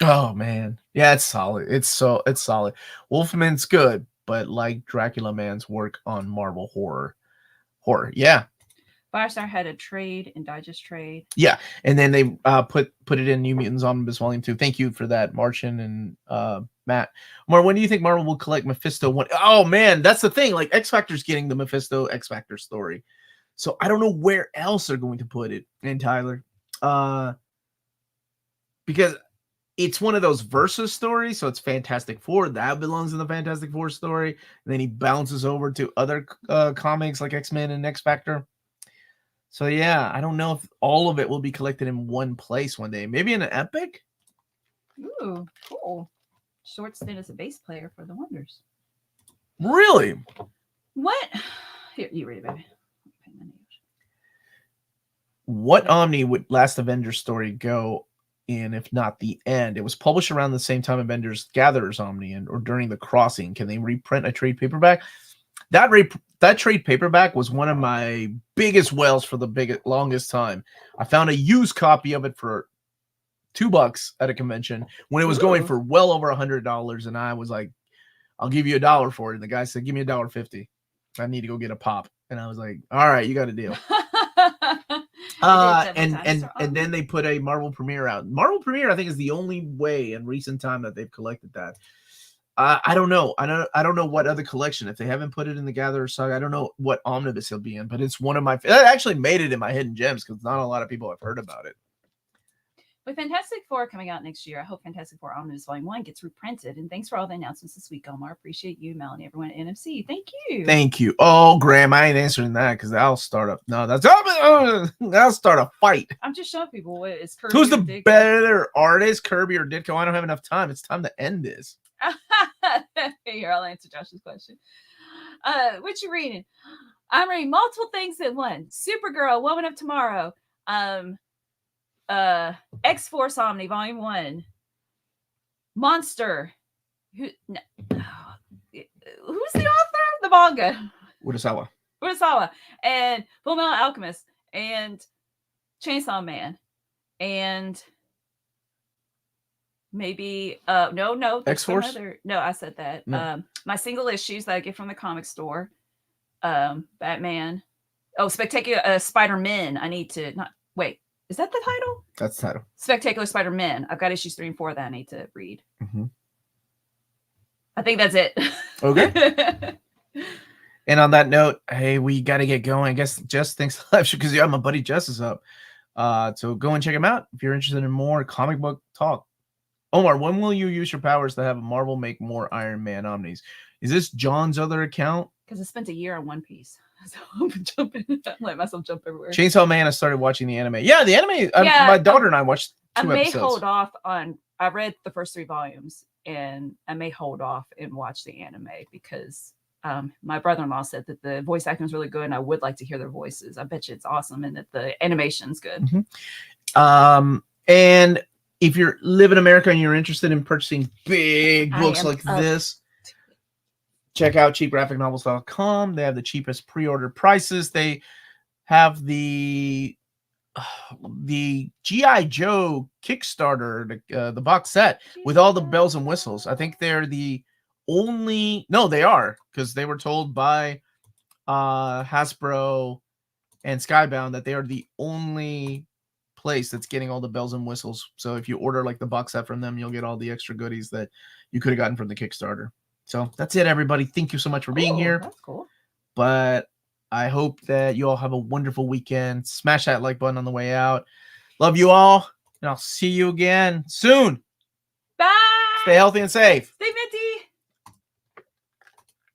Oh man. Yeah, it's solid. It's solid. Wolfman's good, but like Dracula Man's work on Marvel horror. Yeah. Firestar had a trade and digest trade. Yeah, and then they put it in New Mutants Omnibus Volume 2. Thank you for that, Martian and Matt. Omar, when do you think Marvel will collect Mephisto 1? Oh man, that's the thing. Like X Factor's getting the Mephisto X Factor story, so I don't know where else they're going to put it in, Tyler, because it's one of those versus stories. So it's Fantastic Four that belongs in the Fantastic Four story, and then he bounces over to other comics like X-Men and X Factor. So yeah, I don't know if all of it will be collected in one place one day. Maybe in an epic. Ooh, cool. Short stint as a bass player for the Wonders. Really? What? Here, you read it, baby. What Omni would Last Avengers story go in, if not the end? It was published around the same time Avengers Gatherers Omni or during the Crossing. Can they reprint a trade paperback? That trade paperback was one of my biggest whales for the longest time. I found a used copy of it for $2 at a convention when it was going for well over $100, and I was like, "I'll give you $1 for it." And the guy said, "Give me $1.50. I need to go get a pop." And I was like, "All right, you got a deal." And then they put a Marvel Premiere out. Marvel Premiere, I think, is the only way in recent time that they've collected that. I don't know. I don't know what other collection. If they haven't put it in the Gatherer Saga, I don't know what omnibus he'll be in. But it's one of my. That actually made it in my hidden gems because not a lot of people have heard about it. With Fantastic Four coming out next year, I hope Fantastic Four Omnibus Volume 1 gets reprinted. And thanks for all the announcements this week, Omar. Appreciate you, Melanie, everyone at NFC. Thank you. Thank you. Oh, Graham, I ain't answering that because that'll start up. No, that'll start a fight. I'm just showing people what is Kirby. Who's the better artist, Kirby or Ditko? I don't have enough time. It's time to end this. Here, I'll answer Josh's question. What you reading? I'm reading multiple things at once. Supergirl, Woman of Tomorrow. X-Force Omni Volume 1. Monster. Who's the author of the manga? Urasawa. And Full Metal Alchemist. And Chainsaw Man. And maybe no X-Force? No, I said that. No. My single issues that I get from the comic store. Batman. Oh, Spectacular Spider-Man. I need to not wait. Is that the title? That's the title. Spectacular Spider-Man. I've got issues 3 and 4 that I need to read. Mm-hmm. I think that's it. Okay. And on that note, hey, we got to get going. I guess Jess thinks live because my buddy Jess is up. So go and check him out if you're interested in more comic book talk. Omar, when will you use your powers to have Marvel make more Iron Man Omnis? Is this John's other account? Because I spent a year on One Piece. So I'm jumping. Let myself jump everywhere. Chainsaw Man, I started watching the anime. Yeah, the anime. My daughter and I watched 2 episodes. Hold off on. I read the first 3 volumes, and I may hold off and watch the anime because my brother-in-law said that the voice acting was really good, and I would like to hear their voices. I bet you it's awesome, and that the animation's good. Mm-hmm. And if you live in America and you're interested in purchasing big books like this, check out cheapgraphicnovels.com. They have the cheapest pre-order prices. They have the G.I. Joe Kickstarter, the box set with all the bells and whistles. I think they're the only. No, they are, because they were told by Hasbro and Skybound that they are the only place that's getting all the bells and whistles. So if you order like the box set from them, you'll get all the extra goodies that you could have gotten from the Kickstarter. So that's it, everybody. Thank you so much for being here. That's cool. But I hope that you all have a wonderful weekend. Smash that like button on the way out. Love you all, and I'll see you again soon. Bye. Stay healthy and safe. Stay minty.